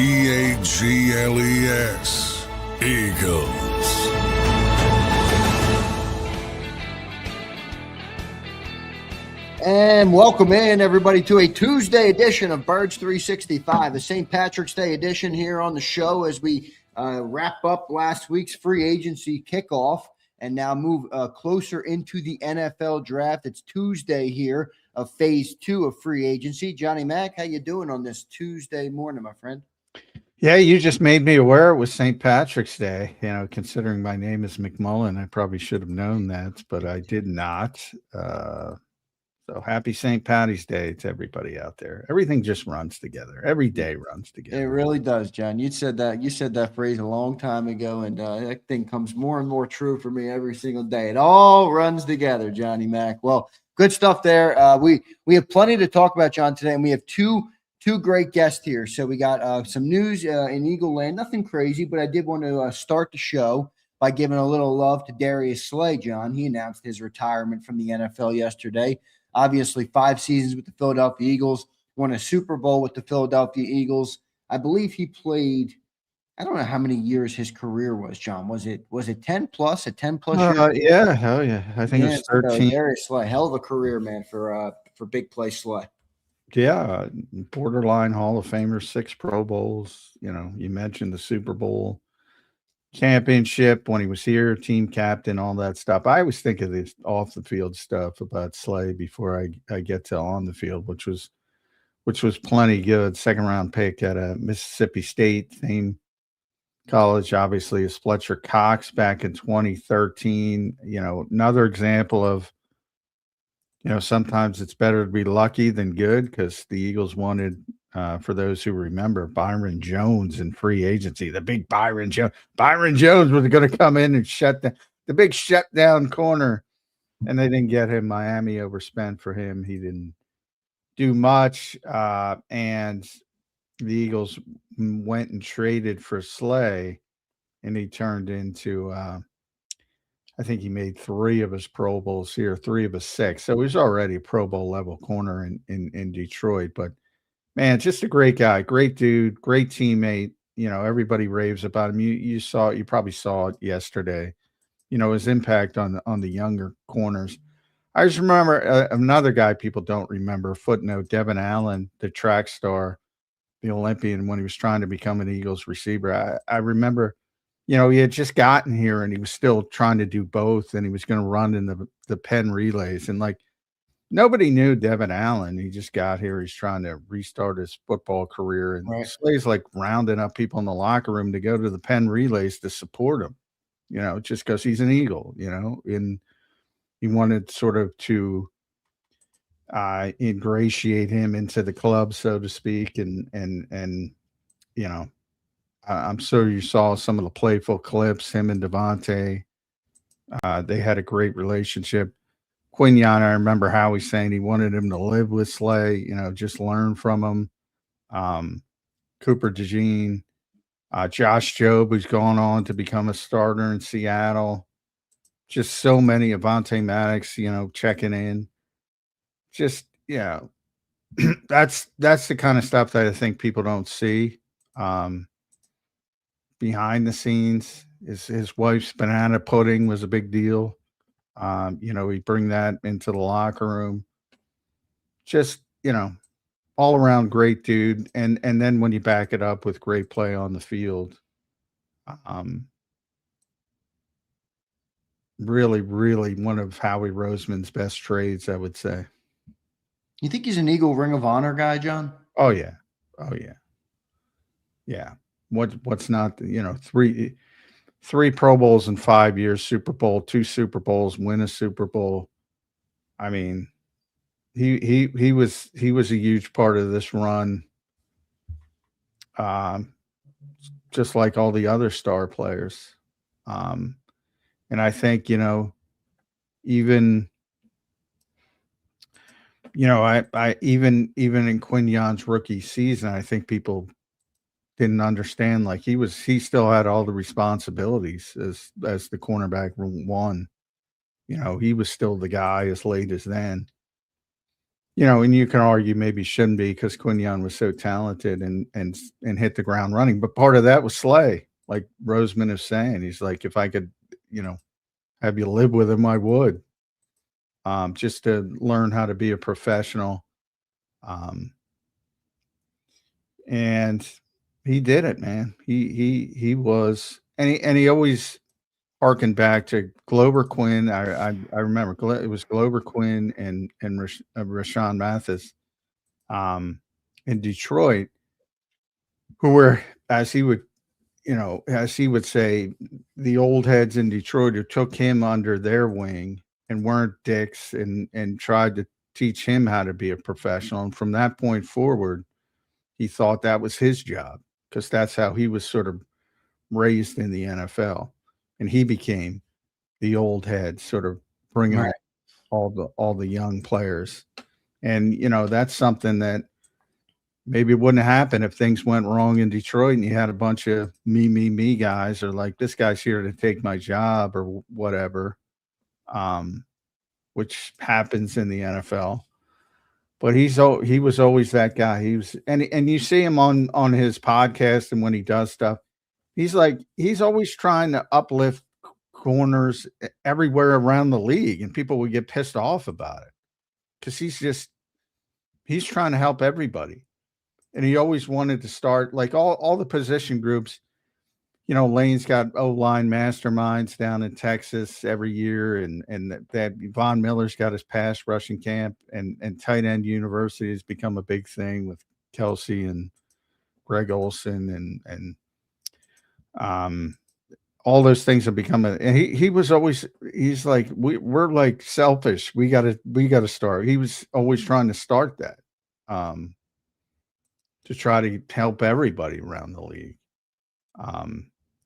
Eagles. Eagles. And welcome in, everybody, to a Tuesday edition of Birds 365, a St. Patrick's Day edition here on the show as we wrap up last week's free agency kickoff and now move closer into the NFL draft. It's Tuesday here of phase 2 of free agency. Johnny Mac, how you doing on this Tuesday morning, my friend? Yeah, you just made me aware it was St. Patrick's Day. You know, considering my name is McMullen, I probably should have known that, but I did not. So happy St. Patty's Day to everybody out there. Everything just runs together. Every day runs together. It really does, John. You said that phrase a long time ago, and that thing comes more and more true for me every single day. It all runs together, Johnny Mac. Well, good stuff there. We have plenty to talk about, John, today, and we have two great guests here. So we got some news in Eagle Land. Nothing crazy, but I did want to start the show by giving a little love to Darius Slay, John. He announced his retirement from the NFL yesterday. Obviously, 5 seasons with the Philadelphia Eagles, won a Super Bowl with the Philadelphia Eagles. I believe he played, I don't know how many years his career was, John. Was it 10 plus, a 10 plus year? Yeah, hell yeah. I think it was 13. Darius Slay, hell of a career, man, for big play Slay. Yeah, borderline Hall of Famer, 6 Pro Bowls. You know, you mentioned the Super Bowl championship when he was here, team captain, all that stuff. I always think of this off the field stuff about Slay before I get to on the field, which was plenty good. 2nd round pick at a Mississippi State theme college. Obviously, is Fletcher Cox back in 2013. You know, another example of, you know, sometimes it's better to be lucky than good, because the Eagles wanted, for those who remember, Byron Jones in free agency, the big Byron Jones. Byron Jones was going to come in and shut down the big shutdown corner, and they didn't get him. Miami overspent for him. He didn't do much, and the Eagles went and traded for Slay, and he turned into I think he made 3 of his Pro Bowls here, 3 of his 6. So he's already a Pro Bowl level corner in Detroit. But man, just a great guy, great dude, great teammate. You know, everybody raves about him. You probably saw it yesterday. You know, his impact on the younger corners. I just remember another guy people don't remember. Footnote: Devin Allen, the track star, the Olympian, when he was trying to become an Eagles receiver. I remember, you know, he had just gotten here and he was still trying to do both, and he was going to run in the Penn relays. And like, nobody knew Devin Allen. He just got here. He's trying to restart his football career. And right. Slay's like rounding up people in the locker room to go to the Penn relays to support him, you know, just because he's an Eagle, you know, and he wanted sort of to ingratiate him into the club, so to speak. And you know, I'm sure you saw some of the playful clips, him and Devontae. They had a great relationship. Quinyon, I remember Howie saying he wanted him to live with Slay, you know, just learn from him. Cooper DeJean, Josh Jobe, who's gone on to become a starter in Seattle. Just so many. Avonte Maddox, you know, checking in. Just, yeah, that's the kind of stuff that I think people don't see. Behind the scenes, his wife's banana pudding was a big deal. You know, we bring that into the locker room. Just, you know, all around great dude. And then when you back it up with great play on the field, really, really one of Howie Roseman's best trades, I would say. You think he's an Eagle Ring of Honor guy, John? Oh yeah. Yeah. What's not, you know, 3 Pro Bowls in 5 years, Super Bowl, 2 Super Bowls, win a Super Bowl. I mean, he was a huge part of this run. Just like all the other star players. And I think, you know, even, you know, I even in Quinyon's rookie season, I think people didn't understand, like he still had all the responsibilities as the cornerback 1. You know, he was still the guy as late as then. and you can argue maybe shouldn't be because Quinyon was so talented and hit the ground running. But part of that was Slay, like Roseman is saying. He's like, if I could, have you live with him, I would. Just to learn how to be a professional. And he did it, man. He was, and he always harkened back to Glover Quinn. I remember it was Glover Quinn and Rashawn Mathis, in Detroit, who were, as he would say, the old heads in Detroit who took him under their wing and weren't dicks and tried to teach him how to be a professional. And from that point forward, he thought that was his job because that's how he was sort of raised in the NFL. And he became the old head, sort of bringing up all the young players. And, that's something that maybe it wouldn't happen if things went wrong in Detroit and you had a bunch of me guys, or like, this guy's here to take my job or whatever, which happens in the NFL. But he was always that guy. He was, and you see him on his podcast and when he does stuff, he's always trying to uplift corners everywhere around the league, and people would get pissed off about it because he's trying to help everybody. And he always wanted to start like all the position groups. Lane's got O-line masterminds down in Texas every year, and that Von Miller's got his pass rushing camp, and tight end university has become a big thing with Kelsey and Greg Olson, and all those things have become and he was always, he's like, we're like selfish. We gotta start. He was always trying to start that, to try to help everybody around the league.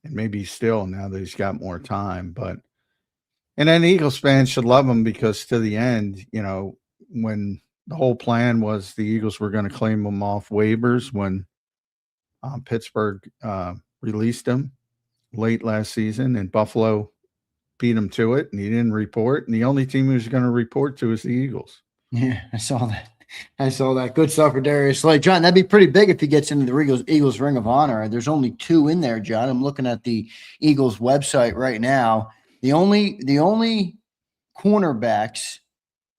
And maybe still now that he's got more time, and then Eagles fans should love him because to the end, when the whole plan was the Eagles were going to claim him off waivers when Pittsburgh released him late last season, and Buffalo beat him to it, and he didn't report. And the only team he was going to report to is the Eagles. Yeah, I saw that. Good stuff for Darius Slay. John, that'd be pretty big if he gets into the Eagles Ring of Honor. There's only 2 in there, John. I'm looking at the Eagles website right now. The only cornerbacks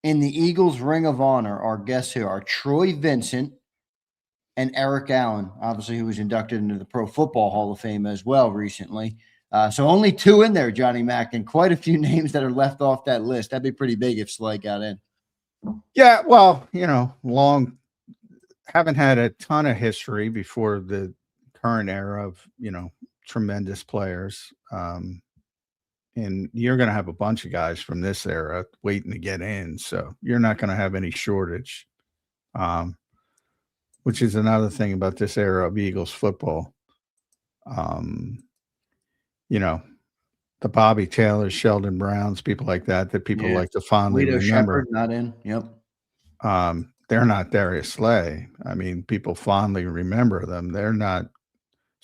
in the Eagles Ring of Honor are, guess who? Are Troy Vincent and Eric Allen, obviously, who was inducted into the Pro Football Hall of Fame as well recently. So only 2 in there, Johnny Mac, and quite a few names that are left off that list. That'd be pretty big if Slay got in. Yeah, well, haven't had a ton of history before the current era of, tremendous players. And you're going to have a bunch of guys from this era waiting to get in. So you're not going to have any shortage, which is another thing about this era of Eagles football. The Bobby Taylor, Sheldon Browns, people like that people like to fondly remember. Shepard, not in. Yep. They're not Darius Slay. I mean, people fondly remember them. They're not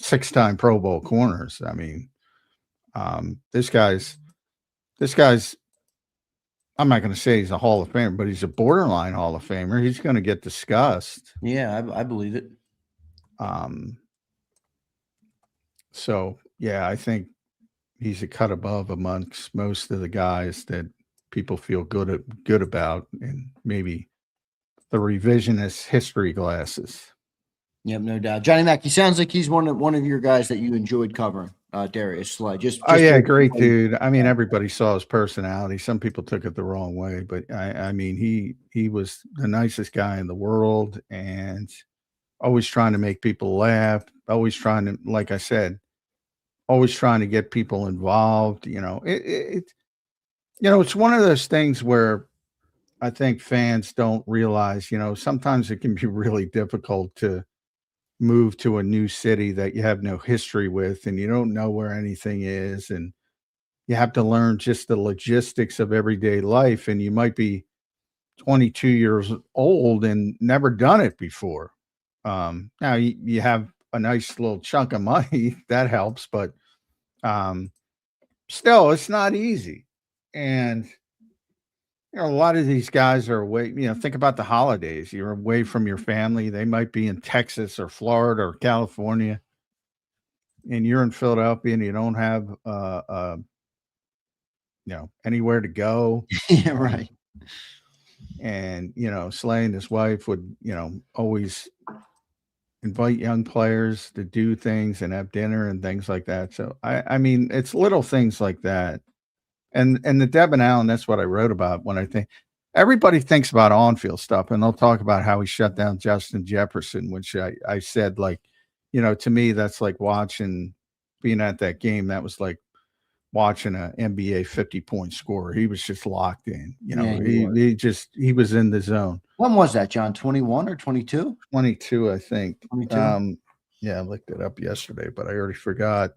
6-time Pro Bowl corners. I mean, this guy's, I'm not going to say he's a Hall of Famer, but he's a borderline Hall of Famer. He's going to get discussed. Yeah, I believe it. So, yeah, I think he's a cut above amongst most of the guys that people feel good about, and maybe the revisionist history glasses. Yep, no doubt. Johnny Mac, he sounds like he's one of your guys that you enjoyed covering, Darius Slay. Great dude. I mean, everybody saw his personality. Some people took it the wrong way, but I mean, he was the nicest guy in the world, and always trying to make people laugh, always trying to, like I said, always trying to get people involved. It's one of those things where I think fans don't realize, sometimes it can be really difficult to move to a new city that you have no history with, and you don't know where anything is, and you have to learn just the logistics of everyday life. And you might be 22 years old and never done it before. Now you have a nice little chunk of money that helps, but still, it's not easy. And A lot of these guys are away. Think about the holidays. You're away from your family. They might be in Texas or Florida or California, and you're in Philadelphia, and you don't have, anywhere to go. Yeah, right. And Slay and his wife would, always invite young players to do things and have dinner and things like that. So I mean, it's little things like that. And the Devin Allen, that's what I wrote about when I think everybody thinks about on-field stuff, and they'll talk about how he shut down Justin Jefferson, which I said, like, to me, that's like being at that game. That was like watching an NBA 50-point scorer. He was just locked in. Yeah, he was in the zone. When was that, John? 21 or 22? 22, I think. 22. Yeah, I looked it up yesterday, but I already forgot.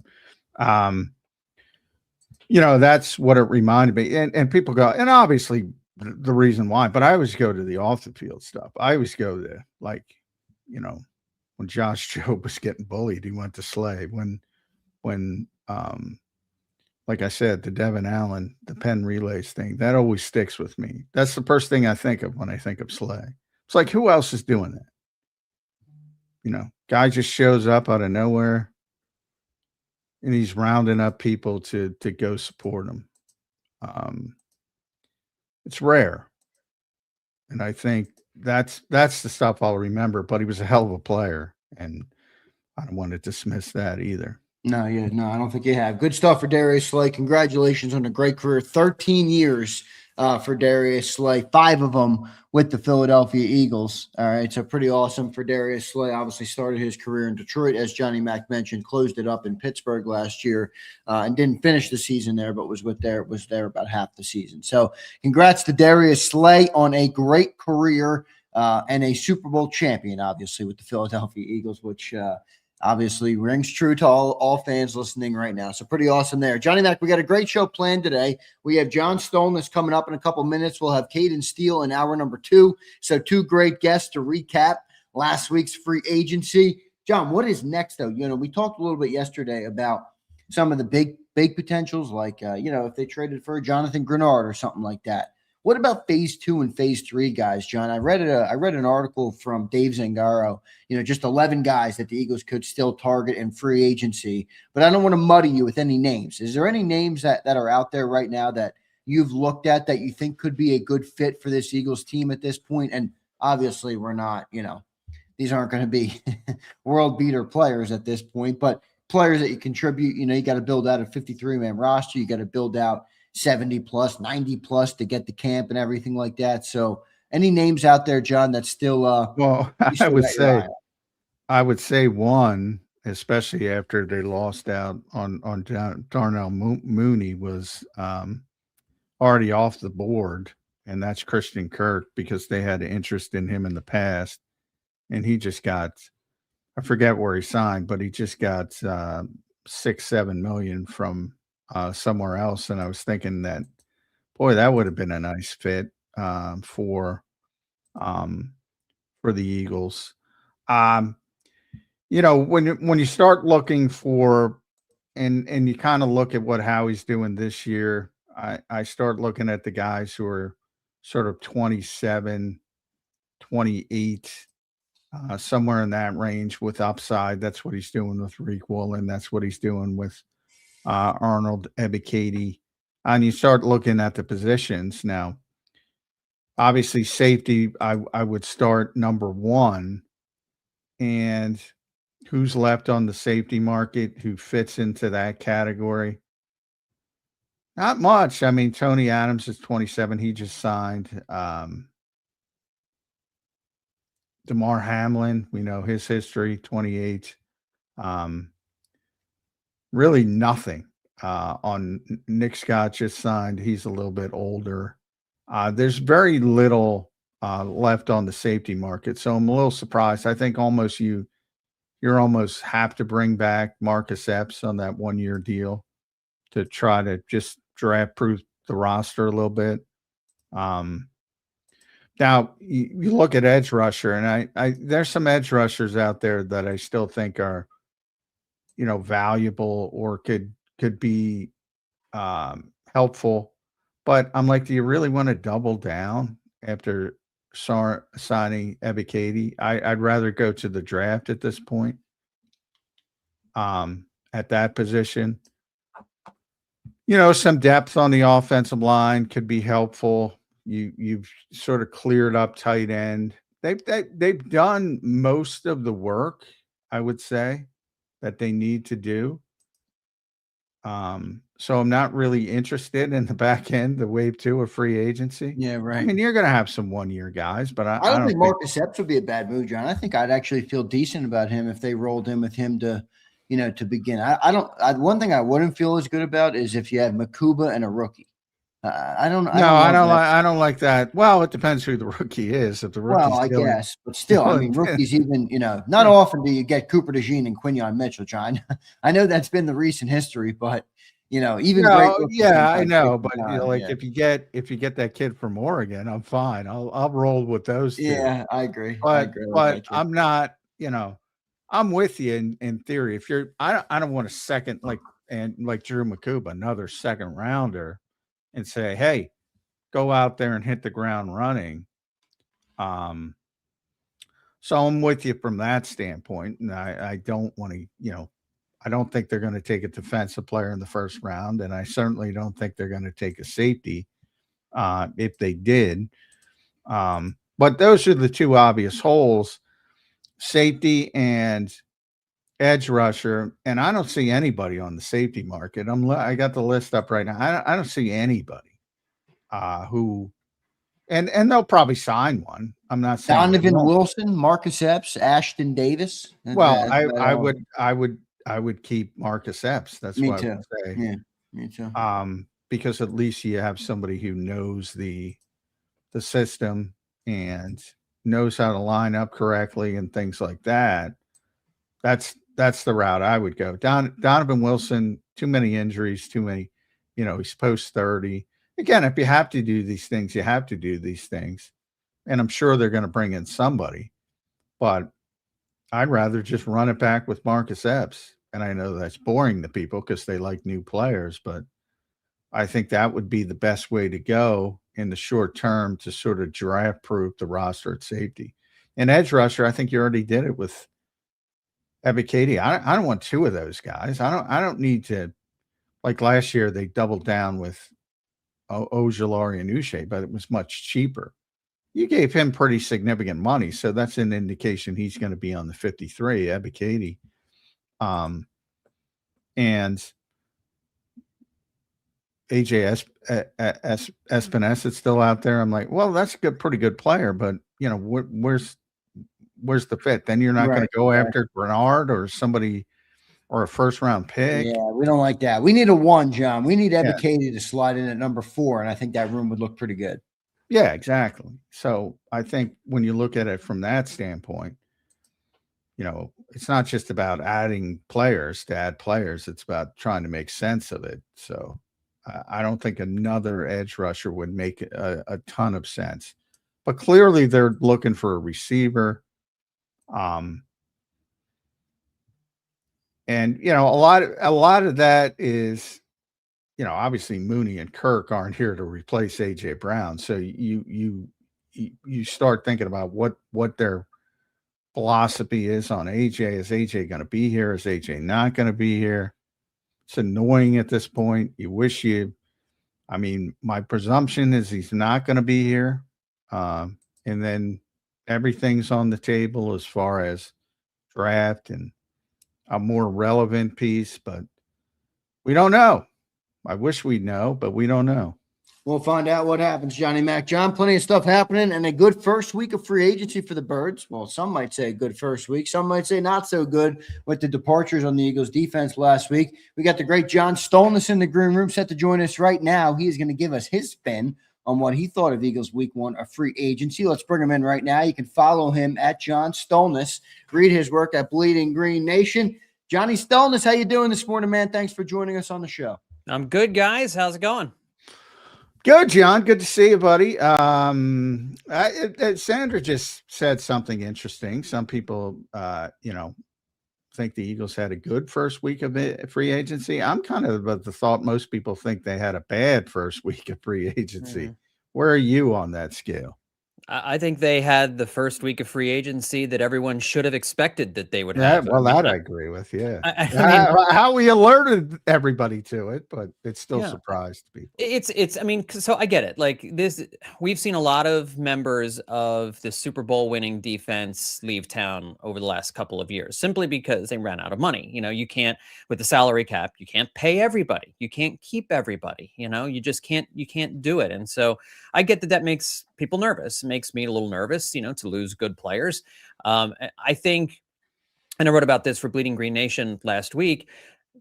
That's what it reminded me. And people go, and obviously the reason why, but I always go to the off the field stuff. I always go to, like, when Josh Jobe was getting bullied, he went to Slay. When like I said, the Devin Allen, the Penn Relays thing, that always sticks with me. That's the first thing I think of when I think of Slay. It's like, who else is doing that? Guy just shows up out of nowhere, and he's rounding up people to go support him. It's rare. And I think that's the stuff I'll remember, but he was a hell of a player, and I don't want to dismiss that either. No, I don't think you have. Good stuff for Darius Slay. Congratulations on a great career. 13 years for Darius Slay, 5 of them with the Philadelphia Eagles. All right, so pretty awesome for Darius Slay. Obviously started his career in Detroit, as Johnny Mac mentioned, closed it up in Pittsburgh last year and didn't finish the season there, but was there about half the season. So congrats to Darius Slay on a great career and a Super Bowl champion, obviously, with the Philadelphia Eagles, which obviously rings true to all fans listening right now. So pretty awesome there. Johnny Mac, we got a great show planned today. We have John Stone that's coming up in a couple minutes. We'll have Caden Steele in hour number 2. So 2 great guests to recap last week's free agency. John, what is next, though? We talked a little bit yesterday about some of the big potentials, like, if they traded for Jonathan Grenard or something like that. What about phase 2 and phase 3 guys, John? I read an article from Dave Zangaro, just 11 guys that the Eagles could still target in free agency, but I don't want to muddy you with any names. Is there any names that are out there right now that you've looked at that you think could be a good fit for this Eagles team at this point? And obviously we're not, these aren't going to be world beater players at this point, but players that you contribute, you got to build out a 53-man roster. You got to build out 70 plus, 90 plus to get the camp and everything like that. So any names out there, John, that's still well, I would say one, especially after they lost out on Darnell Mooney, was already off the board, and that's Christian Kirk, because they had interest in him in the past, and he just got, I forget where he signed, but he just got $6-7 million from somewhere else. And I was thinking that, boy, that would have been a nice fit for the Eagles. When you start looking for, and you kind of look at what Howie's doing this year, I start looking at the guys who are sort of 27, 28, somewhere in that range with upside. That's what he's doing with Tariq Woolen. That's what he's doing with Arnold Ebiketie. And you start looking at the positions now. Obviously, safety, I would start number 1. And who's left on the safety market who fits into that category? Not much. I mean, Tony Adams is 27. He just signed. DeMar Hamlin, we know his history, 28. Really nothing on Nick Scott just signed. He's a little bit older. There's very little left on the safety market. So I'm a little surprised. I think almost you're almost have to bring back Marcus Epps on that 1-year deal to try to just draft proof the roster a little bit. Now you look at edge rusher, and I there's some edge rushers out there that I still think are, valuable or could be helpful. But I'm like, do you really want to double down after signing Ebiketie? I'd rather go to the draft at this point. At that position, some depth on the offensive line could be helpful. You've sort of cleared up tight end. They've done most of the work, I would say, that they need to do. So I'm not really interested in the back end, the wave 2 of free agency. Yeah, right. I mean, you're going to have some 1-year guys, but I don't think Marcus Epps would be a bad move, John. I think I'd actually feel decent about him if they rolled in with him to begin. One thing I wouldn't feel as good about is if you had Makuba and a rookie. I don't like that. Well, it depends who the rookie is. If the rookie, I guess, but still, I mean, rookies even, not often do you get Cooper DeJean and Quinyon Mitchell, John. I know that's been the recent history, but even I know, but if you get that kid from Oregon, I'm fine. I'll roll with those two. Yeah, I agree. But I'm not, I'm with you in theory. If I don't want a second like Drew Makuba, another second rounder, and say, hey, go out there and hit the ground running. So I'm with you from that standpoint, and I don't want to, I don't think they're going to take a defensive player in the first round, and I certainly don't think they're going to take a safety if they did. But those are the two obvious holes, safety and edge rusher, and I don't see anybody on the safety market. I got the list up right now. I don't see anybody who, and they'll probably sign one. I'm not saying Donovan Wilson, Marcus Epps, Ashton Davis. Well, I would keep Marcus Epps. That's what I would say. Yeah, me too. Because at least you have somebody who knows the system and knows how to line up correctly and things like that. That's the route I would go. Donovan Wilson, too many injuries, too many, he's post 30. Again, if you have to do these things, you have to do these things. And I'm sure they're going to bring in somebody. But I'd rather just run it back with Marcus Epps. And I know that's boring to people because they like new players, but I think that would be the best way to go in the short term to sort of draft-proof the roster at safety. And edge rusher, I think you already did it with Ebiketie. I don't want two of those guys. I don't need to, like last year, they doubled down with Ojulari and Uche, but it was much cheaper. You gave him pretty significant money, so that's an indication he's going to be on the 53, Ebiketie. And AJ Espinez is still out there. I'm like, well, that's a pretty good player, but where's the fit? Then you're not going to go after Bernard or somebody or a first round pick. Yeah, we don't like that. We need a 1, John. We need Ebiketie to slide in at number 4, and I think that room would look pretty good. Yeah, exactly. So I think when you look at it from that standpoint, it's not just about adding players to add players. It's about trying to make sense of it. So I don't think another edge rusher would make a ton of sense. But clearly they're looking for a receiver. And a lot of that is, obviously Mooney and Kirk aren't here to replace AJ Brown. So you start thinking about what their philosophy is on AJ. Is AJ going to be here? Is AJ not going to be here? It's annoying at this point. My presumption is he's not going to be here. And then everything's on the table as far as draft and a more relevant piece, but we don't know. I wish we'd know, but we don't know. We'll find out what happens, Johnny Mac. John, plenty of stuff happening and a good first week of free agency for the Birds. Well, some might say good first week. Some might say not so good with the departures on the Eagles defense last week. We got the great John Stolness in the green room set to join us right now. He is going to give us his spin on what he thought of Eagles week 1 of free agency. Let's bring him in right now. You can follow him at John Stolness. Read his work at Bleeding Green Nation. Johnny Stolness, how you doing this morning, man? Thanks for joining us on the show. I'm good, guys. How's it going? Good, John. Good to see you, buddy. Zander just said something interesting. Some people, think the Eagles had a good first week of free agency. I'm kind of of the thought most people think they had a bad first week of free agency. Where are you on that scale? I think they had the first week of free agency that everyone should have expected that they would have. Well, that I agree with. Yeah. I mean, how we alerted everybody to it, but it still surprised people. I mean, so I get it. Like this, we've seen a lot of members of the Super Bowl winning defense leave town over the last couple of years simply because they ran out of money. You know, you can't, with the salary cap, you can't pay everybody. You can't keep everybody. You know, you can't do it. And so I get that makes people nervous. It makes me a little nervous, you know, to lose good players. I think, and I wrote about this for Bleeding Green Nation last week,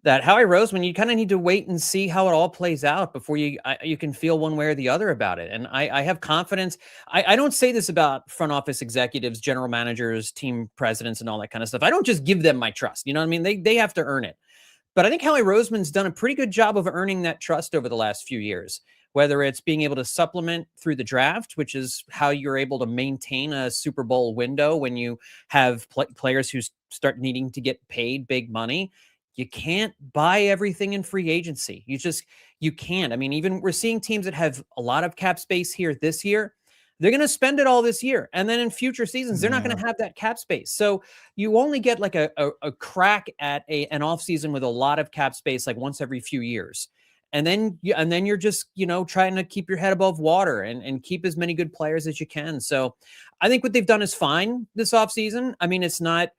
that Howie Roseman, you kind of need to wait and see how it all plays out before you can feel one way or the other about it. And I have confidence. I don't say this about front office executives, general managers, team presidents, and all that kind of stuff. I don't just give them my trust. You know what I mean? They have to earn it. But I think Howie Roseman's done a pretty good job of earning that trust over the last few years, whether it's being able to supplement through the draft, which is how you're able to maintain a Super Bowl window when you have players who start needing to get paid big money. You can't buy everything in free agency. You can't. I mean, even we're seeing teams that have a lot of cap space here this year. They're going to spend it all this year. And then in future seasons, they're not going to have that cap space. So you only get like a crack at an offseason with a lot of cap space, like once every few years. And then you're just, you know, trying to keep your head above water and keep as many good players as you can. So I think what they've done is fine this offseason. I mean, it's not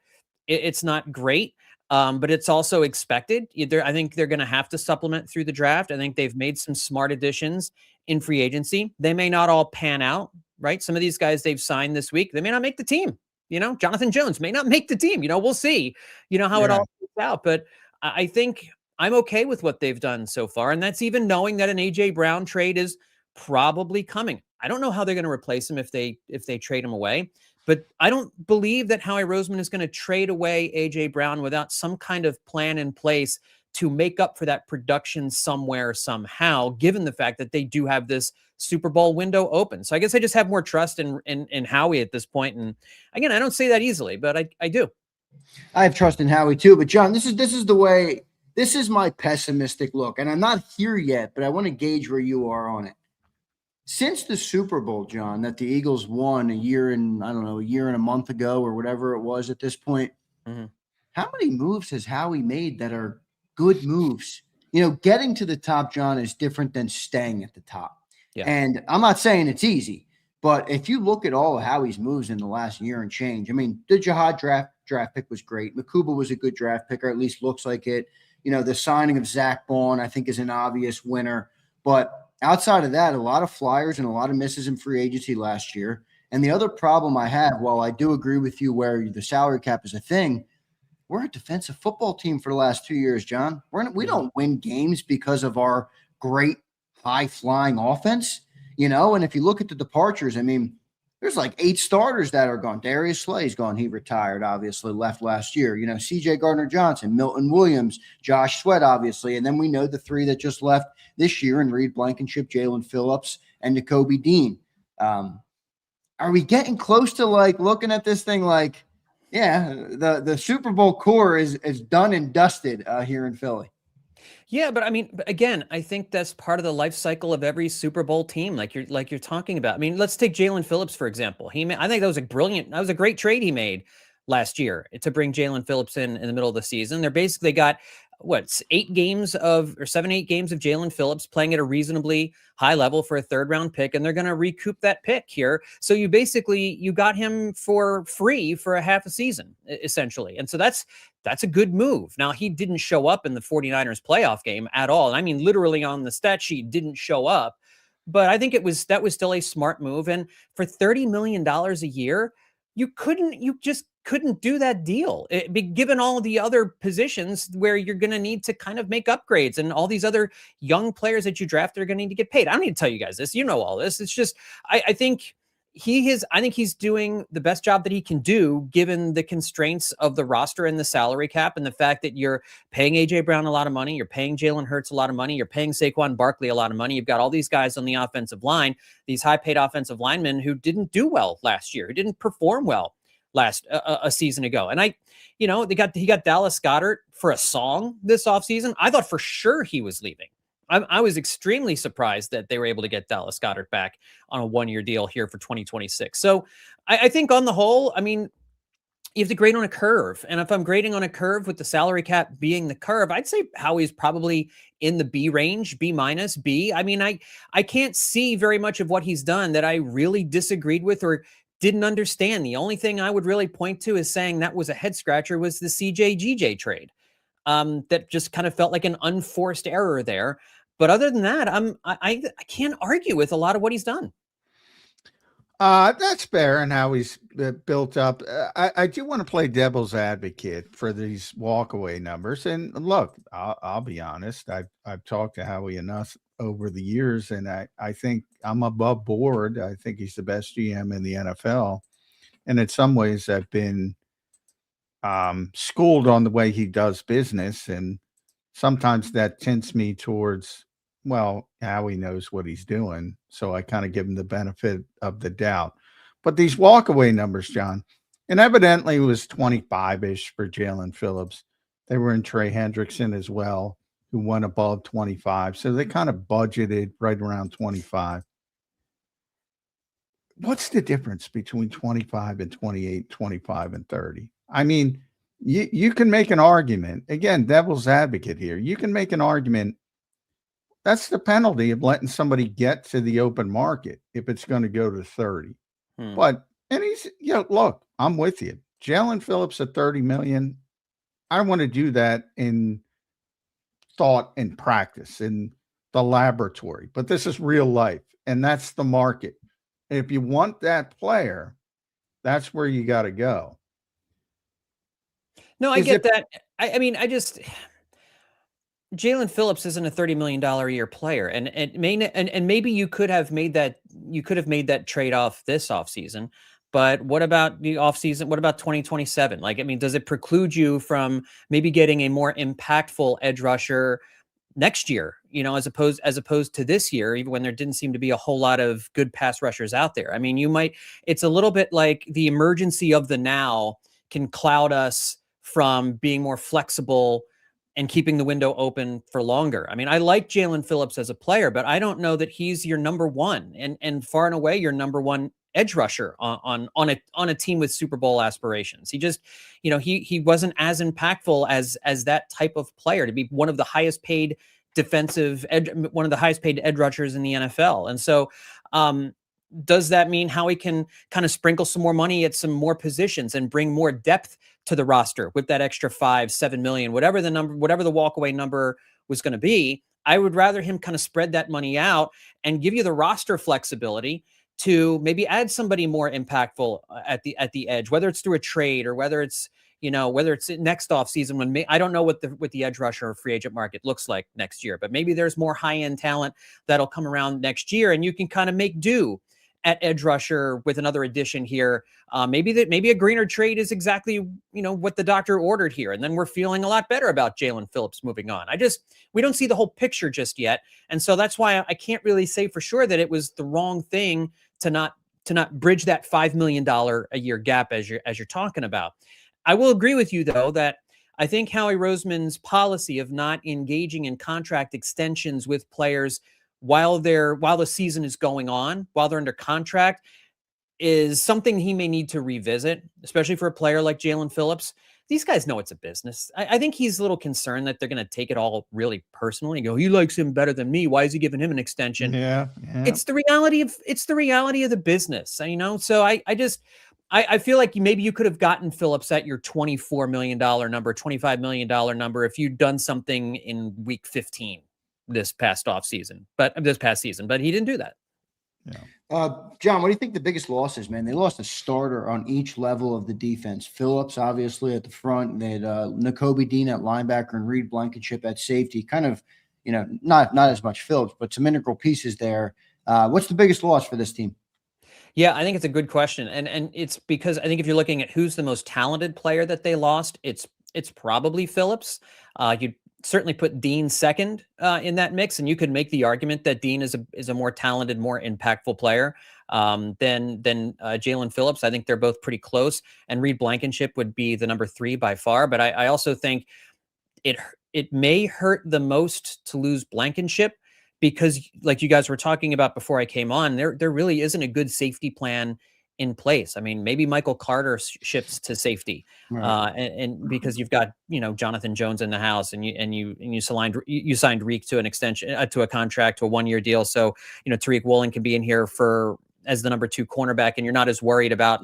great. But it's also expected. I think they're going to have to supplement through the draft. I think they've made some smart additions in free agency. They may not all pan out, right? Some of these guys they've signed this week, they may not make the team. You know, Jonathan Jones may not make the team. You know, we'll see, you know, how it all plays out. But I think I'm okay with what they've done so far. And that's even knowing that an A.J. Brown trade is probably coming. I don't know how they're going to replace him if they trade him away. But I don't believe that Howie Roseman is going to trade away A.J. Brown without some kind of plan in place to make up for that production somewhere, somehow, given the fact that they do have this Super Bowl window open. So I guess I just have more trust in Howie at this point. And again, I don't say that easily, but I do. I have trust in Howie too. But John, this is my pessimistic look. And I'm not here yet, but I want to gauge where you are on it. Since the Super Bowl, John, that the Eagles won a year and a month ago or whatever it was at this point, how many moves has Howie made that are good moves? You know, getting to the top, John, is different than staying at the top. Yeah. And I'm not saying it's easy, but if you look at all of Howie's moves in the last year and change, I mean, the Jihad draft pick was great. Makuba was a good draft pick, or at least looks like it. You know, the signing of Zach Bond, I think, is an obvious winner. But outside of that, a lot of flyers and a lot of misses in free agency last year. And the other problem I have, while I do agree with you where the salary cap is a thing, we're a defensive football team for the last 2 years, John. We don't win games because of our great high-flying offense, you know. And if you look at the departures, I mean, there's like 8 starters that are gone. Darius Slay's gone. He retired, obviously, left last year. You know, C.J. Gardner-Johnson, Milton Williams, Josh Sweat, obviously. And then we know the 3 that just left this year in Reed Blankenship, Jalen Phillips, and Nakobe Dean. Are we getting close to like looking at this thing like, yeah, the Super Bowl core is done and dusted here in Philly? Yeah, but I mean, again, I think that's part of the life cycle of every Super Bowl team, like you're talking about. I mean, let's take Jalen Phillips, for example. I think that was a great trade he made last year to bring Jalen Phillips in the middle of the season. They're basically got 7, 8 games of Jalen Phillips playing at a reasonably high level for a 3rd round pick, and they're going to recoup that pick here. So you got him for free for a half a season, essentially. And so that's a good move. Now, he didn't show up in the 49ers playoff game at all. And I mean, literally on the stat sheet, didn't show up. But I think that was still a smart move. And for $30 million a year, you just couldn't do that deal, given all of the other positions where you're going to need to kind of make upgrades and all these other young players that you draft are going to need to get paid. I don't need to tell you guys this. You know all this. It's just, I think he's doing the best job that he can do given the constraints of the roster and the salary cap and the fact that you're paying A.J. Brown a lot of money. You're paying Jalen Hurts a lot of money. You're paying Saquon Barkley a lot of money. You've got all these guys on the offensive line, these high-paid offensive linemen who didn't do well last year, who didn't perform well a season ago. And he got Dallas Goedert for a song this offseason. I thought for sure he was leaving. I was extremely surprised that they were able to get Dallas Goedert back on a 1-year deal here for 2026. So I think on the whole, I mean, you have to grade on a curve. And if I'm grading on a curve with the salary cap being the curve, I'd say Howie's probably in the B range, B minus, B. I mean, I can't see very much of what he's done that I really disagreed with or didn't understand. The only thing I would really point to is saying that was a head scratcher was the CJ-GJ trade. That just kind of felt like an unforced error there. But other than that, I can't argue with a lot of what he's done. That's fair, and how he's built up. I do want to play devil's advocate for these walkaway numbers. And look, I'll be honest. I've talked to Howie enough over the years, and I think I'm above board. I think he's the best GM in the NFL, and in some ways, I've been schooled on the way he does business, and sometimes that tints me towards, well, Howie knows what he's doing, so I kind of give him the benefit of the doubt. But these walkaway numbers, John, and evidently it was 25-ish for Jalen Phillips. They were in Trey Hendrickson as well, who went above 25. So they kind of budgeted right around 25. What's the difference between 25 and 28, 25 and 30? I mean, you can make an argument. Again, devil's advocate here. You can make an argument. That's the penalty of letting somebody get to the open market if it's going to go to 30. But, and he's, look, I'm with you. Jalen Phillips at 30 million. I want to do that in thought and practice in the laboratory, but this is real life, and that's the market. And if you want that player, that's where you got to go. No, I get that. I mean, Jalen Phillips isn't a $30 million a year player, and maybe you could have made that trade off this offseason. But what about the offseason? What about 2027? Like, I mean, does it preclude you from maybe getting a more impactful edge rusher next year, as opposed to this year, even when there didn't seem to be a whole lot of good pass rushers out there? I mean, it's a little bit like the emergency of the now can cloud us from being more flexible and keeping the window open for longer. I mean, I like Jalen Phillips as a player, but I don't know that he's your number one and far and away your number one edge rusher on a team with Super Bowl aspirations. He just, he wasn't as impactful as that type of player to be one of the highest paid one of the highest paid edge rushers in the NFL. And so, does that mean Howie can kind of sprinkle some more money at some more positions and bring more depth to the roster with that extra 5-7 million, whatever the walkaway number was going to be? I would rather him kind of spread that money out and give you the roster flexibility to maybe add somebody more impactful at the edge, whether it's through a trade or whether it's next off season when I don't know what the edge rusher or free agent market looks like next year, but maybe there's more high end talent that'll come around next year and you can kind of make do at edge rusher with another addition here. Maybe a greener trade is exactly, what the doctor ordered here. And then we're feeling a lot better about Jalen Phillips moving on. We don't see the whole picture just yet. And so that's why I can't really say for sure that it was the wrong thing to not bridge that $5 million a year gap as you're talking about. I will agree with you though, that I think Howie Roseman's policy of not engaging in contract extensions with players while the season is going on, while they're under contract, is something he may need to revisit, especially for a player like Jalen Phillips. These guys know it's a business. I think he's a little concerned that they're going to take it all really personally and go, he likes him better than me. Why is he giving him an extension? Yeah. It's the reality of the business, So I feel like maybe you could have gotten Phillips at your $24 million number, $25 million number if you'd done something in week 15 this past season, but he didn't do that. Yeah. John, what do you think the biggest loss is, man? They lost a starter on each level of the defense. Phillips, obviously, at the front. They had Nakobe Dean at linebacker and Reed Blankenship at safety. Kind of, not as much Phillips, but some integral pieces there. What's the biggest loss for this team? Yeah, I think it's a good question. And it's because I think if you're looking at who's the most talented player that they lost, it's probably Phillips. certainly put Dean second in that mix, and you could make the argument that Dean is a more talented, more impactful player than Jalen Phillips. I think they're both pretty close, and Reed Blankenship would be the number 3 by far. But I also think it may hurt the most to lose Blankenship because, like you guys were talking about before I came on, there really isn't a good safety plan in place. I mean, maybe Michael Carter shifts to safety, Right. and because you've got Jonathan Jones in the house, and you signed Reek to an extension to a contract, to a 1-year deal, so Tariq Woolen can be in here as the number 2 cornerback, and you're not as worried about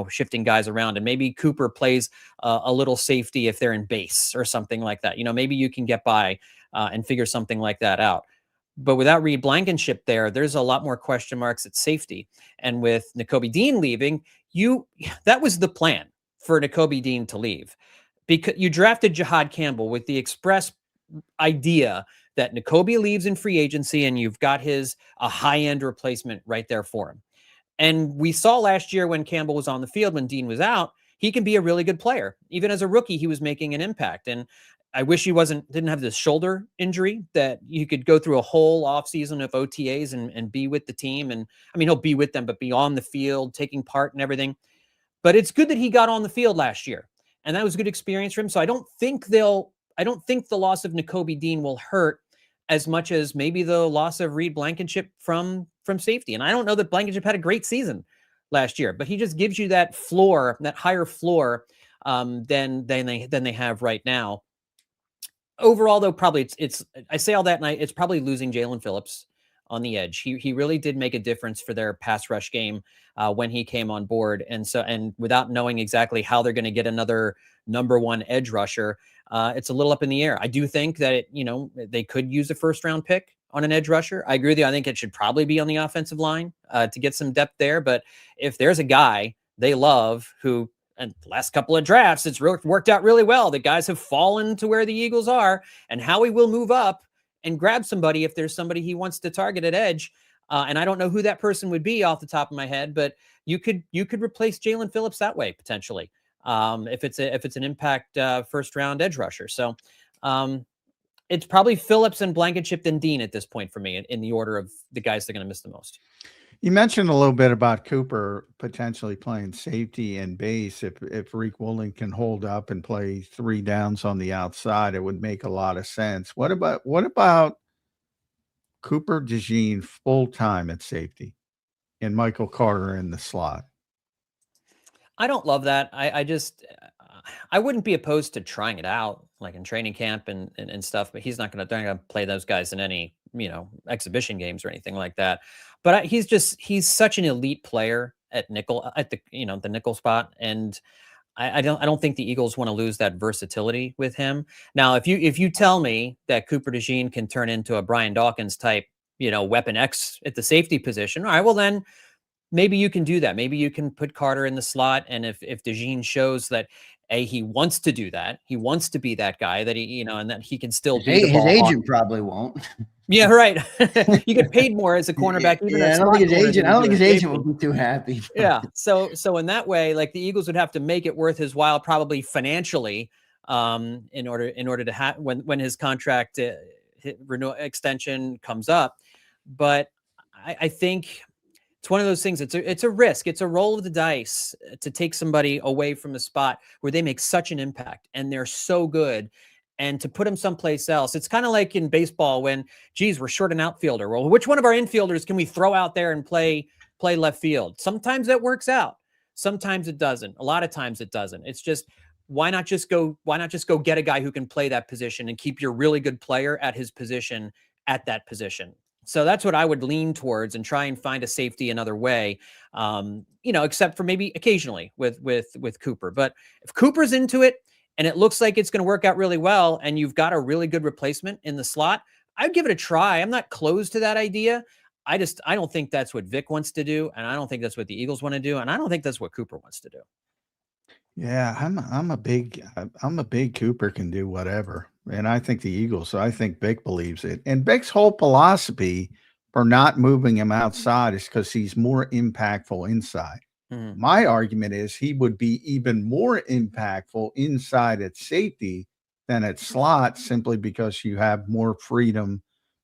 shifting guys around. And maybe Cooper plays a little safety if they're in base or something like that. Maybe you can get by and figure something like that out. But without Reed Blankenship there's a lot more question marks at safety. And with Nakobe Dean leaving, that was the plan for Nakobe Dean to leave, because you drafted Jahad Campbell with the express idea that Nakobe leaves in free agency and you've got a high-end replacement right there for him. And we saw last year when Campbell was on the field, when Dean was out, he can be a really good player. Even as a rookie, he was making an impact. And I wish he didn't have this shoulder injury that you could go through a whole offseason of OTAs and be with the team. And I mean, he'll be with them, but be on the field, taking part and everything. But it's good that he got on the field last year, and that was a good experience for him. So I don't think the loss of Nakobe Dean will hurt as much as maybe the loss of Reed Blankenship from safety. And I don't know that Blankenship had a great season last year, but he just gives you that floor, that higher floor than they have right now. Overall, though, probably I say all that, and it's probably losing Jalen Phillips on the edge. He really did make a difference for their pass rush game when he came on board. And without knowing exactly how they're going to get another number 1 edge rusher, it's a little up in the air. I do think that they could use a 1st-round pick on an edge rusher. I agree with you. I think it should probably be on the offensive line to get some depth there. But if there's a guy they love who, and the last couple of drafts, it's worked out really well. The guys have fallen to where the Eagles are, and Howie will move up and grab somebody if there's somebody he wants to target at edge. And I don't know who that person would be off the top of my head, but you could replace Jalen Phillips that way potentially if it's an impact 1st-round edge rusher. So it's probably Phillips and Blankenship then Dean at this point for me in the order of the guys they're going to miss the most. You mentioned a little bit about Cooper potentially playing safety and base. If Reek Woolen can hold up and play 3 downs on the outside, it would make a lot of sense. What about Cooper DeJean full-time at safety and Michael Carter in the slot? I don't love that. I wouldn't be opposed to trying it out, like in training camp and stuff, but they're not going to play those guys in any, exhibition games or anything like that. But he's such an elite player at nickel, at the nickel spot. And I don't think the Eagles want to lose that versatility with him. Now, if you tell me that Cooper DeJean can turn into a Brian Dawkins type, weapon X at the safety position, all right, well then maybe you can do that. Maybe you can put Carter in the slot. And if DeJean shows that he wants to do that, he wants to be that guy, that and that he can still be the ball his agent on. Probably won't. Yeah, right. You get paid more as a cornerback. Even I don't think his agent will be too happy. Yeah. So in that way, like the Eagles would have to make it worth his while, probably financially, in order to have when his contract renewal extension comes up. But I think it's one of those things. It's a risk. It's a roll of the dice to take somebody away from a spot where they make such an impact and they're so good, and to put them someplace else. It's kind of like in baseball when, geez, we're short an outfielder. Well, which one of our infielders can we throw out there and play left field? Sometimes that works out. Sometimes it doesn't. A lot of times it doesn't. It's just, why not just go get a guy who can play that position and keep your really good player at his position at that position? So that's what I would lean towards, and try and find a safety another way, except for maybe occasionally with Cooper. But if Cooper's into it and it looks like it's going to work out really well, and you've got a really good replacement in the slot, I'd give it a try. I'm not closed to that idea. I don't think that's what Vic wants to do, and I don't think that's what the Eagles want to do, and I don't think that's what Cooper wants to do. Yeah, I'm a big Cooper can do whatever. And I think the Eagles, so I think Vic believes it. And Vic's whole philosophy for not moving him outside is because he's more impactful inside. Mm-hmm. My argument is he would be even more impactful inside at safety than at slot, simply because you have more freedom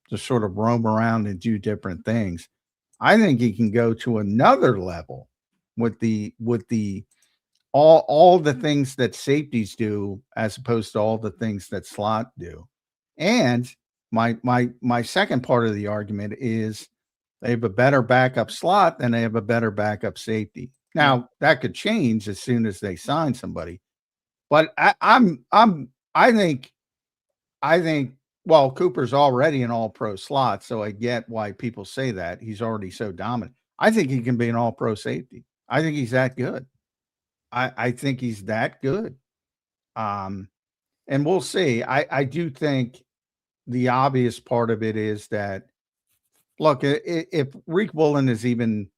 to sort of roam around and do different things. I think he can go to another level with the all the things that safeties do as opposed to all the things that slot do. And my second part of the argument is they have a better backup slot than they have a better backup safety. Now that could change as soon as they sign somebody, but I think well, Cooper's already an all-pro slot, so I get why people say that. He's already so dominant. I think he can be an all-pro safety. I think he's that good. I think he's that good. And we'll see. I do think the obvious part of it is that, look, if Tariq Woolen is even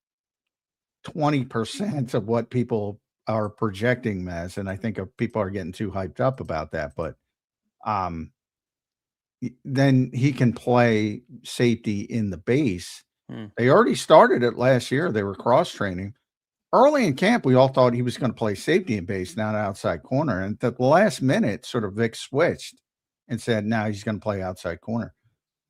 20% of what people are projecting him as, and I think people are getting too hyped up about that, but then he can play safety in the base. They already started it last year. They were cross-training. Early in camp, we all thought he was going to play safety in base, not outside corner. And at the last minute, sort of Vic switched and said, now he's going to play outside corner.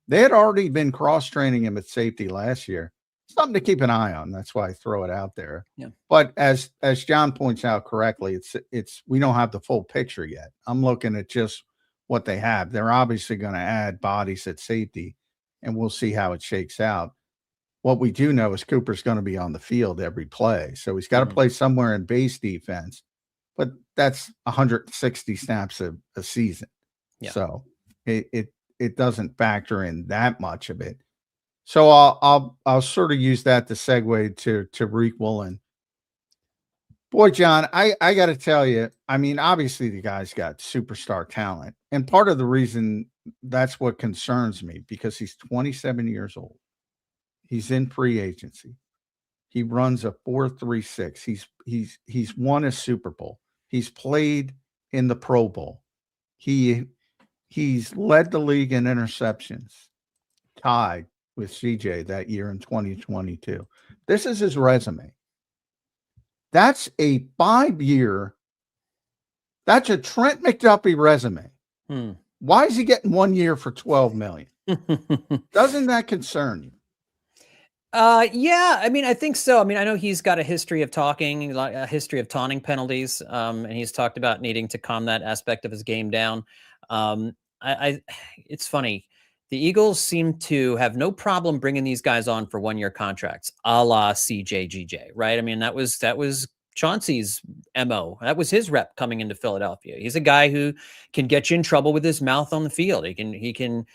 They had already been cross-training him at safety last year. Something to keep an eye on. That's why I throw it out there. Yeah. But as John points out correctly, it's we don't have the full picture yet. I'm looking at just what they have. They're obviously going to add bodies at safety, and we'll see how it shakes out. What we do know is Cooper's going to be on the field every play. So he's got to play somewhere in base defense, but that's 160 snaps a season. Yeah. So it doesn't factor in that much of it. So I'll sort of use that to segue to Tariq Woolen. Boy, John, I got to tell you, I mean, obviously the guy's got superstar talent. And part of the reason that's what concerns me, because he's 27 years old. He's in free agency. He runs a 4.36. He's won a Super Bowl. He's played in the Pro Bowl. He's led the league in interceptions, tied with CJ that year in 2022. This is his resume. That's a 5-year. That's a Trent McDuffie resume. Why is he getting 1 year for $12 million? Doesn't that concern you? Yeah, I mean, I think so. I mean, I know he's got a history of talking, a history of taunting penalties, and he's talked about needing to calm that aspect of his game down. It's funny. The Eagles seem to have no problem bringing these guys on for 1-year contracts, a la CJGJ, right? I mean, that was Chauncey's MO. That was his rep coming into Philadelphia. He's a guy who can get you in trouble with his mouth on the field. He can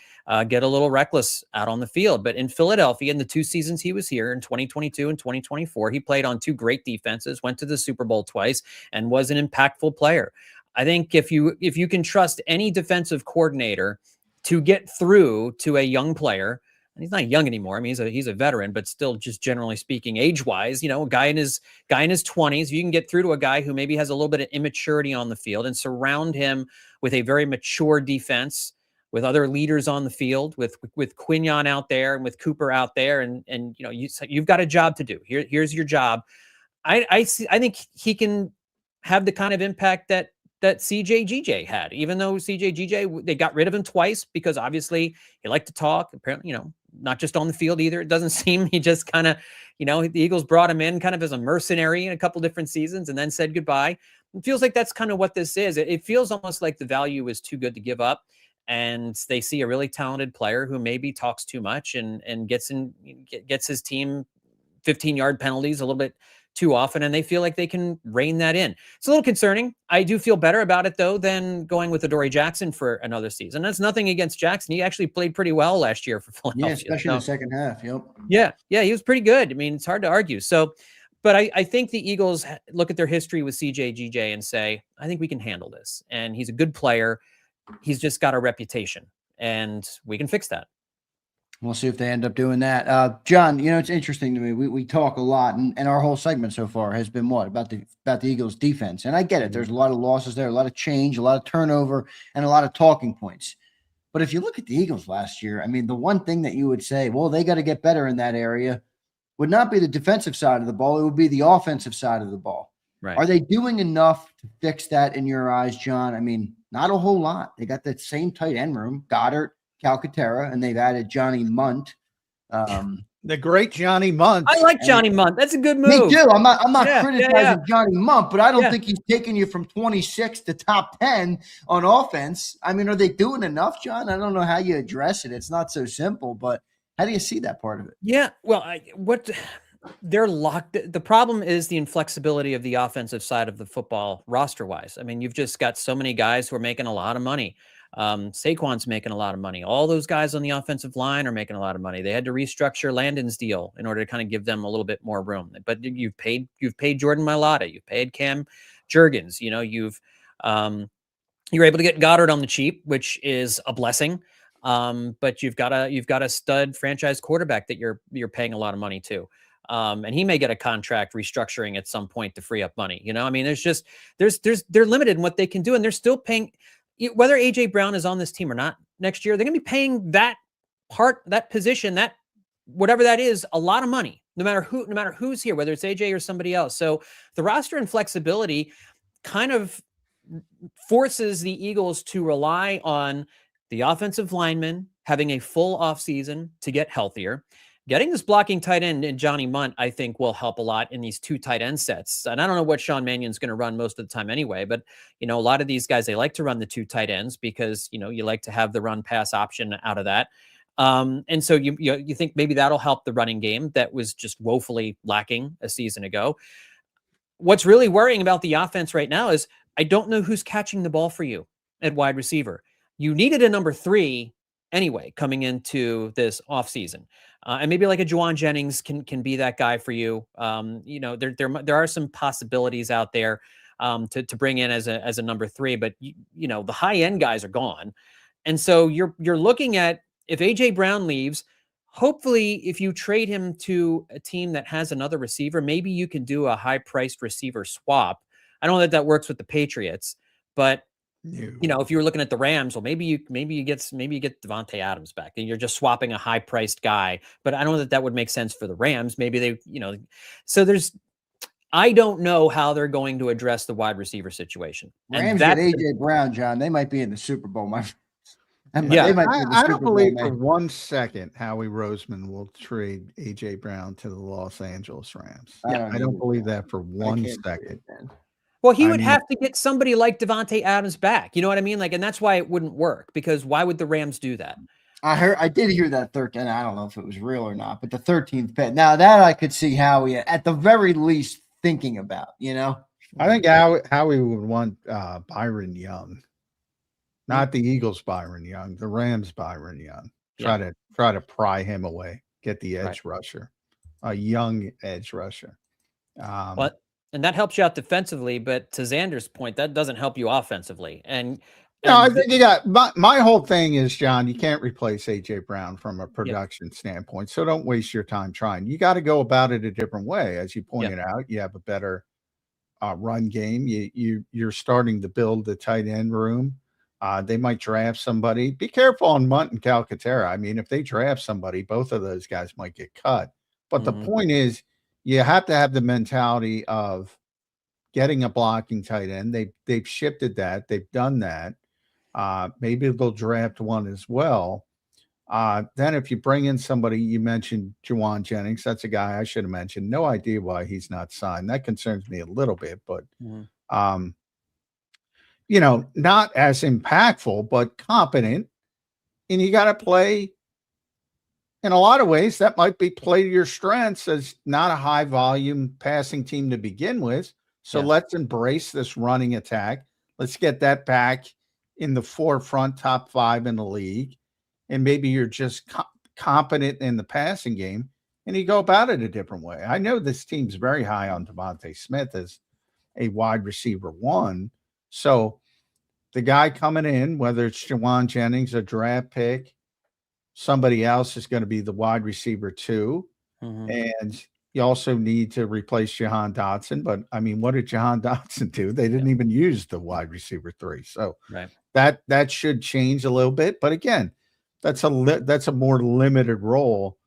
get a little reckless out on the field. But in Philadelphia, in the 2 seasons he was here, in 2022 and 2024, he played on 2 great defenses, went to the Super Bowl twice, and was an impactful player. I think if you can trust any defensive coordinator to get through to a young player, and he's not young anymore. I mean, he's a veteran, but still, just generally speaking, age-wise, a guy in his 20s, you can get through to a guy who maybe has a little bit of immaturity on the field and surround him with a very mature defense, with other leaders on the field, with Quignon out there and with Cooper out there, and you've got a job to do. Here's your job. I think he can have the kind of impact that CJGJ had, even though CJGJ, they got rid of him twice because obviously he liked to talk, apparently, not just on the field either. It doesn't seem, he just kind of, the Eagles brought him in kind of as a mercenary in a couple different seasons and then said goodbye. It feels like that's kind of what this is. It feels almost like the value is too good to give up. And they see a really talented player who maybe talks too much and gets his team 15-yard penalties a little bit too often, and they feel like they can rein that in. It's a little concerning. I do feel better about it, though, than going with Adoree Jackson for another season. That's nothing against Jackson. He actually played pretty well last year for Philadelphia. Yeah, especially in the second half. Yep. Yeah, he was pretty good. I mean, it's hard to argue. So, but I think the Eagles look at their history with CJGJ and say, I think we can handle this. And he's a good player. He's just got a reputation, and we can fix that. We'll see if they end up doing that. John, it's interesting to me. We talk a lot, and our whole segment so far has been about the Eagles' defense. And I get it. There's a lot of losses there, a lot of change, a lot of turnover, and a lot of talking points. But if you look at the Eagles last year, I mean, the one thing that you would say, well, they got to get better in that area, would not be the defensive side of the ball. It would be the offensive side of the ball. Right. Are they doing enough to fix that in your eyes, John? I mean, Not a whole lot. They got that same tight end room, Goddard, Calcaterra, and they've added Johnny Munt. The great Johnny Munt. I like Johnny Munt. That's a good move. Me too. I'm not Yeah, criticizing Johnny Munt, but I don't Yeah. think he's taking you from 26 to top 10 on offense. I mean, are they doing enough, John? I don't know how you address it. It's not so simple, but how do you see that part of it? Yeah. Well, they're locked. The problem is the inflexibility of the offensive side of the football roster wise. I mean, you've just got so many guys who are making a lot of money. Saquon's making a lot of money. All those guys on the offensive line are making a lot of money. They had to restructure Landon's deal in order to kind of give them a little bit more room. But you've paid Jordan Mailata, you've paid Cam Jurgens. You know, you're able to get Goddard on the cheap, which is a blessing. But you've got a stud franchise quarterback that you're paying a lot of money to. And he may get a contract restructuring at some point to free up money. You know, I mean, they're limited in what they can do, and they're still paying. Whether AJ Brown is on this team or not next year, they're going to be paying that position, that whatever that is, a lot of money, no matter who's here, whether it's AJ or somebody else. So the roster and flexibility kind of forces the Eagles to rely on the offensive linemen having a full offseason to get healthier. Getting this blocking tight end in Johnny Munt, I think, will help a lot in these two tight end sets. And I don't know what Sean Mannion's going to run most of the time anyway, but, you know, a lot of these guys, they like to run the two tight ends because, you know, you like to have the run pass option out of that. And so you think maybe that'll help the running game that was just woefully lacking a season ago. What's really worrying about the offense right now is I don't know who's catching the ball for you at wide receiver. You needed a number 3 anyway coming into this offseason. And maybe like a Juwan Jennings can be that guy for you. You know, there are some possibilities out there to bring in as a number 3, but you know, the high end guys are gone. And so you're looking at, if AJ Brown leaves, hopefully if you trade him to a team that has another receiver, maybe you can do a high priced receiver swap. I don't know that works with the Patriots, but you know, if you were looking at the Rams, well, maybe you get Devontae Adams back and you're just swapping a high priced guy, but I don't know that would make sense for the Rams. Maybe they, you know, so I don't know how they're going to address the wide receiver situation. Rams get AJ Brown, John. They might be in the Super Bowl. I don't believe for 1 second Howie Roseman will trade AJ Brown to the Los Angeles Rams. I don't believe that for 1 second. Well, he would have to get somebody like Devontae Adams back. You know what I mean? Like, and that's why it wouldn't work, because why would the Rams do that? I did hear that 13. I don't know if it was real or not, but the 13th pick. Now that I could see Howie at the very least thinking about, you know. I think Howie would want Byron Young, not the Eagles Byron Young, the Rams Byron Young. Try to pry him away, get the edge rusher, a young edge rusher. And that helps you out defensively, but to Zander's point, that doesn't help you offensively. And no, I think you got my whole thing is, John, you can't replace AJ Brown from a production standpoint. So don't waste your time trying. You got to go about it a different way. As you pointed out, you have a better run game. You're starting to build the tight end room. They might draft somebody. Be careful on Munt and Calcaterra. I mean, if they draft somebody, both of those guys might get cut. But the point is, you have to have the mentality of getting a blocking tight end. They've shifted that. They've done that. Maybe they'll draft one as well. Then if you bring in somebody, you mentioned Juwan Jennings. That's a guy I should have mentioned. No idea why he's not signed. That concerns me a little bit, but you know, not as impactful, but competent. And you got to play. In a lot of ways, that might be play to your strengths as not a high volume passing team to begin with. So let's embrace this running attack. Let's get that back in the forefront, top 5 in the league. And maybe you're just competent in the passing game and you go about it a different way. I know this team's very high on Devontae Smith as a wide receiver 1. So the guy coming in, whether it's Juwan Jennings, a draft pick, somebody else is going to be the wide receiver 2. And you also need to replace Jahan Dotson. But I mean, what did Jahan Dotson do? They didn't even use the wide receiver 3. So that should change a little bit. But again, that's a more limited role.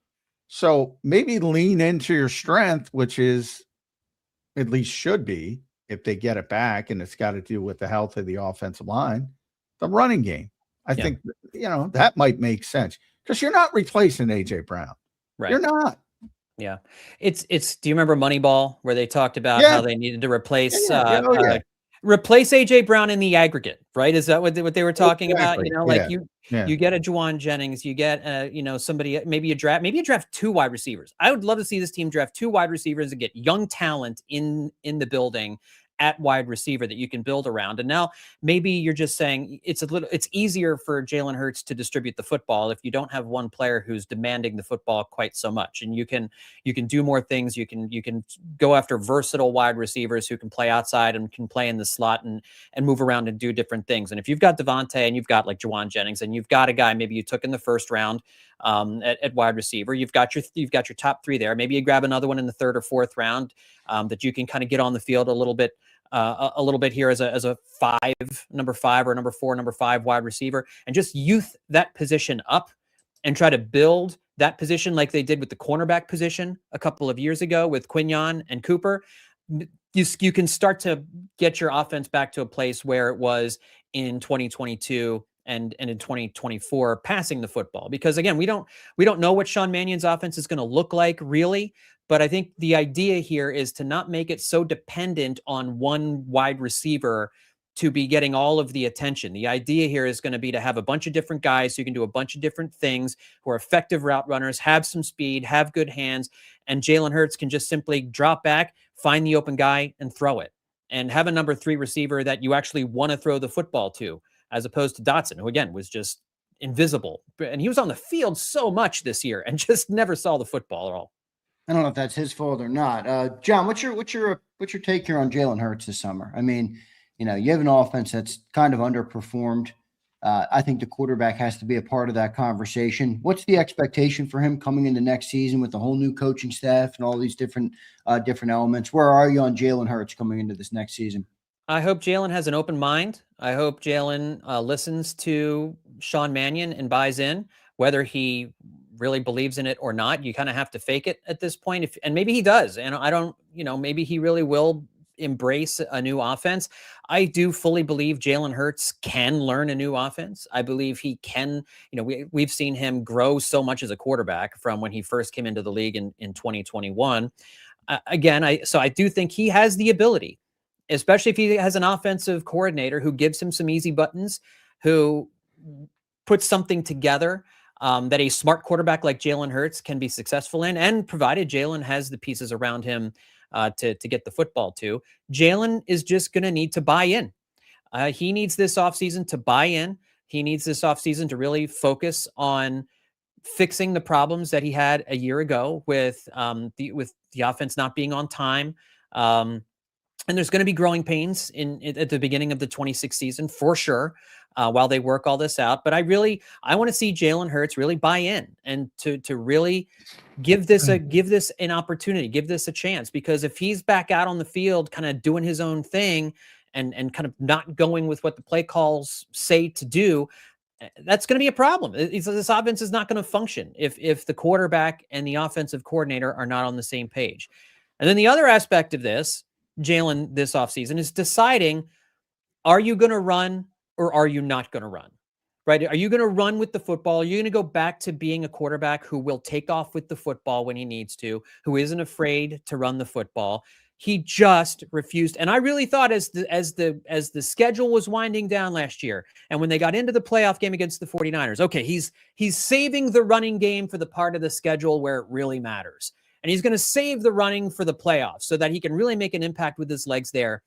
So maybe lean into your strength, which is at least should be, if they get it back, and it's got to do with the health of the offensive line, the running game. I think, that might make sense because you're not replacing AJ Brown. Right. You're not. Yeah. It's, do you remember Moneyball where they talked about how they needed to replace, replace AJ Brown in the aggregate, right? Is that what they were talking about? Like you get a Juwan Jennings, you get somebody, maybe you draft 2 wide receivers. I would love to see this team draft 2 wide receivers and get young talent in the building at wide receiver that you can build around. And now maybe you're just saying it's easier for Jalen Hurts to distribute the football if you don't have one player who's demanding the football quite so much. And you can do more things. You can go after versatile wide receivers who can play outside and can play in the slot and move around and do different things. And if you've got Devontae and you've got like Juwan Jennings and you've got a guy maybe you took in the first round at wide receiver, you've got your top 3 there. Maybe you grab another one in the 3rd or 4th round that you can kind of get on the field a little bit here as a number 5 or number 4, number 5 wide receiver, and just youth that position up and try to build that position like they did with the cornerback position a couple of years ago with Quignon and Cooper. You can start to get your offense back to a place where it was in 2022 and in 2024 passing the football, because again, we don't know what Sean Mannion's offense is going to look like really. But I think the idea here is to not make it so dependent on one wide receiver to be getting all of the attention. The idea here is going to be to have a bunch of different guys who can do a bunch of different things, who are effective route runners, have some speed, have good hands, and Jalen Hurts can just simply drop back, find the open guy, and throw it. And have a number 3 receiver that you actually want to throw the football to, as opposed to Dotson, who again was just invisible. And he was on the field so much this year and just never saw the football at all. I don't know if that's his fault or not. John, what's your take here on Jalen Hurts this summer? I mean, you have an offense that's kind of underperformed. I think the quarterback has to be a part of that conversation. What's the expectation for him coming into next season with the whole new coaching staff and all these different elements? Where are you on Jalen Hurts coming into this next season? I hope Jalen has an open mind. I hope Jalen listens to Sean Mannion and buys in, whether he really believes in it or not. You kind of have to fake it at this point. And maybe he does. And I don't, maybe he really will embrace a new offense. I do fully believe Jalen Hurts can learn a new offense. I believe he can, we've seen him grow so much as a quarterback from when he first came into the league in 2021. So I do think he has the ability, especially if he has an offensive coordinator who gives him some easy buttons, who puts something together that a smart quarterback like Jalen Hurts can be successful in, and provided Jalen has the pieces around him to get the football to. Jalen is just going to need to buy in. He needs this offseason to buy in. He needs this offseason to really focus on fixing the problems that he had a year ago with the offense not being on time. And there's going to be growing pains at the beginning of the 26th season for sure, while they work all this out. But I want to see Jalen Hurts really buy in and to really give this an opportunity, give this a chance. Because if he's back out on the field, kind of doing his own thing and kind of not going with what the play calls say to do, that's going to be a problem. This offense is not going to function if the quarterback and the offensive coordinator are not on the same page. And then the other aspect of this, Jalen, this offseason is deciding, are you going to run or are you not going to run? Right? Are you going to run with the football? Are you going to go back to being a quarterback who will take off with the football when he needs to, who isn't afraid to run the football? He just refused. And I really thought as the schedule was winding down last year, and when they got into the playoff game against the 49ers, okay, he's saving the running game for the part of the schedule where it really matters. And he's going to save the running for the playoffs so that he can really make an impact with his legs there.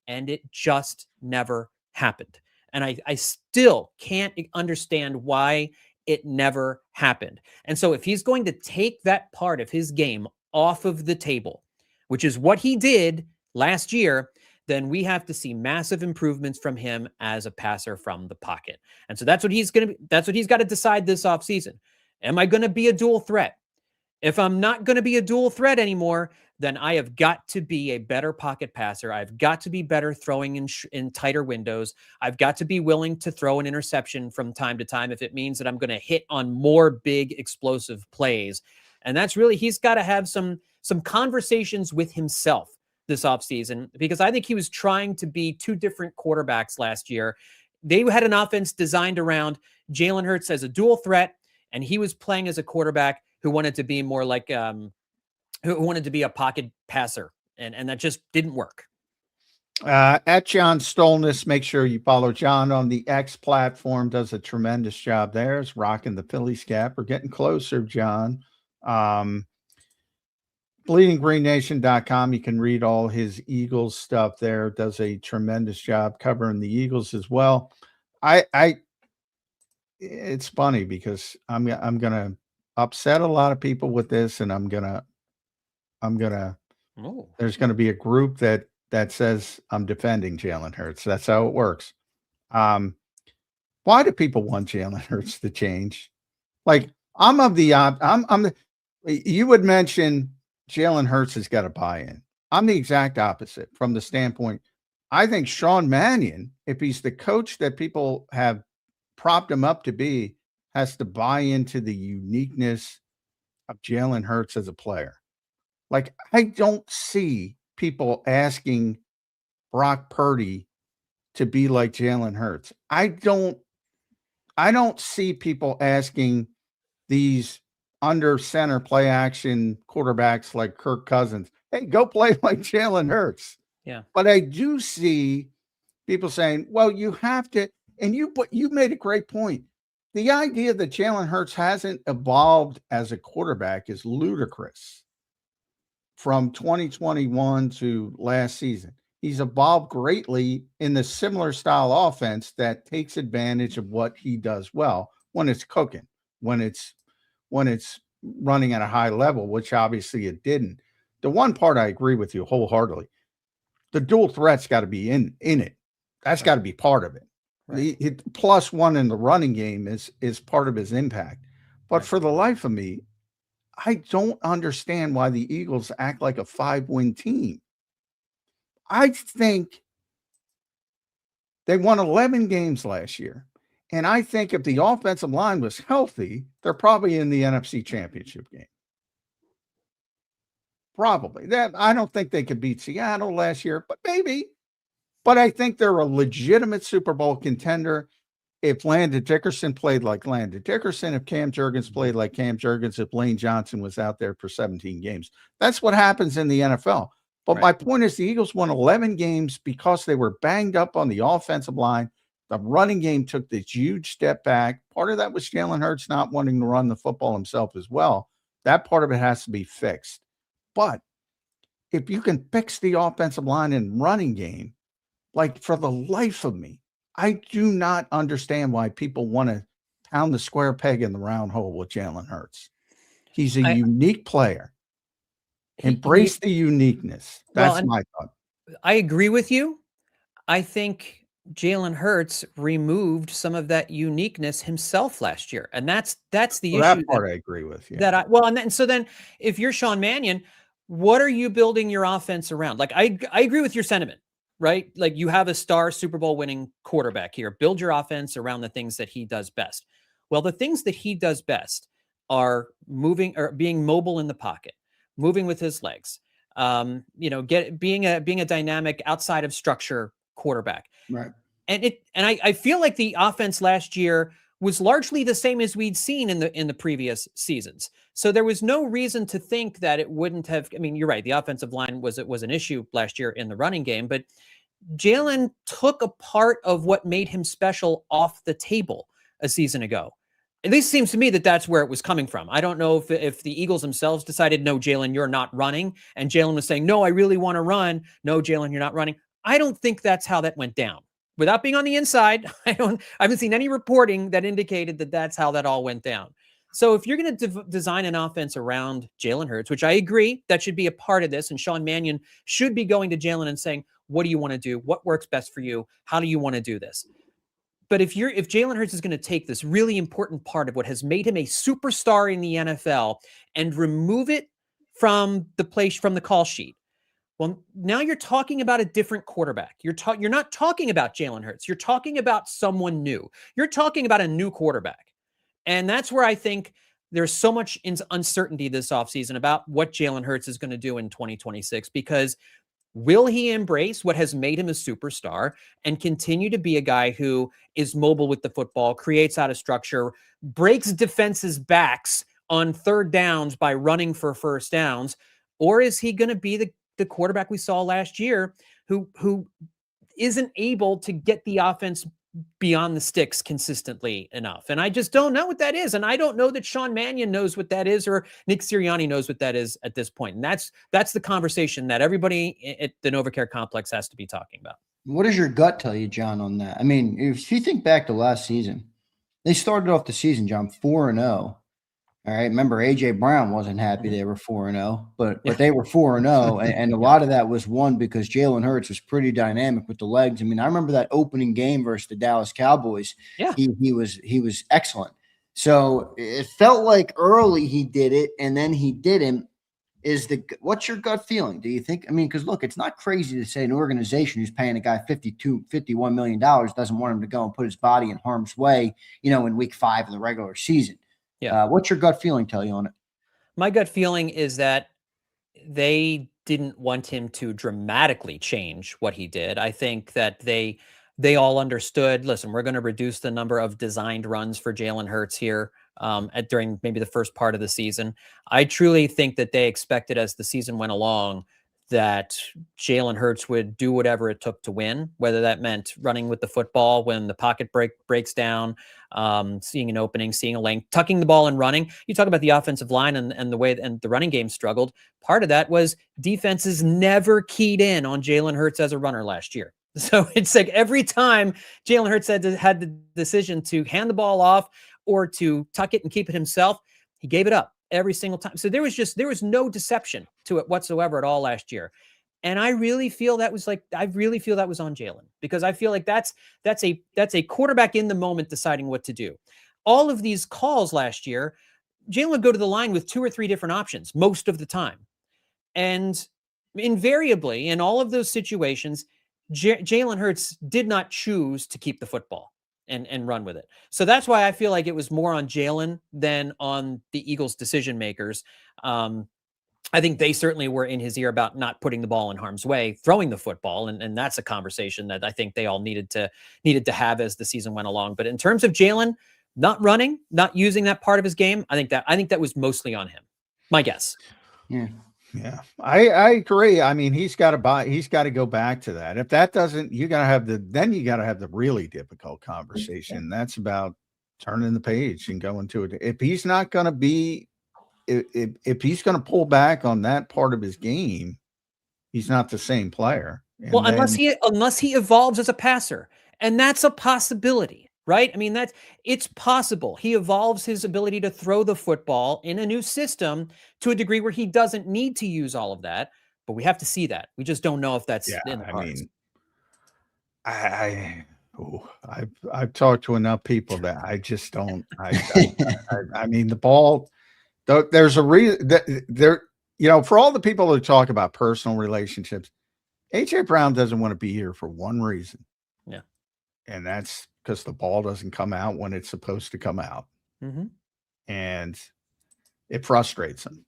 And it just never happened. And I still can't understand why it never happened. And so if he's going to take that part of his game off of the table, which is what he did last year, then we have to see massive improvements from him as a passer from the pocket. And so that's what he's got to decide this offseason. Am I going to be a dual threat? If I'm not going to be a dual threat anymore, then I have got to be a better pocket passer. I've got to be better throwing in tighter windows. I've got to be willing to throw an interception from time to time if it means that I'm going to hit on more big explosive plays. And that's really, he's got to have some conversations with himself this offseason, because I think he was trying to be two different quarterbacks last year They had an offense designed around Jalen Hurts as a dual threat, and he was playing as a quarterback who wanted to be more like who wanted to be a pocket passer, and that just didn't work. At John Stolness, make sure you follow John on the X platform. Does a tremendous job there. Is rocking the Phillies cap. We're getting closer, John. BleedingGreenNation.com. You can read all his Eagles stuff there. Does a tremendous job covering the Eagles as well. It's funny because I'm gonna upset a lot of people with this, and there's gonna be a group that says I'm defending Jalen Hurts. That's how it works. Why do people want Jalen Hurts to change? Like you would mention Jalen Hurts has got to buy in. I'm the exact opposite from the standpoint. I think Sean Mannion, if he's the coach that people have propped him up to be, has to buy into the uniqueness of Jalen Hurts as a player. Like, I don't see people asking Brock Purdy to be like Jalen Hurts. I don't see people asking these under center play action quarterbacks like Kirk Cousins, hey, go play like Jalen Hurts. Yeah. But I do see people saying, well, you have to, and you made a great point. The idea that Jalen Hurts hasn't evolved as a quarterback is ludicrous. From 2021 to last season, he's evolved greatly in the similar style offense that takes advantage of what he does well when it's cooking, when it's running at a high level, which obviously it didn't. The one part I agree with you wholeheartedly, the dual threat's got to be in it. That's got to be part of it. Right. The +1 in the running game is part of his impact. But for the life of me, I don't understand why the Eagles act like a 5-win team. I think they won 11 games last year. And I think if the offensive line was healthy, they're probably in the NFC Championship game. Probably. That I don't think they could beat Seattle last year, but maybe. But I think they're a legitimate Super Bowl contender if Landon Dickerson played like Landon Dickerson, if Cam Jurgens played like Cam Jurgens, if Lane Johnson was out there for 17 games. That's what happens in the NFL. But my point is the Eagles won 11 games because they were banged up on the offensive line. The running game took this huge step back. Part of that was Jalen Hurts not wanting to run the football himself as well. That part of it has to be fixed. But if you can fix the offensive line and running game, like for the life of me, I do not understand why people want to pound the square peg in the round hole with Jalen Hurts. He's a unique player. Embrace the uniqueness. That's my thought. I agree with you. I think Jalen Hurts removed some of that uniqueness himself last year. And that's the issue. That part I agree with. Yeah. So then if you're Sean Mannion, what are you building your offense around? Like, I agree with your sentiment, right? Like, you have a star Super Bowl winning quarterback here. Build your offense around the things that he does best. Well, the things that he does best are moving or being mobile in the pocket, moving with his legs, being a dynamic outside of structure quarterback. Right. And I feel like the offense last year was largely the same as we'd seen in the previous seasons. So there was no reason to think that it wouldn't have. I mean, you're right. The offensive line was an issue last year in the running game, but Jalen took a part of what made him special off the table a season ago. At least it seems to me that that's where it was coming from. I don't know if the Eagles themselves decided, no, Jalen, you're not running. And Jalen was saying, no, I really want to run. No, Jalen, you're not running. I don't think that's how that went down. Without being on the inside, I haven't seen any reporting that indicated that that's how that all went down. So if you're going to design an offense around Jalen Hurts, which I agree, that should be a part of this. And Sean Mannion should be going to Jalen and saying, what do you want to do? What works best for you? How do you want to do this? But if Jalen Hurts is going to take this really important part of what has made him a superstar in the NFL and remove it from the call sheet, well, now you're talking about a different quarterback. You're not talking about Jalen Hurts. You're talking about someone new. You're talking about a new quarterback. And that's where I think there's so much uncertainty this offseason about what Jalen Hurts is going to do in 2026, because Will he embrace what has made him a superstar and continue to be a guy who is mobile with the football, creates out of structure, breaks defenses' backs on third downs by running for first downs? Or is he going to be the quarterback we saw last year who isn't able to get the offense beyond the sticks consistently enough? And I just don't know what that is. And I don't know that Sean Mannion knows what that is, or Nick Sirianni knows what that is at this point. And that's the conversation that everybody at the NovaCare complex has to be talking about. What does your gut tell you, John, on that? I mean, if you think back to last season, they started off the season, John, 4-0. All right. Remember, AJ Brown wasn't happy they were 4-0, but they were 4-0. And a lot of that was won because Jalen Hurts was pretty dynamic with the legs. I mean, I remember that opening game versus the Dallas Cowboys. Yeah. He was excellent. So it felt like early he did it and then he didn't. What's your gut feeling? Do you think, I mean, because look, it's not crazy to say an organization who's paying a guy $51 million doesn't want him to go and put his body in harm's way, in week 5 of the regular season. Yeah. What's your gut feeling tell you on it? My gut feeling is that they didn't want him to dramatically change what he did. I think that they all understood, listen, we're going to reduce the number of designed runs for Jalen Hurts here during maybe the first part of the season. I truly think that they expected as the season went along that Jalen Hurts would do whatever it took to win, whether that meant running with the football when the pocket breaks down, seeing an opening, seeing a lane, tucking the ball and running. You talk about the offensive line and the way and the running game struggled. Part of that was defenses never keyed in on Jalen Hurts as a runner last year. So it's like every time Jalen Hurts had the decision to hand the ball off or to tuck it and keep it himself, he gave it up every single time. So there was no deception to it whatsoever at all last year. And I really feel that was on Jalen, because I feel like that's a quarterback in the moment deciding what to do. All of these calls last year, Jalen would go to the line with 2 or 3 different options most of the time. And invariably in all of those situations, Jalen Hurts did not choose to keep the football and run with it. So that's why I feel like it was more on Jalen than on the Eagles decision makers. I think they certainly were in his ear about not putting the ball in harm's way, throwing the football. And that's a conversation that I think they all needed to have as the season went along. But in terms of Jalen not running, not using that part of his game, I think that was mostly on him. My guess. Yeah. Yeah, I agree. I mean, he's got to go back to that. If that doesn't, you got to have the really difficult conversation. That's about turning the page and going to it. If he's not going to be, if he's going to pull back on that part of his game, he's not the same player. And well, unless he evolves as a passer, and that's a possibility. Right? I mean, it's possible. He evolves his ability to throw the football in a new system to a degree where he doesn't need to use all of that, but we have to see that. We just don't know if that's in the cards. I mean, I've talked to enough people that I just don't. I mean, the ball. There's a reason that for all the people who talk about personal relationships, AJ Brown doesn't want to be here for one reason. Yeah, and that's because the ball doesn't come out when it's supposed to come out. Mm-hmm. And it frustrates him.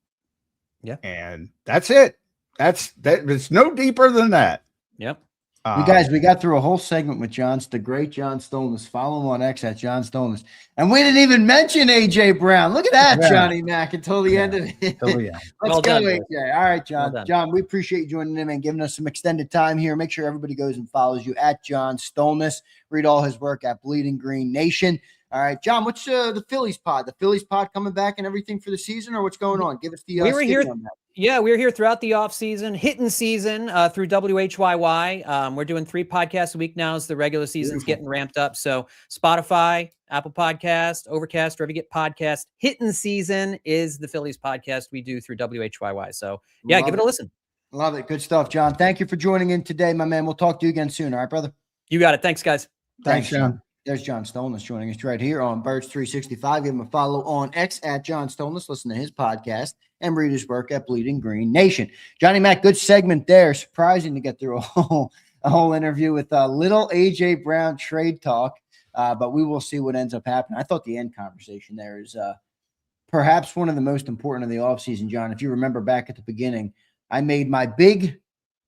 Yeah. And that's it. It's no deeper than that. Yep. We got through a whole segment with the great John Stolness. Follow him on X at John Stolness. And we didn't even mention AJ Brown. Look at that, Johnny Mac, until the end of it. Let's well go, done, AJ. All right, John. Well John, we appreciate you joining in and giving us some extended time here. Make sure everybody goes and follows you at John Stolness. Read all his work at Bleeding Green Nation. All right, John, what's the Phillies pod? The Phillies pod coming back and everything for the season, or what's going on? Give us the we were here. on that. Yeah, we were here throughout the offseason, hitting season through WHYY. We're doing 3 podcasts a week now as the regular season's getting ramped up. So Spotify, Apple Podcast, Overcast, wherever you get podcasts. Hitting season is the Phillies podcast we do through WHYY. So yeah, give it a listen. Love it. Good stuff, John. Thank you for joining in today, my man. We'll talk to you again soon. All right, brother? You got it. Thanks, guys. Thanks, John. There's John Stolness joining us right here on Birds 365. Give him a follow on X at John Stolness. Listen to his podcast and read his work at Bleeding Green Nation. Johnny Mac, good segment there. Surprising to get through a whole interview with little AJ Brown trade talk, but we will see what ends up happening. I thought the end conversation there is perhaps one of the most important of the offseason, John. If you remember back at the beginning, I made my big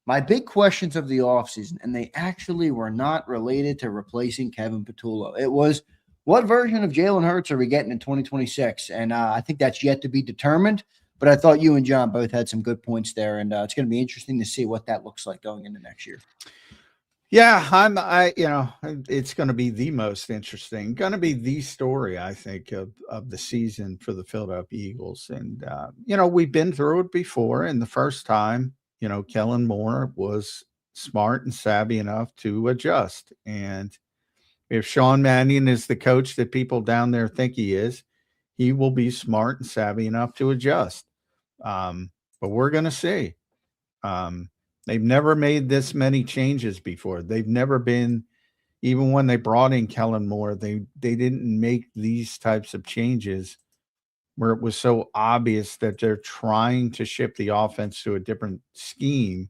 my big questions of the offseason, and they actually were not related to replacing Kevin Patullo. It was, what version of Jalen Hurts are we getting in 2026? And I think that's yet to be determined. But I thought you and John both had some good points there, and it's going to be interesting to see what that looks like going into next year. Yeah, it's going to be the most interesting, going to be the story, I think, of the season for the Philadelphia Eagles. And, we've been through it before. And the first time, Kellen Moore was smart and savvy enough to adjust. And if Sean Mannion is the coach that people down there think he is, he will be smart and savvy enough to adjust. But we're going to see. They've never made this many changes before. They've never been, even when they brought in Kellen Moore, they didn't make these types of changes where it was so obvious that they're trying to shift the offense to a different scheme.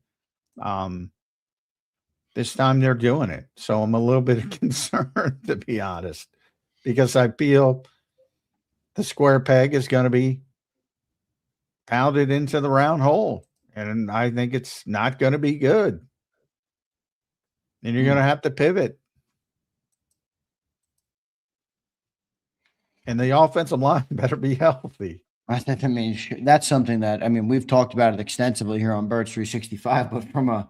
This time they're doing it. So I'm a little bit concerned, to be honest, because I feel the square peg is going to be pounded into the round hole. And I think it's not going to be good. And you're going to have to pivot. And the offensive line better be healthy. That's something that, we've talked about it extensively here on Birds 365, but from a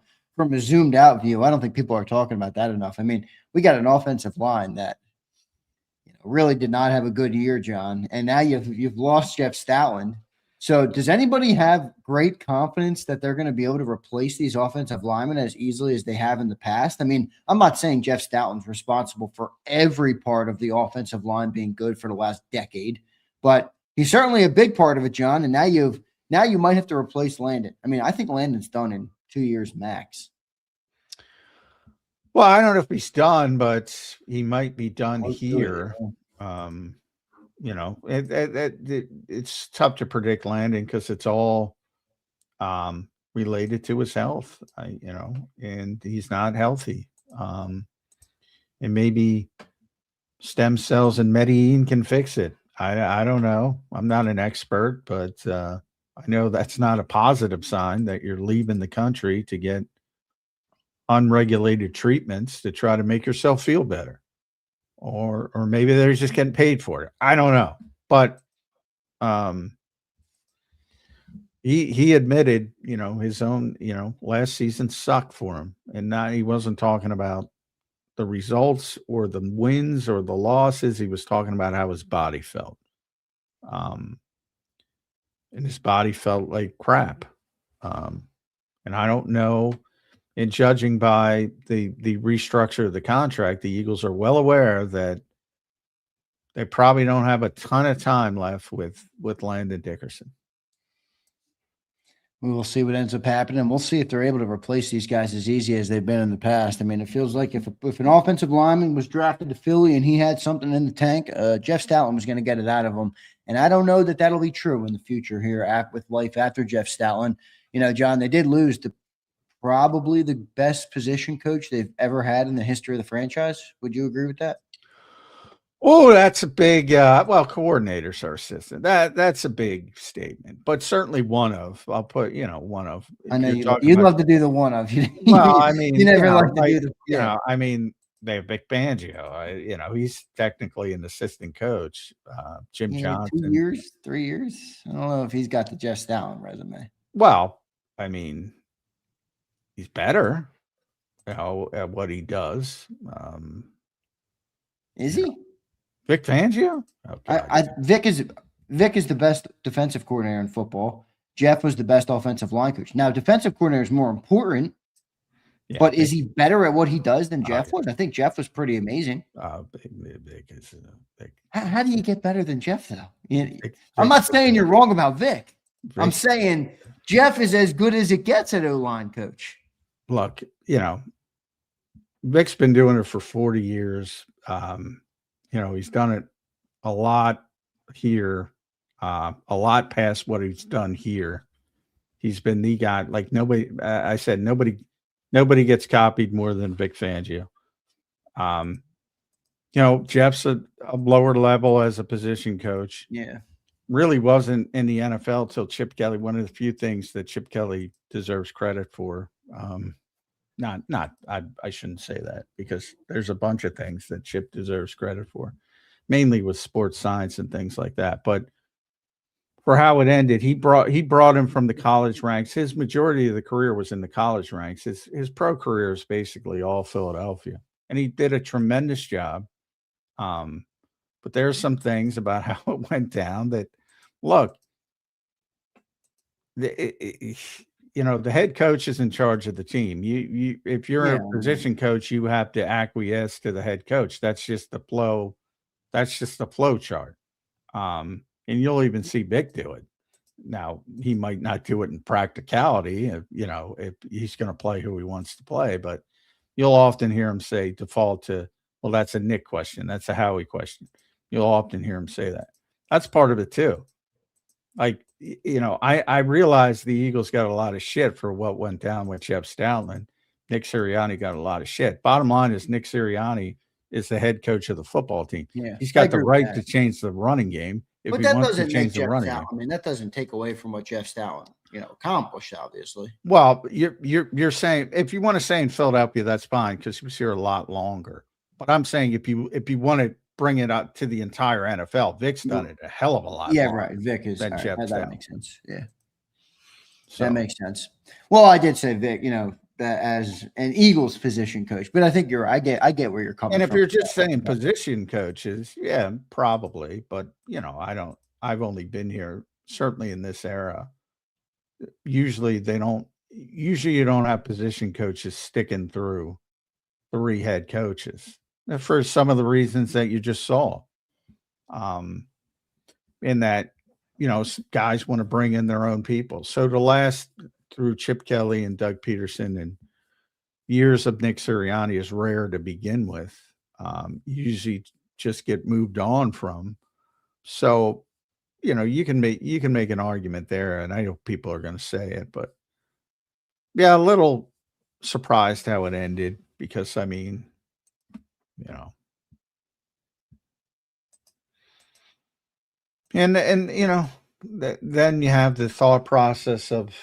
zoomed out view, I don't think people are talking about that enough. We got an offensive line that really did not have a good year, John. And now you've lost Jeff Stoutland. So does anybody have great confidence that they're going to be able to replace these offensive linemen as easily as they have in the past? I'm not saying Jeff Stoutland's responsible for every part of the offensive line being good for the last decade, but he's certainly a big part of it, John. And now you might have to replace Landon. I think Landon's done in 2 years max. Well, I don't know if he's done, but he might be done here. It's tough to predict Landon because it's all related to his health, and he's not healthy. And maybe stem cells and Medellin can fix it. I don't know. I'm not an expert, but I know that's not a positive sign that you're leaving the country to get unregulated treatments to try to make yourself feel better. Or maybe they're just getting paid for it. I don't know. But he admitted, his own, last season sucked for him. And he wasn't talking about the results or the wins or the losses. He was talking about how his body felt. And his body felt like crap. And I don't know. And judging by the restructure of the contract, the Eagles are well aware that they probably don't have a ton of time left with Landon Dickerson. We will see what ends up happening. We'll see if they're able to replace these guys as easy as they've been in the past. It feels like if an offensive lineman was drafted to Philly and he had something in the tank, Jeff Stoutland was going to get it out of him. And I don't know that that'll be true in the future here with life after Jeff Stoutland. John, they did lose probably the best position coach they've ever had in the history of the franchise. Would you agree with that? Oh, that's a big, coordinators are assistant. That's a big statement, but certainly one of. I'll put, one of. I know you'd love to do the one of. Well, you never like to do the. They have Vic Fangio. He's technically an assistant coach. Jim Johnson. 2 years, 3 years. I don't know if he's got the Jeff Stoutland resume. Well, he's better, at what he does. Is he? Vic Fangio? Okay. Vic is the best defensive coordinator in football. Jeff was the best offensive line coach. Now, defensive coordinator is more important, but is he better at what he does than Jeff was? I think Jeff was pretty amazing. Vic is big. How do you get better than Jeff, though? I'm not saying you're wrong about Vic. I'm saying Jeff is as good as it gets at O-line coach. Look, Vic's been doing it for 40 years. He's done it a lot here, a lot past what he's done here. He's been the guy. Like nobody, I said nobody gets copied more than Vic Fangio. Jeff's a lower level as a position coach. Yeah, really wasn't in the NFL till Chip Kelly. One of the few things that Chip Kelly deserves credit for I shouldn't say that because there's a bunch of things that Chip deserves credit for, mainly with sports science and things like that. But for how it ended, he brought him from the college ranks. His majority of the career was in the college ranks. His pro career is basically all Philadelphia, and he did a tremendous job. But there's some things about how it went down that, look, the head coach is in charge of the team. You if you're a position coach, you have to acquiesce to the head coach. That's just the flow. That's just the flow chart. And you'll even see Vic do it. Now, he might not do it in practicality, if he's going to play who he wants to play, but you'll often hear him say default to, well, that's a Nick question. That's a Howie question. You'll often hear him say that. That's part of it too. Like, I realize the Eagles got a lot of shit for what went down with Jeff Stoutland. Nick Sirianni got a lot of shit. Bottom line is Nick Sirianni is the head coach of the football team. Yeah, he's got the right to change the running game. But that doesn't make Jeff Stoutland. I mean, that doesn't take away from what Jeff Stoutland, accomplished, obviously. Well, you're saying, if you want to say in Philadelphia, that's fine because he was here a lot longer. But I'm saying if you want to bring it up to the entire NFL, Vic's done it a hell of a lot. Yeah, right. Vic is that makes sense. Yeah, so that makes sense. Well, I did say Vic, that as an Eagles position coach, but I think you're right. I get where you're coming from. And if you're just saying position coaches, yeah, probably. But I've only been here certainly in this era. Usually you don't have position coaches sticking through 3 head coaches for some of the reasons that you just saw. In that, guys want to bring in their own people. So to last through Chip Kelly and Doug Peterson and years of Nick Sirianni is rare to begin with. Usually just get moved on from. So, you can make an argument there, and I know people are going to say it, but yeah, a little surprised how it ended because then you have the thought process of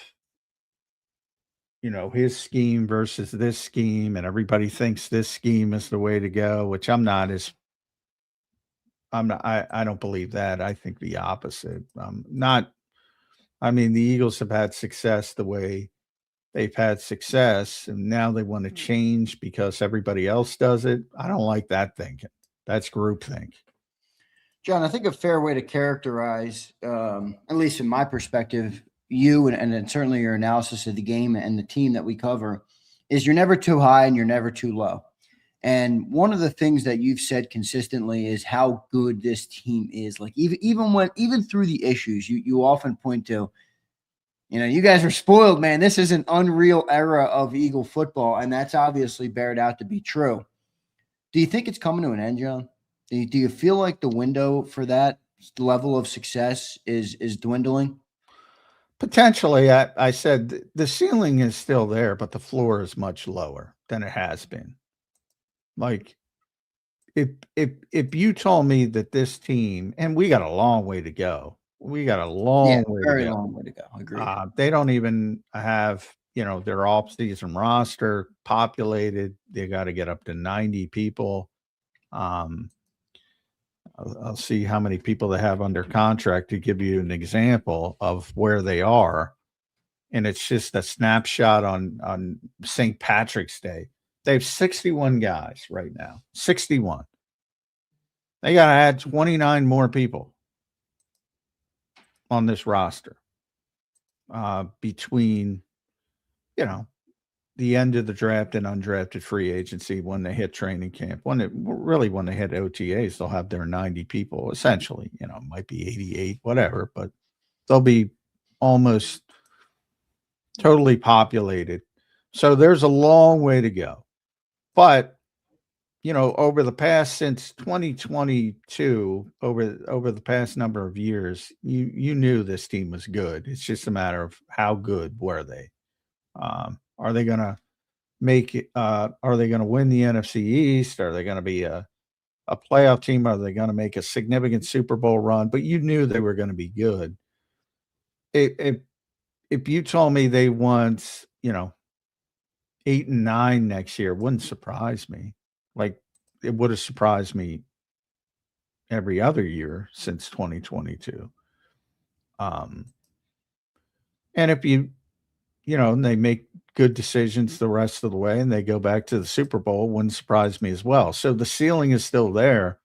his scheme versus this scheme, and everybody thinks this scheme is the way to go, which I don't believe that. I think the opposite. The Eagles have had success the way they've had success, and now they want to change because everybody else does it. I don't like that thinking. That's groupthink. John, I think a fair way to characterize, at least in my perspective, you and certainly your analysis of the game and the team that we cover is you're never too high and you're never too low. And one of the things that you've said consistently is how good this team is. Like even through the issues, you often point to, you guys are spoiled, man. This is an unreal era of Eagle football, and that's obviously bared out to be true. Do you think it's coming to an end, John? Do you feel like the window for that level of success is dwindling? Potentially. I said the ceiling is still there, but the floor is much lower than it has been. Like if you told me that this team, and we got a long way to go. We got a long way to go. Agreed. They don't even have, their off-season roster populated. They got to get up to 90 people. I'll see how many people they have under contract to give you an example of where they are. And it's just a snapshot on St. Patrick's Day. They have 61 guys right now. 61. They got to add 29 more people on this roster between, the end of the draft and undrafted free agency when they hit training camp. When they hit OTAs, they'll have their 90 people essentially. Might be 88, whatever, but they'll be almost totally populated. So there's a long way to go. But, over the past, since 2022, over the past number of years, you knew this team was good. It's just a matter of how good were they. Are they going to make it? Are they going to win the NFC East? Are they going to be a playoff team? Are they going to make a significant Super Bowl run? But you knew they were going to be good. If you told me they want, 8 and 9 next year wouldn't surprise me. Like, it would have surprised me every other year since 2022. And if and they make good decisions the rest of the way and they go back to the Super Bowl, wouldn't surprise me as well. So the ceiling is still there,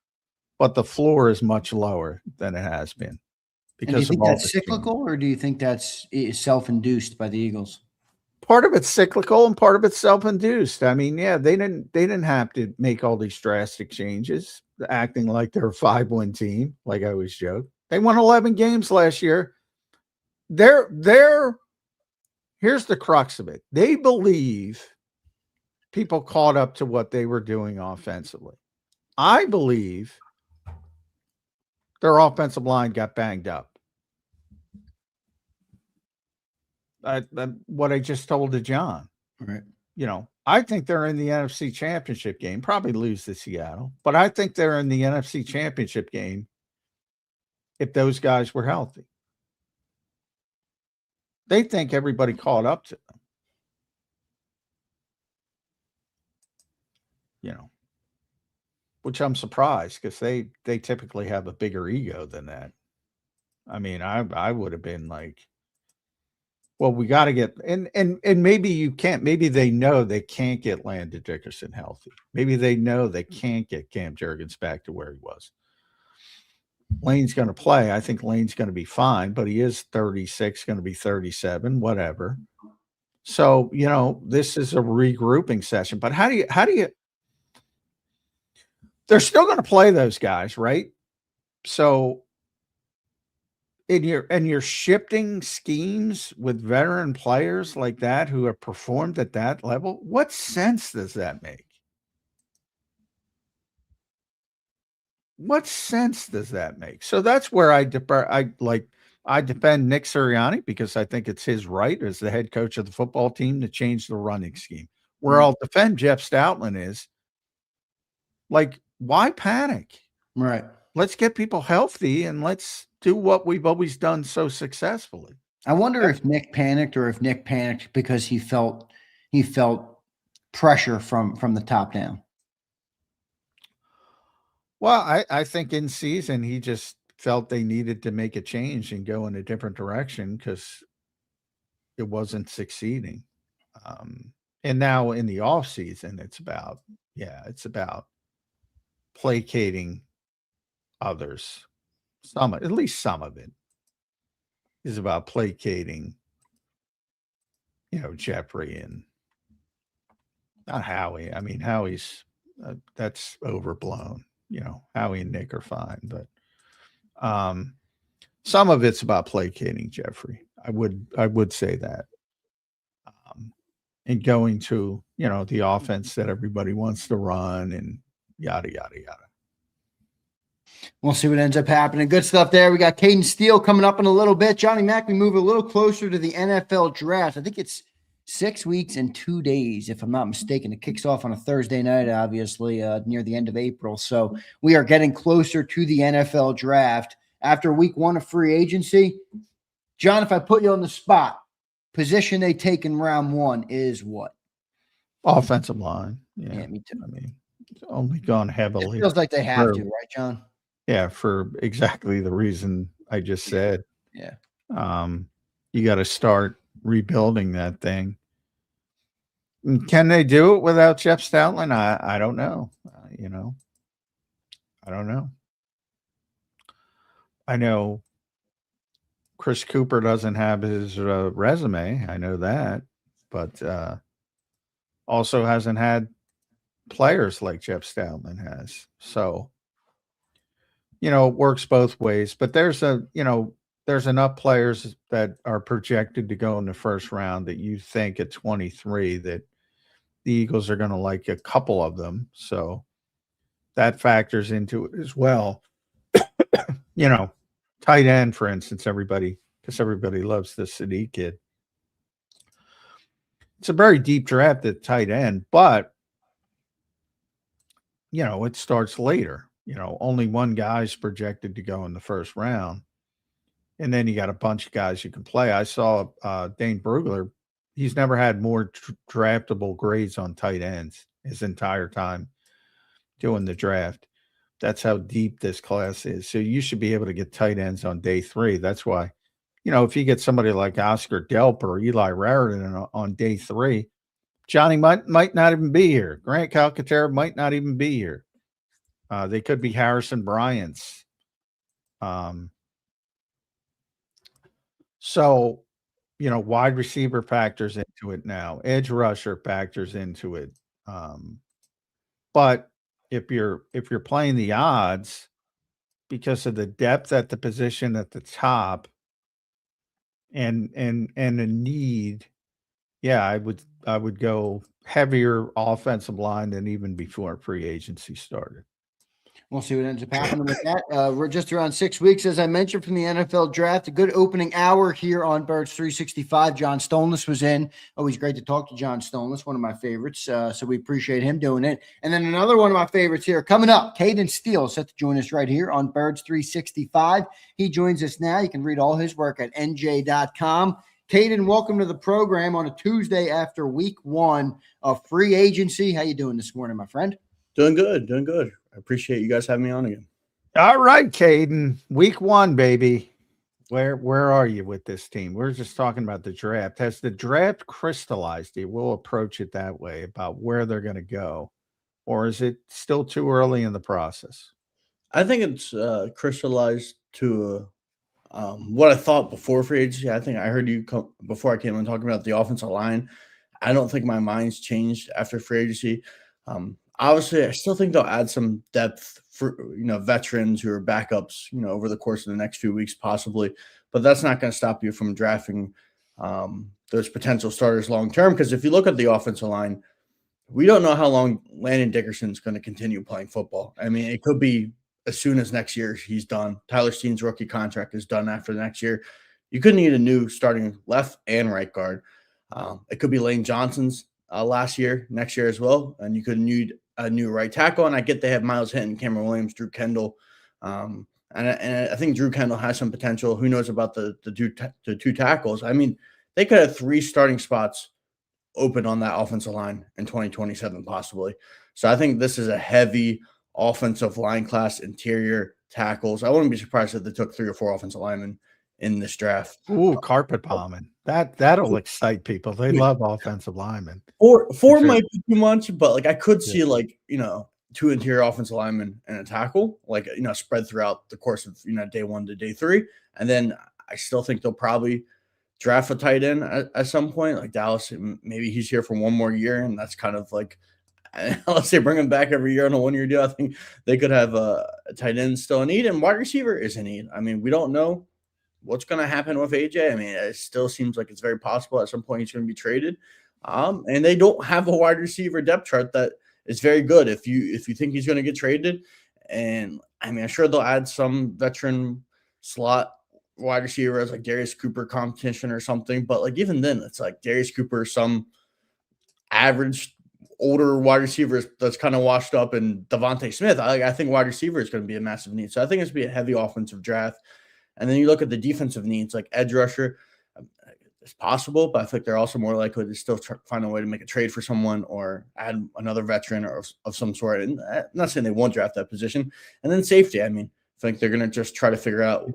but the floor is much lower than it has been. And do you Because think of all that's the cyclical, or do you think that's self-induced by the Eagles? part of it's cyclical and part of it's self-induced. I mean, yeah, they didn't have to make all these drastic changes, acting like they're a 5-win team, like I always joke. They won 11 games last year. Here's the crux of it. They believe people caught up to what they were doing offensively. I believe their offensive line got banged up. What I just told to John. Right. I think they're in the NFC Championship game, probably lose to Seattle, but I think they're in the NFC Championship game if those guys were healthy. They think everybody caught up to them. Which I'm surprised because they typically have a bigger ego than that. I mean, I would have been like, well, we got to get and maybe you can't. Maybe they know they can't get Landon Dickerson healthy. Maybe they know they can't get Cam Jurgens back to where he was. Lane's going to play. I think Lane's going to be fine, but he is 36, going to be 37, whatever. So, this is a regrouping session. But how do you they're still going to play those guys, right? So you're shifting schemes with veteran players like that who have performed at that level. What sense does that make? What sense does that make? So that's where I defend Nick Sirianni because I think it's his right as the head coach of the football team to change the running scheme. Where I'll defend Jeff Stoutland is like, why panic? Right. Let's get people healthy and let's do what we've always done so successfully. I wonder if Nick panicked or if Nick panicked because he felt pressure from the top down. Well, I think in season he just felt they needed to make a change and go in a different direction because it wasn't succeeding. And now in the off season, it's about placating others. At least some of it is about placating, Jeffrey and not Howie. I mean, Howie's that's overblown. Howie and Nick are fine, but some of it's about placating Jeffrey. I would say that. And going to, the offense that everybody wants to run and yada, yada, yada. We'll see what ends up happening. Good stuff there. We got Caden Steele coming up in a little bit. Johnny Mac, we move a little closer to the NFL draft. I think it's 6 weeks and 2 days, if I'm not mistaken. It kicks off on a Thursday night, obviously, near the end of April. So we are getting closer to the NFL draft. After week 1 of free agency, John, if I put you on the spot, position they take in round 1 is what? Offensive line. Yeah, me too. I mean, it's only gone heavily. It feels like they have to, right, John? Yeah, for exactly the reason I just said. Yeah. You got to start rebuilding that thing. Can they do it without Jeff Stoutland? I don't know. I don't know. I know Chris Cooper doesn't have his resume. I know that, but also hasn't had players like Jeff Stoutland has. So, it works both ways, but there's enough players that are projected to go in the first round that you think at 23 that the Eagles are going to like a couple of them. So that factors into it as well. Tight end, for instance, because everybody loves the Sadiq kid. It's a very deep draft at tight end, but it starts later. Only one guy's projected to go in the first round. And then you got a bunch of guys you can play. I saw Dane Brugler, he's never had more draftable grades on tight ends his entire time doing the draft. That's how deep this class is. So you should be able to get tight ends on day 3. That's why, if you get somebody like Oscar Delp or Eli Raritan on day 3, Johnny might not even be here. Grant Calcaterra might not even be here. They could be Harrison Bryant's. So, wide receiver factors into it now. Edge rusher factors into it. But if you're playing the odds because of the depth at the position at the top and a need, yeah, I would go heavier offensive line than even before free agency started. We'll see what ends up happening with that. We're just around 6 weeks, as I mentioned, from the NFL draft. A good opening hour here on Birds 365. John Stonelis was in. Always great to talk to John Stonelis, one of my favorites. So we appreciate him doing it. And then another one of my favorites here coming up, Caden Steele, set to join us right here on Birds 365. He joins us now. You can read all his work at nj.com. Caden, welcome to the program on a Tuesday after week 1 of free agency. How you doing this morning, my friend? Doing good. I appreciate you guys having me on again. All right, Caden. Week 1, baby. Where are you with this team? We're just talking about the draft. Has the draft crystallized you? We'll approach it that way about where they're going to go. Or is it still too early in the process? I think it's crystallized to what I thought before free agency. I think I heard you before I came in talking about the offensive line. I don't think my mind's changed after free agency. Obviously, I still think they'll add some depth for veterans who are backups, over the course of the next few weeks, possibly. But that's not going to stop you from drafting those potential starters long term. Because if you look at the offensive line, we don't know how long Landon Dickerson's going to continue playing football. I mean, it could be as soon as next year he's done. Tyler Steen's rookie contract is done after the next year. You could need a new starting left and right guard. It could be Lane Johnson's next year as well, and you could need a new right tackle. And I get they have Miles Hinton, Cameron Williams, Drew Kendall, and I think Drew Kendall has some potential. Who knows about the two tackles? I mean, they could have 3 starting spots open on that offensive line in 2027 possibly. So I think this is a heavy offensive line class, interior tackles. I wouldn't be surprised if they took 3 or 4 offensive linemen in this draft. Ooh, carpet bombing. That'll excite people. They love offensive linemen. Four might be too much, but I could see 2 interior offensive linemen and a tackle, spread throughout the course of day 1 to day 3. And then I still think they'll probably draft a tight end at some point, like Dallas. Maybe he's here for 1 more year, and that's kind of unless they bring him back every year on a 1-year deal, I think they could have a tight end still in need, and wide receiver is in need. I mean, we don't know what's going to happen with AJ. I mean, it still seems like it's very possible at some point he's going to be traded. And they don't have a wide receiver depth chart that is very good if you think he's going to get traded. And I mean, I'm sure they'll add some veteran slot wide receiver as Darius Cooper competition or something. But even then, it's Darius Cooper, some average older wide receiver that's kind of washed up, and Devontae Smith. I think wide receiver is going to be a massive need. So I think it's going to be a heavy offensive draft. And then you look at the defensive needs, edge rusher. It's possible, but I think they're also more likely to still find a way to make a trade for someone or add another veteran or of some sort. And I'm not saying they won't draft that position. And then safety. I mean, I think they're going to just try to figure out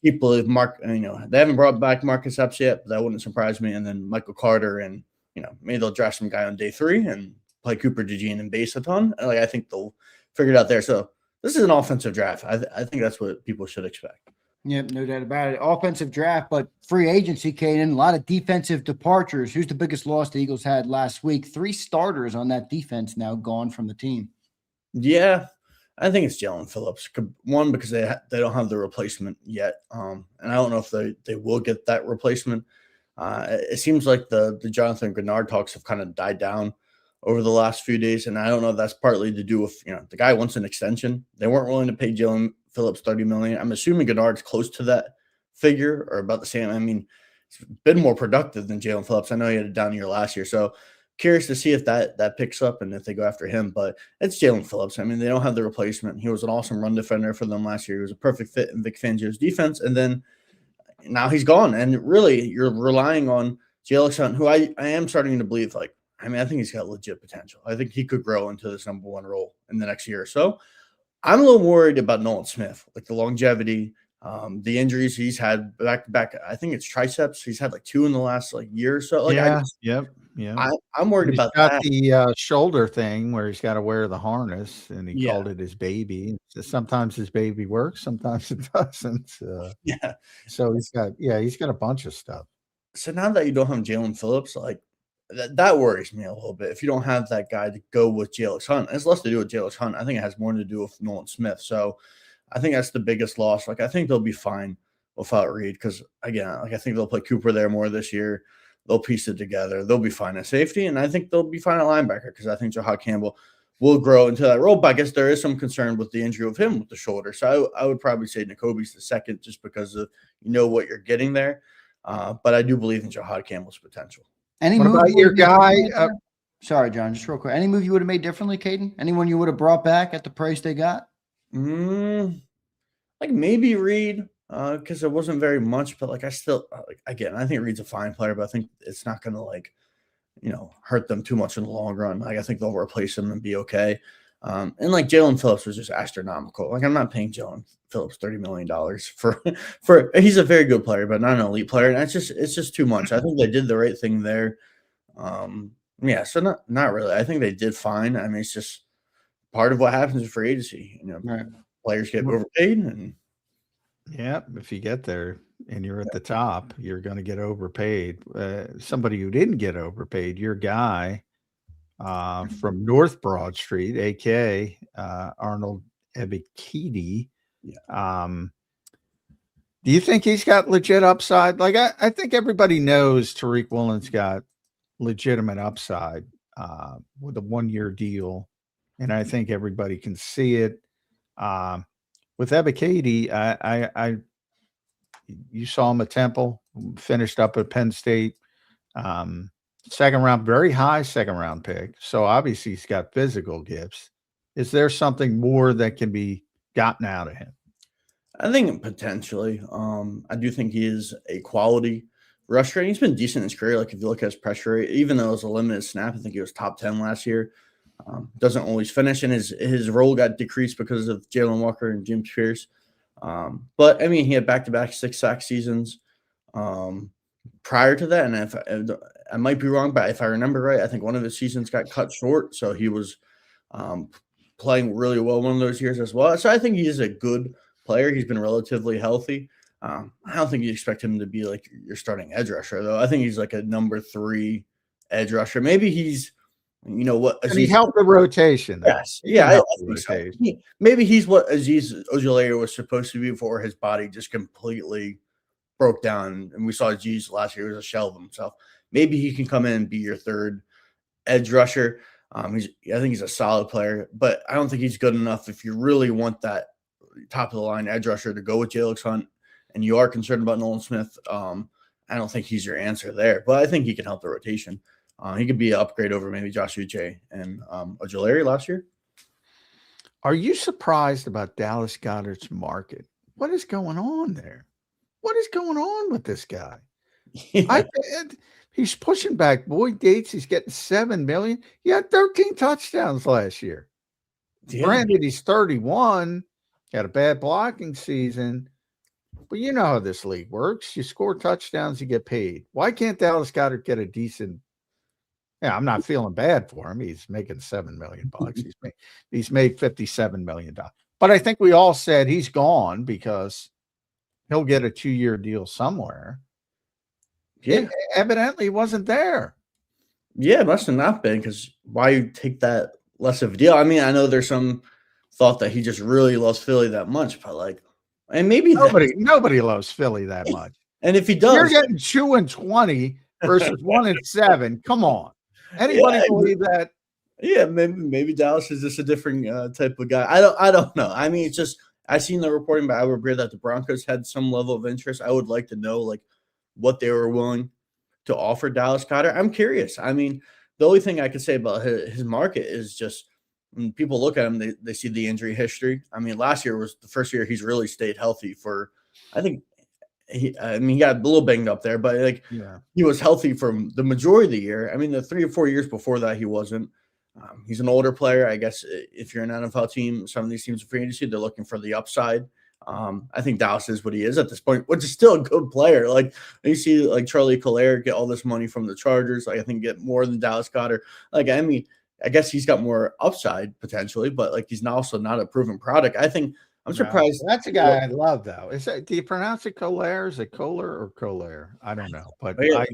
people. If they haven't brought back Marcus Epps yet, but that wouldn't surprise me. And then Michael Carter, and maybe they'll draft some guy on day 3 and play Cooper DeJean and base a ton. I think they'll figure it out there. So this is an offensive draft. I think that's what people should expect. Yep, no doubt about it. Offensive draft, but free agency, Caden, a lot of defensive departures. Who's the biggest loss the Eagles had last week? 3 starters on that defense now gone from the team. Yeah, I think it's Jalen Phillips. One, because they don't have the replacement yet, and I don't know if they will get that replacement. It seems like the Jonathan Grenard talks have kind of died down over the last few days, and I don't know if that's partly to do with the guy wants an extension. They weren't willing to pay Jalen Phillips $30 million. I'm assuming Gennard's close to that figure or about the same. I mean, it's been more productive than Jalen Phillips. I know he had a down year last year, so curious to see if that picks up and if they go after him. But it's Jalen Phillips. I mean, they don't have the replacement. He was an awesome run defender for them last year. He was a perfect fit in Vic Fangio's defense, and then now he's gone. And really, you're relying on Jalen Hunt, who I am starting to believe, like, I mean, I think he's got legit potential. I think he could grow into this number one role in the next year or so. I'm a little worried about Nolan Smith, like the longevity, the injuries he's had back to back. I think it's triceps. He's had like 2 in the last like year or so. Like, yep. I'm worried He's about got that. the shoulder thing where he's got to wear the harness, and he Yeah. called it his baby. So sometimes his baby works, sometimes it doesn't. Yeah. So he's got a bunch of stuff. So now that you don't have Jalen Phillips, like that worries me a little bit. If you don't have that guy to go with Jalen Hunt, it's less to do with Jalen Hunt. I think it has more to do with Nolan Smith. So I think that's the biggest loss. Like, I think they'll be fine without Reed because, again, like I think they'll play Cooper there more this year. They'll piece it together. They'll be fine at safety, and I think they'll be fine at linebacker because I think Jahad Campbell will grow into that role. But I guess there is some concern with the injury of him with the shoulder. So I would probably say Nakobe's the second just because of what you're getting there. But I do believe in Jahad Campbell's potential. Any What move about you your would've made guy? differently? Sorry, John, just real quick. Any move you would have made differently, Caden? Anyone you would have brought back at the price they got? Like maybe Reed, because it wasn't very much, but like I still, again, I think Reed's a fine player, but I think it's not going to hurt them too much in the long run. Like I think they'll replace him and be okay. And like Jalen Phillips was just astronomical. Like I'm not paying Jalen Phillips $30 million for he's a very good player, but not an elite player. And it's just too much. I think they did the right thing there. So not really. I think they did fine. I mean, it's just part of what happens in free agency. Right. Players get overpaid, and If you get there and you're at the top, you're going to get overpaid. Somebody who didn't get overpaid, your guy from North Broad Street, AK Arnold Ebiketie. Do you think he's got legit upside? Like I think everybody knows Tariq Woolen's got legitimate upside with a 1-year deal, and I think everybody can see it. With Ebiketie, you saw him at Temple, finished up at Penn State, second round, very high second round pick. So obviously he's got physical gifts. Is there something more that can be gotten out of him? I think potentially. I do think he is a quality rusher. He's been decent in his career. Like if you look at his pressure rate, even though it was a limited snap, I think he was top 10 last year. Doesn't always finish, and his role got decreased because of Jalen Walker and James Pierce. But I mean, he had back-to-back 6-sack seasons prior to that. And if I might be wrong, but if I remember right, I think one of his seasons got cut short, so he was playing really well one of those years as well. So I think he is a good player. He's been relatively healthy. I don't think you expect him to be like your starting edge rusher, though. I think he's like a number 3 edge rusher. Maybe he's. You know what? Can he help the rotation? Yes. Yeah. I think so. Maybe he's what Azeez Ojulari was supposed to be before his body just completely broke down. And we saw Azeez last year was a shell of himself. Maybe he can come in and be your 3rd edge rusher. I think he's a solid player, but I don't think he's good enough if you really want that top of the line edge rusher to go with Jalen Hunt and you are concerned about Nolan Smith. I don't think he's your answer there, but I think he can help the rotation. He could be an upgrade over maybe Josh Uche and Ojulari last year. Are you surprised about Dallas Goedert's market? What is going on there? What is going on with this guy? Yeah. He's pushing back Boyd Gates. He's getting $7 million. He had 13 touchdowns last year. Yeah. Granted, he's 31. Had a bad blocking season. But you know how this league works. You score touchdowns, you get paid. Why can't Dallas Goedert get a decent? Yeah, I'm not feeling bad for him. He's making $7 million. He's made $57 million. But I think we all said he's gone because he'll get a 2-year deal somewhere. Yeah, evidently he wasn't there. Yeah, it must have not been, because why take that less of a deal? I mean, I know there's some thought that he just really loves Philly that much, but like, and maybe nobody loves Philly that much. And if he does, you're getting 2-20 versus 1-7. Come on. Anybody believe that? Yeah, maybe Dallas is just a different type of guy. I don't know. I mean, it's just I've seen the reporting by Albert Breer that the Broncos had some level of interest. I would like to know like what they were willing to offer Dallas Goedert. I'm curious. I mean, the only thing I could say about his market is just when people look at him, they see the injury history. I mean, last year was the first year he's really stayed healthy for, I think, he got a little banged up there, but like he was healthy for the majority of the year. I mean, the 3 or 4 years before that, he wasn't. He's an older player. I guess if you're an NFL team, some of these teams are free agency, they're looking for the upside. I think Dallas is what he is at this point, which is still a good player. Like you see, like Charlie Collier get all this money from the Chargers. Like I think get more than Dallas Goedert. Like I mean, I guess he's got more upside potentially, but like he's also not a proven product. I think I'm surprised. That's a guy I love though. Do you pronounce it Collier? Is it Kohler or Collier? I don't know, but we got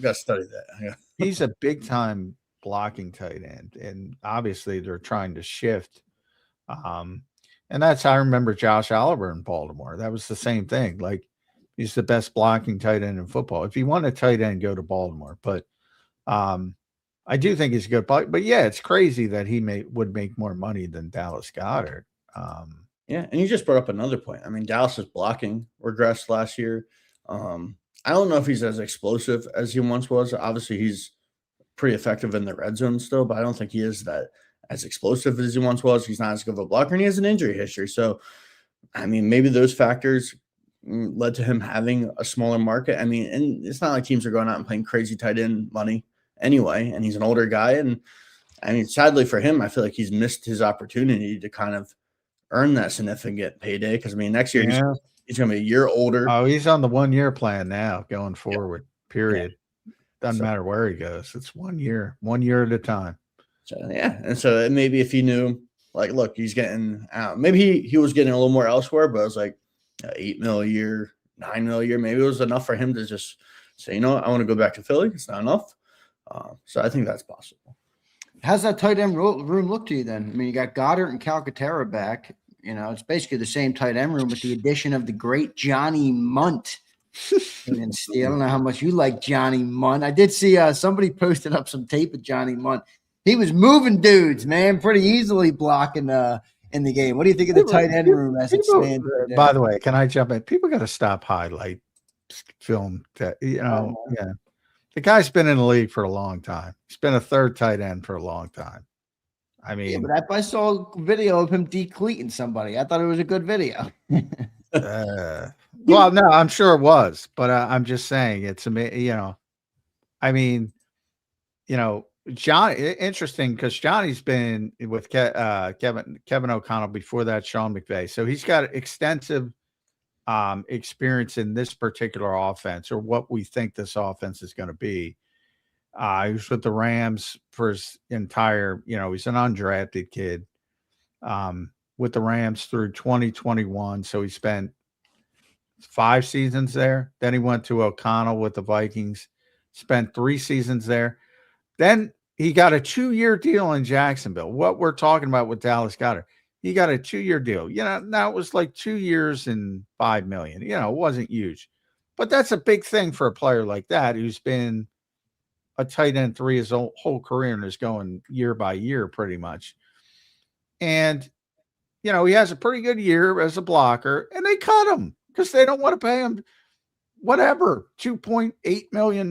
to study that. Yeah. He's a big time blocking tight end, and obviously they're trying to shift. And that's how I remember Josh Oliver in Baltimore. That was the same thing. Like he's the best blocking tight end in football. If you want a tight end, go to Baltimore. But I do think he's a good block. But yeah, it's crazy that he would make more money than Dallas Goedert. Yeah, and you just brought up another point. I mean, Dallas's blocking regressed last year. I don't know if he's as explosive as he once was. Obviously, he's pretty effective in the red zone still, but I don't think he is that as explosive as he once was. He's not as good of a blocker, and he has an injury history. So, I mean, maybe those factors led to him having a smaller market. I mean, and it's not like teams are going out and playing crazy tight end money anyway, and he's an older guy. And, I mean, sadly for him, I feel like he's missed his opportunity to kind of earn that significant payday because, I mean, next year he's going to be a year older. Oh, he's on the 1 year plan now going forward, period. Yeah. Doesn't matter where he goes. It's 1 year at a time. So, yeah, and so maybe if he knew, like, look, he's getting maybe he was getting a little more elsewhere, but it was like $8 million a year, $9 million a year. Maybe it was enough for him to just say, you know what, I want to go back to Philly. It's not enough. So I think that's possible. How's that tight end room look to you then? I mean, you got Goddard and Calcaterra back. You know, it's basically the same tight end room with the addition of the great Johnny Munt. And Steve, I don't know how much you like Johnny Munt. I did see somebody posted up some tape of Johnny Munt. He was moving dudes, man, pretty easily blocking in the game. What do you think of the tight end room as it stands? By the way, can I jump in? People got to stop highlight film. That, you know, yeah. The guy's been in the league for a long time. He's been a third tight end for a long time. I mean, yeah, but I saw a video of him decleating somebody. I thought it was a good video. Well, no, I'm sure it was, but I'm just saying it's amazing. You know, I mean, you know, interesting because Johnny's been with Kevin O'Connell before that, Sean McVay, so he's got extensive experience in this particular offense or what we think this offense is going to be. He was with the Rams for his entire, you know, he's an undrafted kid with the Rams through 2021. So he spent 5 seasons there. Then he went to O'Connell with the Vikings, spent 3 seasons there. Then he got a 2-year deal in Jacksonville. What we're talking about with Dallas Goedert, he got a 2-year deal. You know, now it was like 2 years and $5 million. You know, it wasn't huge, but that's a big thing for a player like that who's been a tight end 3 his whole career and is going year by year pretty much. And, you know, he has a pretty good year as a blocker, and they cut him because they don't want to pay him whatever, $2.8 million.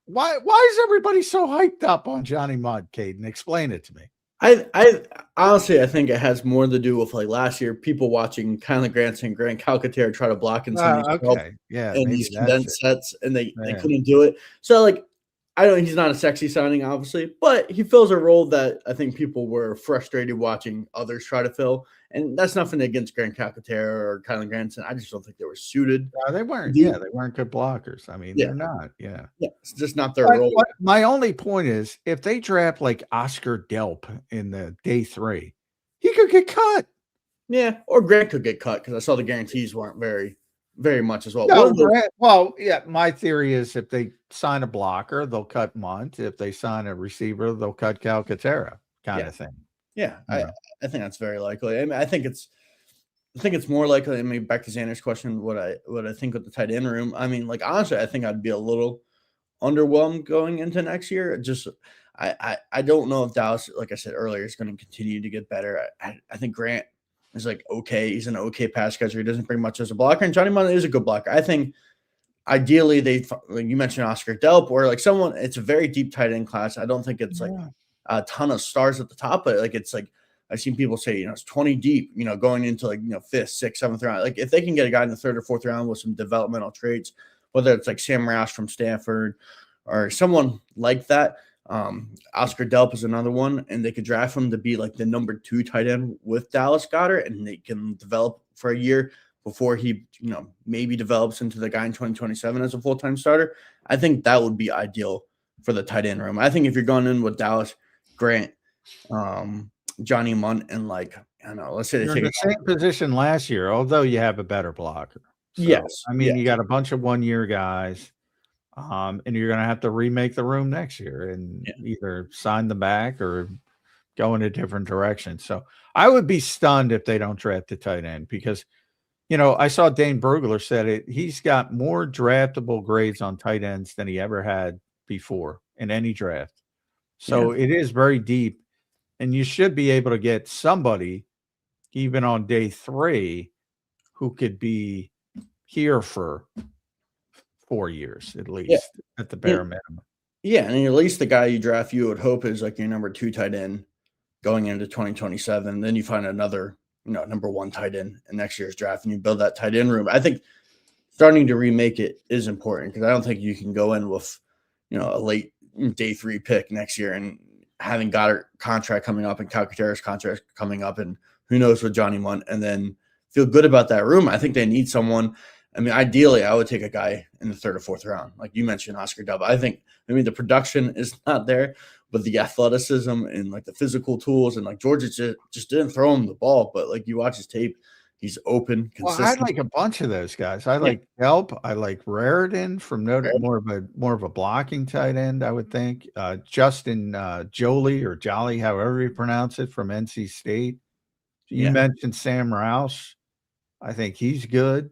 Why is everybody so hyped up on Johnny Mudd, Caden? Explain it to me. I honestly, I think it has more to do with like last year, people watching Kylan Grant and Grant Calcaterra try to block in some of these condensed sets, and they couldn't do it. So like, I don't. He's not a sexy signing, obviously, but he fills a role that I think people were frustrated watching others try to fill. And that's nothing against Grant Calcaterra or Kylan Granson. I just don't think they were suited. They weren't. They weren't good blockers. I mean, they're not. Yeah, it's just not their role. My only point is, if they draft like Oscar Delp in the day 3, he could get cut. Yeah, or Grant could get cut because I saw the guarantees weren't very much as well. Well, yeah. My theory is if they sign a blocker, they'll cut Munt. If they sign a receiver, they'll cut Calcaterra, kind of thing. Yeah, I think that's very likely. I mean, I think it's more likely. I mean, back to Zander's question, what I think with the tight end room. I mean, like honestly, I think I'd be a little underwhelmed going into next year. Just I don't know if Dallas, like I said earlier, is going to continue to get better. I think Grant is like okay. He's an okay pass catcher. He doesn't bring much as a blocker, and Johnny Mudd is a good blocker. I think ideally like you mentioned Oscar Delp or like someone. It's a very deep tight end class. I don't think it's like a ton of stars at the top, but like it's like I've seen people say, it's 20 deep, going into like, 5th, 6th, 7th round. Like if they can get a guy in the 3rd or 4th round with some developmental traits, whether it's like Sam Roush from Stanford or someone like that. Oscar Delp is another one, and they could draft him to be like the number 2 tight end with Dallas Goedert, and they can develop for a year before he, maybe develops into the guy in 2027 as a full-time starter. I think that would be ideal for the tight end room. I think if you're going in with Dallas, Grant, Johnny Munt, and like, I don't know, let's say they take the same position last year, although you have a better blocker. So, yes. I mean, you got a bunch of 1-year guys. And you're going to have to remake the room next year and either sign them back or go in a different direction. So I would be stunned if they don't draft the tight end because, I saw Dane Brugler said it. He's got more draftable grades on tight ends than he ever had before in any draft. So it is very deep, and you should be able to get somebody even on day 3 who could be here for 4 years at least at the bare minimum. Yeah, and at least the guy you draft, you would hope is like your number 2 tight end going into 2027. Then you find another, number 1 tight end in next year's draft, and you build that tight end room. I think starting to remake it is important because I don't think you can go in with, a late day 3 pick next year and having Goddard contract coming up and Calcaterra's contract coming up and who knows with Johnny Munt, and then feel good about that room. I think they need someone. I mean, ideally, I would take a guy in the 3rd or 4th round. Like you mentioned, Oscar Delp. The production is not there, but the athleticism and like the physical tools and like Georgia just didn't throw him the ball. But like you watch his tape, he's open, consistent. Well, I like a bunch of those guys. I like Delp. I like Raritan from Notre Dame, more of a blocking tight end, I would think. Justin Jolie or Jolly, however you pronounce it, from NC State. You mentioned Sam Roush. I think he's good.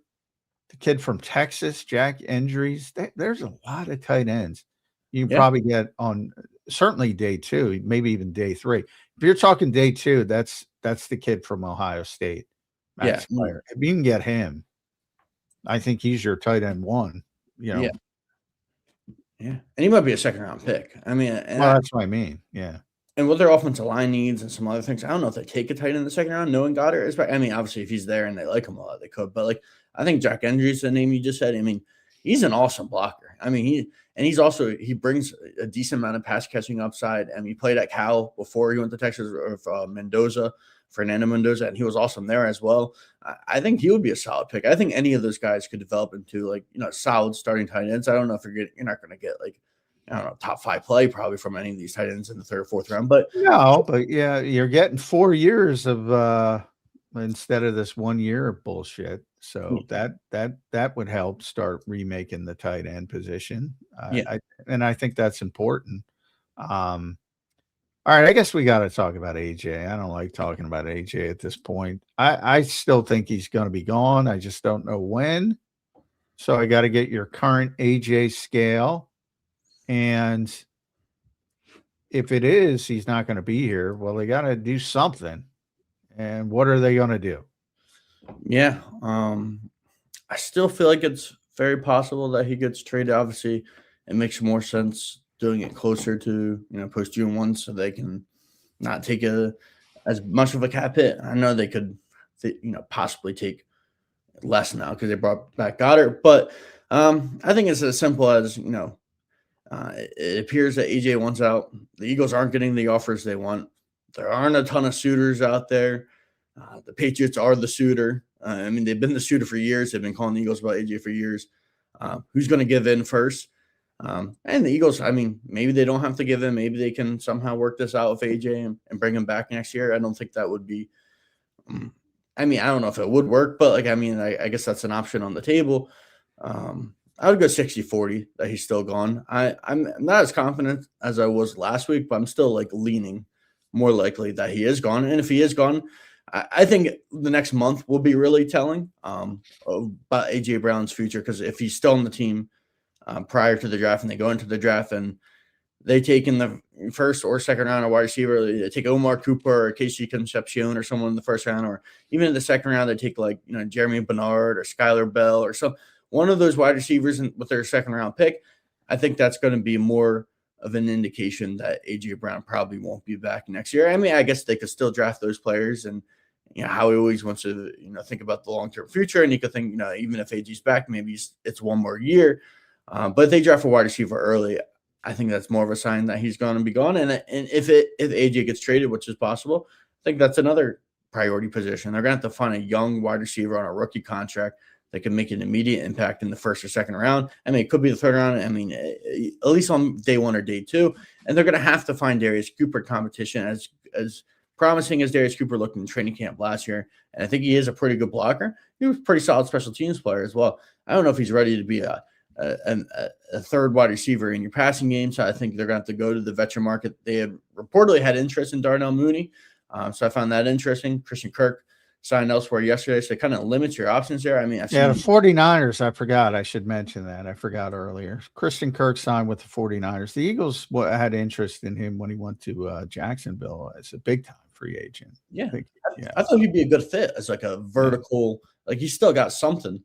The kid from Texas, Jack Endries. There's a lot of tight ends you can probably get on certainly day 2, maybe even day 3. If you're talking day 2, that's the kid from Ohio State. Max Player. If you can get him, I think he's your tight end 1. Yeah, and he might be a 2nd round pick. I mean, that's what I mean. Yeah. And with their offensive line needs and some other things, I don't know if they take a tight end in the 2nd round, knowing Goddard. I mean, obviously, if he's there and they like him a lot, they could. But like, I think Jack Endries, the name you just said. I mean, he's an awesome blocker. I mean, he brings a decent amount of pass catching upside. And he played at Cal before he went to Texas with Fernando Mendoza, and he was awesome there as well. I think he would be a solid pick. I think any of those guys could develop into like solid starting tight ends. I don't know if you're not going to get like, I don't know, top 5 play probably from any of these tight ends in the 3rd or 4th round, but you're getting 4 years of instead of this 1 year of bullshit. So that would help start remaking the tight end position. I think that's important. All right, I guess we got to talk about AJ. I don't like talking about AJ at this point. I still think he's going to be gone. I just don't know when. So I got to get your current AJ scale. And if it is, he's not going to be here. Well, they got to do something. And what are they going to do? Yeah. I still feel like it's very possible that he gets traded. Obviously, it makes more sense doing it closer to, post June 1 so they can not take as much of a cap hit. I know they could, possibly take less now because they brought back Goddard. But I think it's as simple as, it appears that AJ wants out. The Eagles aren't getting the offers they want. There aren't a ton of suitors out there. The Patriots are the suitor. They've been the suitor for years. They've been calling the Eagles about AJ for years. Who's going to give in first? And the Eagles, maybe they don't have to give in. Maybe they can somehow work this out with AJ and bring him back next year. I don't think that would be I don't know if it would work, but I guess that's an option on the table. I would go 60-40 that he's still gone. I'm not as confident as I was last week, but I'm still leaning more likely that he is gone. And if he is gone, I think the next month will be really telling about A.J. Brown's future, because if he's still on the team prior to the draft and they go into the draft and they take in the first or second round a wide receiver, they take Omar Cooper or Casey Concepcion or someone in the first round, or even in the second round, they take Jeremy Bernard or Skylar Bell or one of those wide receivers with their second round pick. I think that's going to be more of an indication that AJ Brown probably won't be back next year. I mean, I guess they could still draft those players, and Howie always wants to think about the long-term future, and he could think even if AJ's back, maybe it's one more year. But if they draft a wide receiver early, I think that's more of a sign that he's going to be gone. And if AJ gets traded, which is possible, I think that's another priority position. They're going to have to find a young wide receiver on a rookie contract that can make an immediate impact in the first or second round. I mean, it could be the third round. I mean, at least on day one or day two. And they're going to have to find Darius Goedert competition, as promising as Darius Goedert looked in training camp last year. And I think he is a pretty good blocker. He was a pretty solid special teams player as well. I don't know if he's ready to be a third wide receiver in your passing game. So I think they're going to have to go to the veteran market. They had reportedly had interest in Darnell Mooney. So I found that interesting. Christian Kirk signed elsewhere yesterday. So it kind of limits your options there. I mean, the 49ers, I forgot. I should mention that. I forgot earlier. Christian Kirk signed with the 49ers. The Eagles had interest in him when he went to Jacksonville as a big time free agent. Yeah. I thought he'd be a good fit as like a vertical, like he's still got something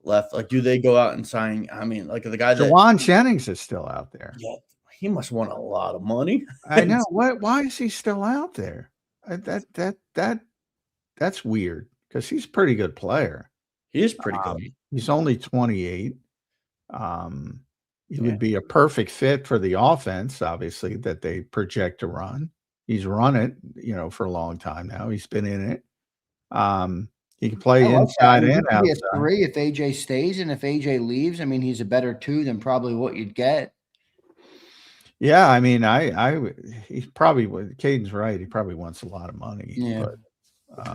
left. Like, do they go out and sign? I mean, like the guy Juwan Jennings is still out there. Yeah, he must want a lot of money. I know. Why is he still out there? That's weird because he's a pretty good player. He is pretty good. He's only 28. He would be a perfect fit for the offense, obviously, that they project to run. He's run it, for a long time now. He's been in it. He can play inside and outside. He a 3 if AJ stays, and if AJ leaves, I mean, he's a better 2 than probably what you'd get. Yeah, I mean, he probably would. Caden's right. He probably wants a lot of money. Yeah. But,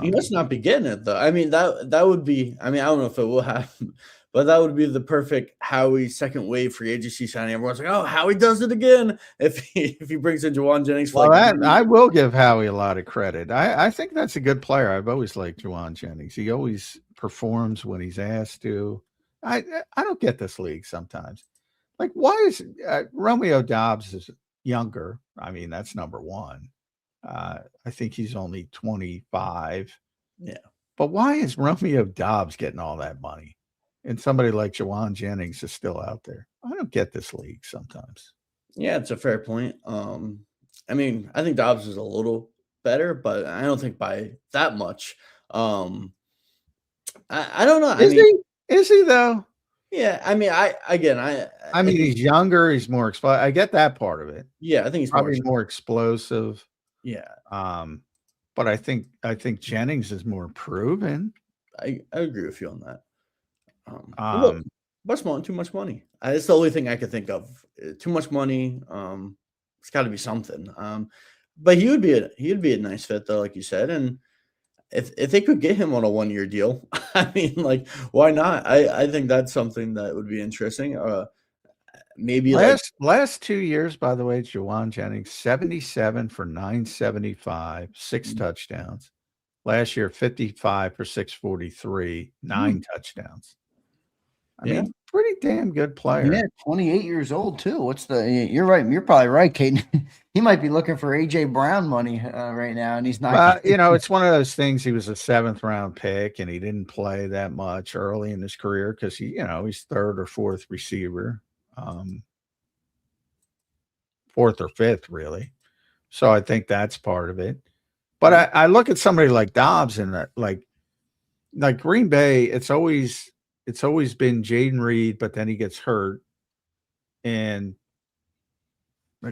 he must not be getting it though. I mean, that would be. I mean, I don't know if it will happen, but that would be the perfect Howie second wave free agency signing. Everyone's like, "Oh, Howie does it again." If he brings in Juwan Jennings, I will give Howie a lot of credit. I think that's a good player. I've always liked Juwan Jennings. He always performs when he's asked to. I don't get this league sometimes. Like, why is Romeo Doubs is younger? I mean, that's number one. I think he's only 25. Yeah. But why is Romeo Doubs getting all that money? And somebody like Juwan Jennings is still out there. I don't get this league sometimes. Yeah, it's a fair point. I mean, I think Doubs is a little better, but I don't think by that much. I don't know. Is he though? Yeah, I mean, I mean, he's younger. He's more explosive. I get that part of it. Yeah, I think he's probably more explosive. Yeah. But I think Jennings is more proven. I agree with you on that. Too much money. It's the only thing I could think of. Too much money. It's got to be something. But he would be a nice fit though, like you said, and. If they could get him on a 1-year deal, I mean, like, why not? I think that's something that would be interesting. Maybe last 2 years, by the way, Juwan Jennings, 77 for 975, 6 touchdowns. Last year, 55 for 643, 9 touchdowns. I mean, pretty damn good player. Yeah, 28 years old too. You're right. You're probably right, Caden. He might be looking for AJ Brown money right now, and he's not. It's one of those things. He was a 7th round pick, and he didn't play that much early in his career because he's 3rd or 4th receiver, 4th or 5th really. So I think that's part of it. But I look at somebody like Doubs and that, like Green Bay. It's always been Jaden Reed, but then he gets hurt, and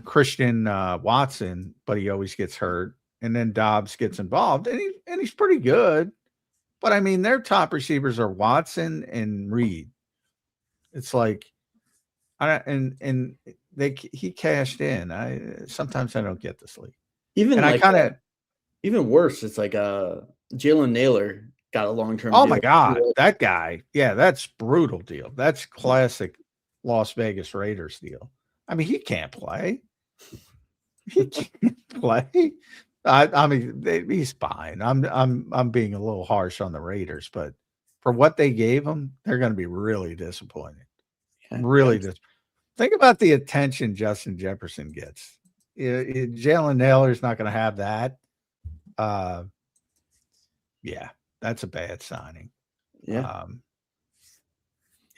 Christian Watson, but he always gets hurt, and then Doubs gets involved, and he's pretty good. But I mean, their top receivers are Watson and Reed. It's like, he cashed in. Sometimes I don't get this league. Even worse. It's like Jalen Naylor got a long-term deal. Oh my God, that guy. Yeah, that's brutal deal. That's classic Las Vegas Raiders deal. I mean, he can't play. He can't play. I mean, he's fine. I'm being a little harsh on the Raiders, but for what they gave him, they're going to be really disappointed. Really disappointed. Think about the attention Justin Jefferson gets. Jalen Naylor's not going to have that. Yeah. That's a bad signing. Yeah.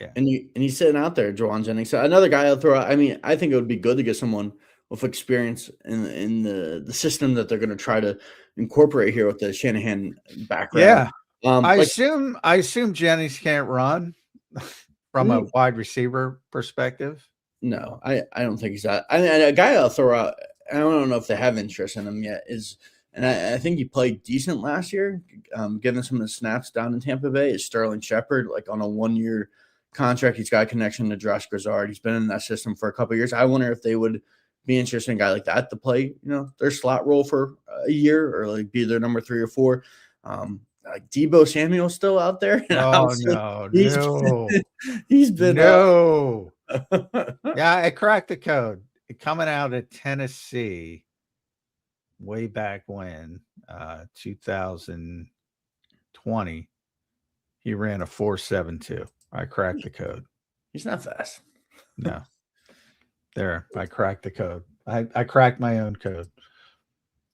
Yeah. And he's sitting out there, Juwan Jennings. So another guy I'll throw out. I mean, I think it would be good to get someone with experience in the system that they're going to try to incorporate here with the Shanahan background. Yeah. I assume Jennings can't run from a wide receiver perspective. No, I don't think he's that. And a guy I'll throw out, I don't know if they have interest in him yet, and I think he played decent last year, given some of the snaps down in Tampa Bay, is Sterling Shepard, like on a 1-year contract. He's got a connection to Josh Grizzard. He's been in that system for a couple of years. I wonder if they would be interested in a guy like that to play, their slot role for a year or like be their number 3 or 4. Like Deebo Samuel's still out there. Oh, no. He's been no. Yeah, I cracked the code. Coming out of Tennessee way back when, 2020, he ran a 4.72. I cracked the code. He's not fast. No. There, I cracked the code. I cracked my own code.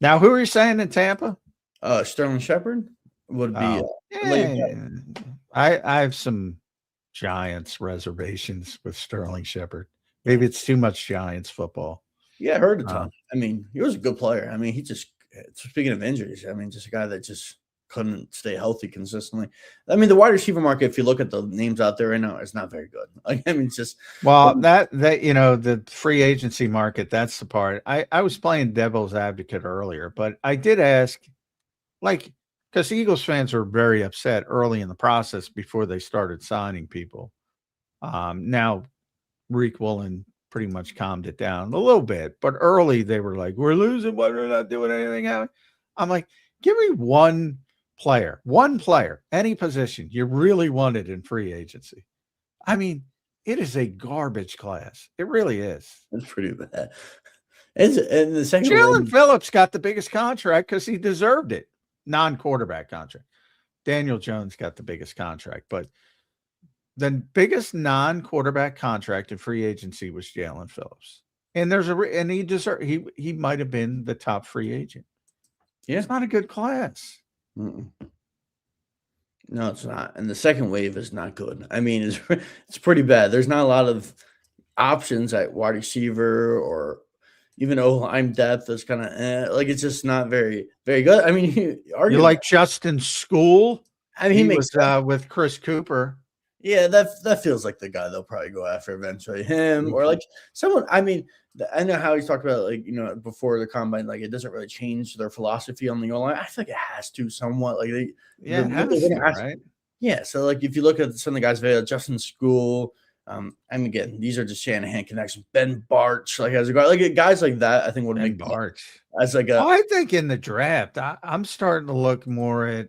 Now, who are you saying in Tampa? Sterling Shepard would be. I have some Giants reservations with Sterling Shepard. Maybe it's too much Giants football. Yeah, I heard a ton. I mean, he was a good player. I mean, speaking of injuries, I mean, just a guy that just couldn't stay healthy consistently. I mean, the wide receiver market, if you look at the names out there right now, is not very good. Like, I mean, it's just that the free agency market, that's the part. I was playing devil's advocate earlier, but I did ask, like, because Eagles fans were very upset early in the process before they started signing people. Now, Tariq Woolen pretty much calmed it down a little bit, but early they were like, "We're losing, but we're not doing anything." I'm like, give me one player, any position you really wanted in free agency. I mean, it is a garbage class. It really is. It's pretty bad. And the second, Jalen Phillips got the biggest contract because he deserved it. Non-quarterback contract. Daniel Jones got the biggest contract, but the biggest non-quarterback contract in free agency was Jalen Phillips. And he might have been the top free agent. Yeah. It's not a good class. Mm-mm. No, it's not. And the second wave is not good. I mean, it's pretty bad. There's not a lot of options at wide receiver or even O-line depth is kind of like, it's just not very, very good. I mean, you like Justin School? I mean, he was with Chris Cooper. Yeah, that feels like the guy they'll probably go after eventually. Him or like someone. I mean, I know how he's talked about, like, before the combine, like it doesn't really change their philosophy on the O-line. I feel like it has to somewhat. Like right? Yeah. So like if you look at some of the guys, Justin School. And again, these are just Shanahan connections. Ben Barch, like as a guy, like guys like that, I think would make Barch as like I think in the draft, I'm starting to look more at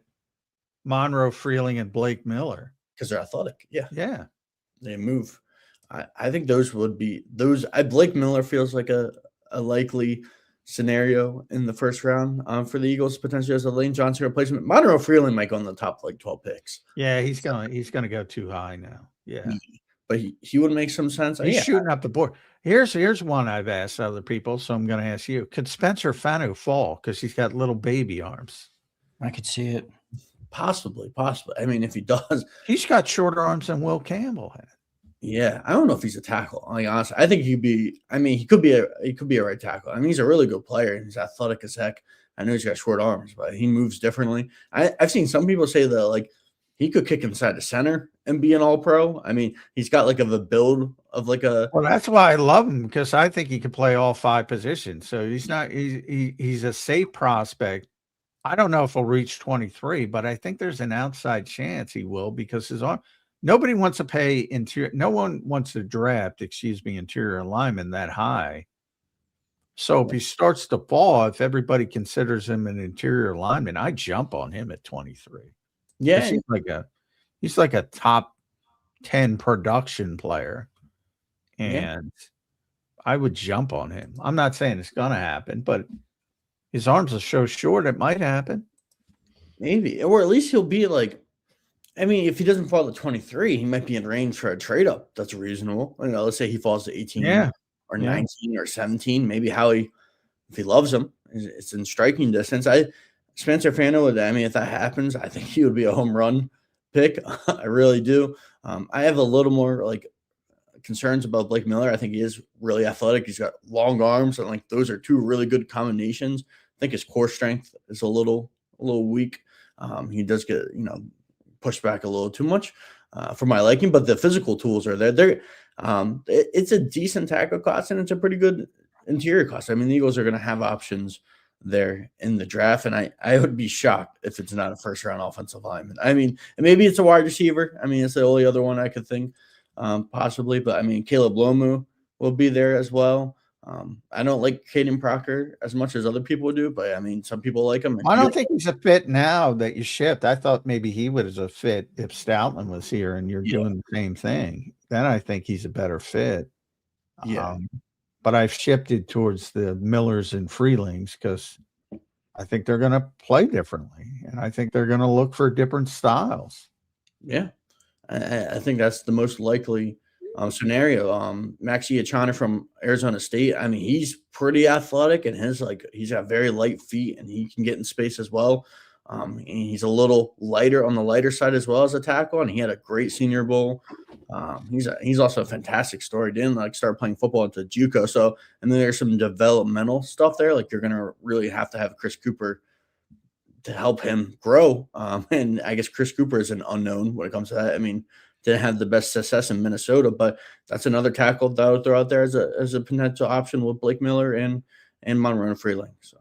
Monroe Freeling and Blake Miller because they're athletic. Yeah, they move. I think those would be those. Blake Miller feels like a likely scenario in the first round for the Eagles potentially as a Lane Johnson replacement. Monroe Freeling might go in the top like 12 picks. Yeah, he's gonna go too high now. Yeah. But he would make some sense. He's shooting up the board. Here's one I've asked other people, so I'm going to ask you. Could Spencer Fanu fall because he's got little baby arms? I could see it. Possibly. I mean, if he does. He's got shorter arms than Will Campbell had. Yeah, I don't know if he's a tackle. Like, honestly, I think he could be a right tackle. I mean, he's a really good player and he's athletic as heck. I know he's got short arms, but he moves differently. I've seen some people say that, like, he could kick inside the center and be an all-pro. I mean, he's got like a build of like a. Well, that's why I love him, because I think he can play all 5 positions. So he's a safe prospect. I don't know if he'll reach 23, but I think there's an outside chance he will, because his arm. Nobody wants to pay no one wants to draft, interior lineman that high. So if he starts to fall, if everybody considers him an interior lineman, I jump on him at 23. Yeah, he's like a top 10 production player, and I would jump on him. I'm not saying it's gonna happen, but his arms are so short, it might happen. Maybe, or at least he'll be like. I mean, if he doesn't fall to 23, he might be in range for a trade up. That's reasonable. Let's say he falls to 18 or 19 or 17. Maybe Howie, if he loves him, it's in striking distance. Spencer Fano, I mean, if that happens, I think he would be a home run pick. I really do. I have a little more like concerns about Blake Miller. I think he is really athletic. He's got long arms, and like those are two really good combinations. I think his core strength is a little weak. He does get pushed back a little too much for my liking, but the physical tools are there. It's a decent tackle class, and it's a pretty good interior class. I mean, the Eagles are going to have options there in the draft, and I would be shocked if it's not a first-round offensive lineman. I mean, maybe it's a wide receiver. I mean, it's the only other one I could think possibly, but I mean, Caleb Lomu will be there as well. I don't like Caden Proctor as much as other people do, but I mean, some people like him. I don't think he's a fit now that you shipped. I thought maybe he was a fit if Stoutland was here and you're doing the same thing. Then I think he's a better fit. Yeah. But I've shifted towards the Millers and Freelings because I think they're going to play differently, and I think they're going to look for different styles. Yeah, I think that's the most likely scenario. Maxi Achana from Arizona State. I mean, he's pretty athletic, and he's got very light feet, and he can get in space as well. And he's a little lighter on the lighter side as well as a tackle, and he had a great Senior Bowl. He's also a fantastic story. Didn't start playing football into JUCO. So, and then there's some developmental stuff there. Like you're gonna really have to have Chris Cooper to help him grow. And I guess Chris Cooper is an unknown when it comes to that. I mean, didn't have the best success in Minnesota, but that's another tackle that I would throw out there as a potential option with Blake Miller and Monroe Freeling. So.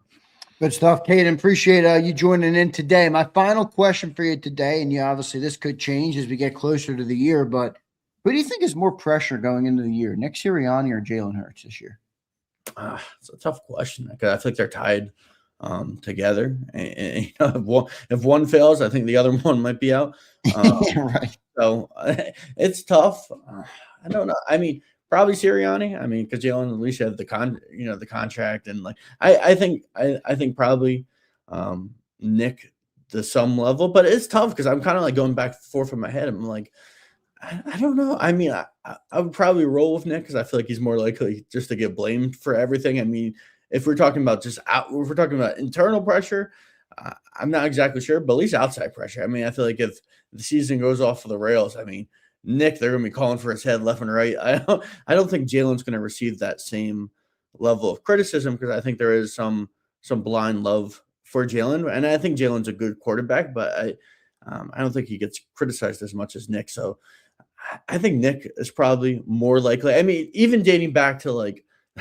Good stuff, Caden. Appreciate you joining in today. My final question for you today, and obviously this could change as we get closer to the year, but who do you think is more pressure going into the year, Nick Sirianni or Jalen Hurts this year? It's a tough question because I feel like they're tied together. And if one fails, I think the other one might be out. Right. So it's tough. I don't know. I mean, probably Sirianni. I mean, because Jalen at least had the contract, and I think probably Nick to some level, but it's tough because I'm kind of going back and forth in my head. I'm like, I don't know. I mean, I would probably roll with Nick because I feel like he's more likely just to get blamed for everything. I mean, if we're talking about if we're talking about internal pressure, I'm not exactly sure, but at least outside pressure. I mean, I feel like if the season goes off of the rails, I mean, Nick, they're going to be calling for his head left and right. I don't think Jalen's going to receive that same level of criticism because I think there is some blind love for Jalen, and I think Jalen's a good quarterback, but I don't think he gets criticized as much as Nick. So I think Nick is probably more likely. I mean, even dating back to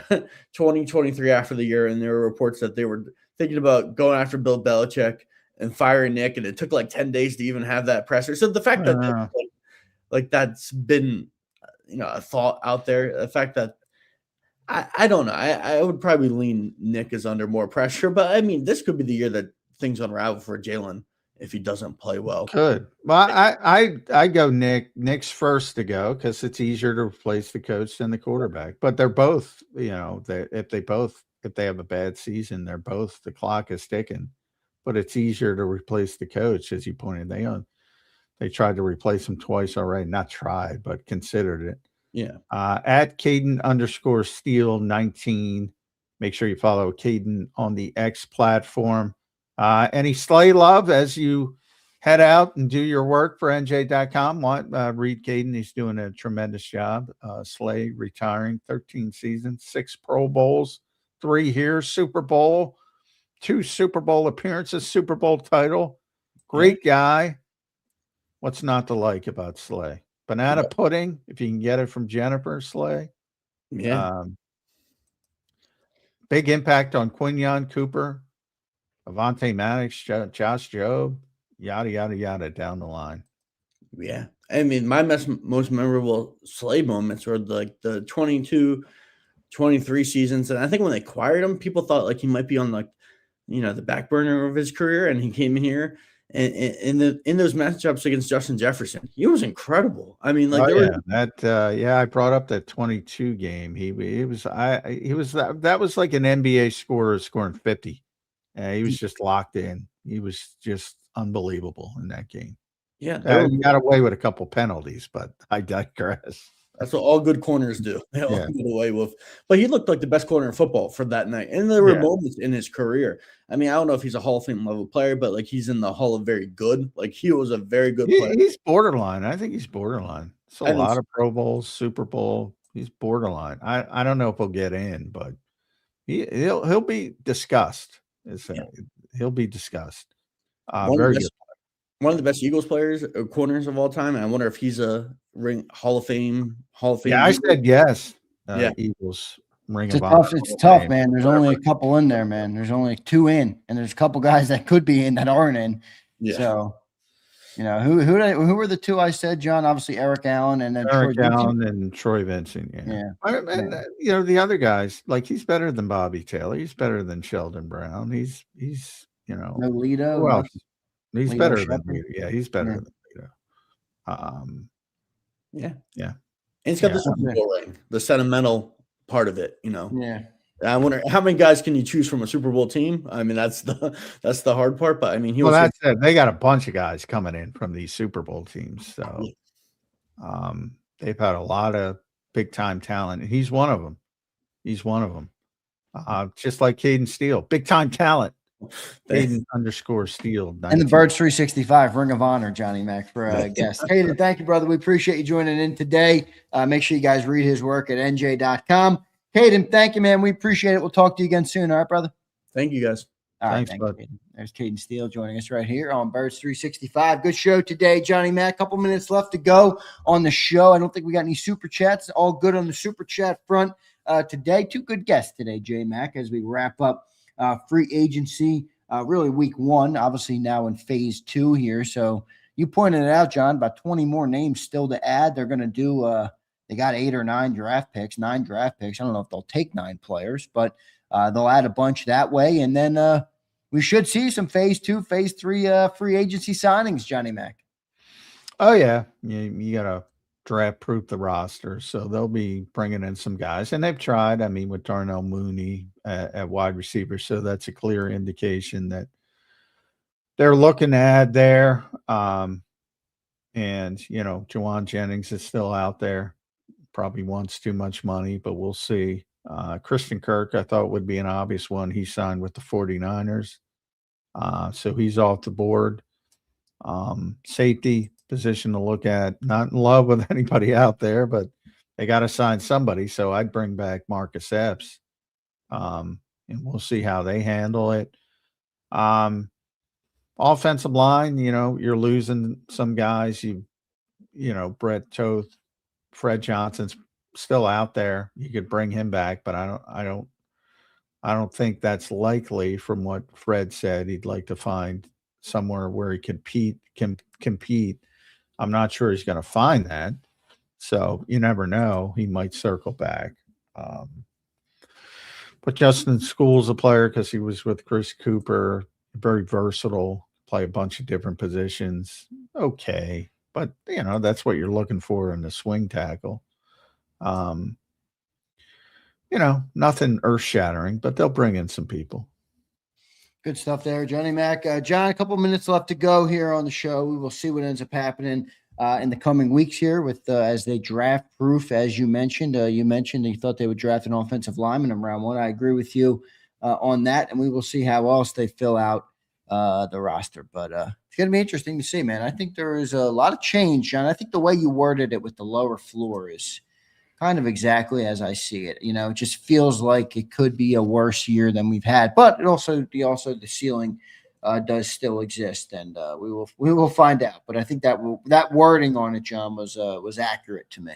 2023 after the year, and there were reports that they were thinking about going after Bill Belichick and firing Nick, and it took 10 days to even have that presser. So the fact that that's been a thought out there, the fact that I don't know, I would probably lean Nick is under more pressure, but I mean, this could be the year that things unravel for Jalen if he doesn't play well. Good. Well, I go Nick. Nick's first to go because it's easier to replace the coach than the quarterback. But they're both, if they have a bad season, the clock is ticking. But it's easier to replace the coach, as you pointed out. They tried to replace him twice already. Not tried, but considered it. Yeah. At Caden_Steele19. Make sure you follow Caden on the X platform. Any Slay love as you head out and do your work for NJ.com? Read Caden. He's doing a tremendous job. Slay retiring 13 seasons, 6 Pro Bowls, 3 here, Super Bowl, 2 Super Bowl appearances, Super Bowl title. Great guy. What's not to like about Slay? Banana pudding, if you can get it from Jennifer Slay. Yeah. Big impact on Quinyon Cooper, Avante Maddox, Josh Jobe, yada, yada, yada down the line. Yeah. I mean, my most memorable Slay moments were the 22-23 seasons. And I think when they acquired him, people thought he might be on the back burner of his career. And he came here and in those matchups against Justin Jefferson, he was incredible. I mean, I brought up that 22 game. That was like an NBA scorer scoring 50. He was just locked in. He was just unbelievable in that game. Yeah. He got away with a couple penalties, but I digress. That's what all good corners do. They all get away with. But he looked like the best corner in football for that night. And there were moments in his career. I mean, I don't know if he's a Hall of Fame level player, but he's in the Hall of very good. He was a very good player. He's borderline. I think he's borderline. It's a lot of Pro Bowls, Super Bowl. He's borderline. I don't know if he'll get in, but he'll be discussed. He'll be discussed. Very good. One of the best Eagles players, corners of all time. And I wonder if he's a Hall of Fame. Yeah, I said yes. Yeah. Eagles Ring of Honor. It's tough, man. There's only a couple in there, man. There's only 2 in, and there's a couple guys that could be in that aren't in. Yeah. So, who were the 2 I said, John? Obviously, Eric Allen and then Eric Allen and Troy Vincent. Yeah. And the other guys, like he's better than Bobby Taylor. He's better than Sheldon Brown. He's Lito. Who else? He's Lito better Shepherd. than Lito. Yeah, he's better than Lito. Yeah. Yeah. And it's got the Super Bowl ring, the sentimental part of it, Yeah. I wonder how many guys can you choose from a Super Bowl team? I mean, that's the hard part. But I mean, that's it. They got a bunch of guys coming in from these Super Bowl teams. So they've had a lot of big time talent. He's one of them. Just like Caden Steele, big time talent. Caden _Steele. And the Birds 365 Ring of Honor, Johnny Mac, for a guest. Caden, thank you, brother. We appreciate you joining in today. Make sure you guys read his work at nj.com. Caden, thank you, man. We appreciate it. We'll talk to you again soon. All right, brother? Thank you, guys. All right, thanks, bud. There's Caden Steele joining us right here on Birds 365. Good show today, Johnny Mac. Couple minutes left to go on the show. I don't think we got any super chats. All good on the super chat front today. 2 good guests today, J Mac, as we wrap up free agency, really week 1, obviously now in phase 2 here. So you pointed it out, John, about 20 more names still to add. They're going to do they got 8 or 9 draft picks, 9 draft picks. I don't know if they'll take 9 players, but they'll add a bunch that way. And then we should see some phase 2, phase 3 free agency signings, Johnny Mac. Oh, yeah. You got to draft proof the roster. So they'll be bringing in some guys. And they've tried, with Darnell Mooney at wide receiver. So that's a clear indication that they're looking to add there. And, Juwan Jennings is still out there. Probably wants too much money, but we'll see. Christian Kirk, I thought would be an obvious one. He signed with the 49ers. So he's off the board. Safety position to look at. Not in love with anybody out there, but they got to sign somebody. So I'd bring back Marcus Epps. And we'll see how they handle it. Offensive line, you're losing some guys. Brett Toth, Fred Johnson's still out there. You could bring him back, but I don't think that's likely. From what Fred said, he'd like to find somewhere where he can compete. I'm not sure he's going to find that. So you never know. He might circle back. But Justin School's a player because he was with Chris Cooper, very versatile, play a bunch of different positions. Okay. But, that's what you're looking for in the swing tackle. Nothing earth-shattering, but they'll bring in some people. Good stuff there, Johnny Mac. John, a couple minutes left to go here on the show. We will see what ends up happening in the coming weeks here with as they draft proof, as you mentioned. You mentioned you thought they would draft an offensive lineman in round 1. I agree with you on that, and we will see how else they fill out the roster. But it's going to be interesting to see, man. I think there is a lot of change, John. I think the way you worded it with the lower floor is kind of exactly as I see it. It just feels like it could be a worse year than we've had, but it also the ceiling does still exist, and we will find out. But I think that wording on it, John, was accurate to me.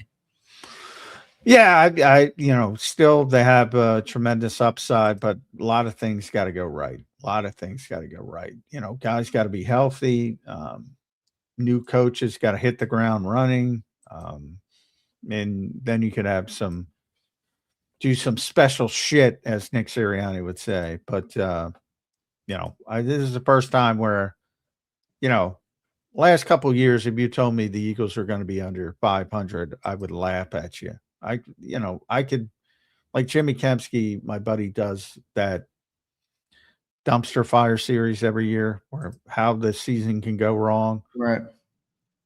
Yeah, I still they have a tremendous upside, but a lot of things got to go right. Guys got to be healthy. New coaches got to hit the ground running. And then you could have do some special shit, as Nick Sirianni would say. But, this is the first time where, last couple of years, if you told me the Eagles are going to be under 500, I would laugh at you. I could, like Jimmy Kempski, my buddy, does that dumpster fire series every year where how the season can go wrong. Right.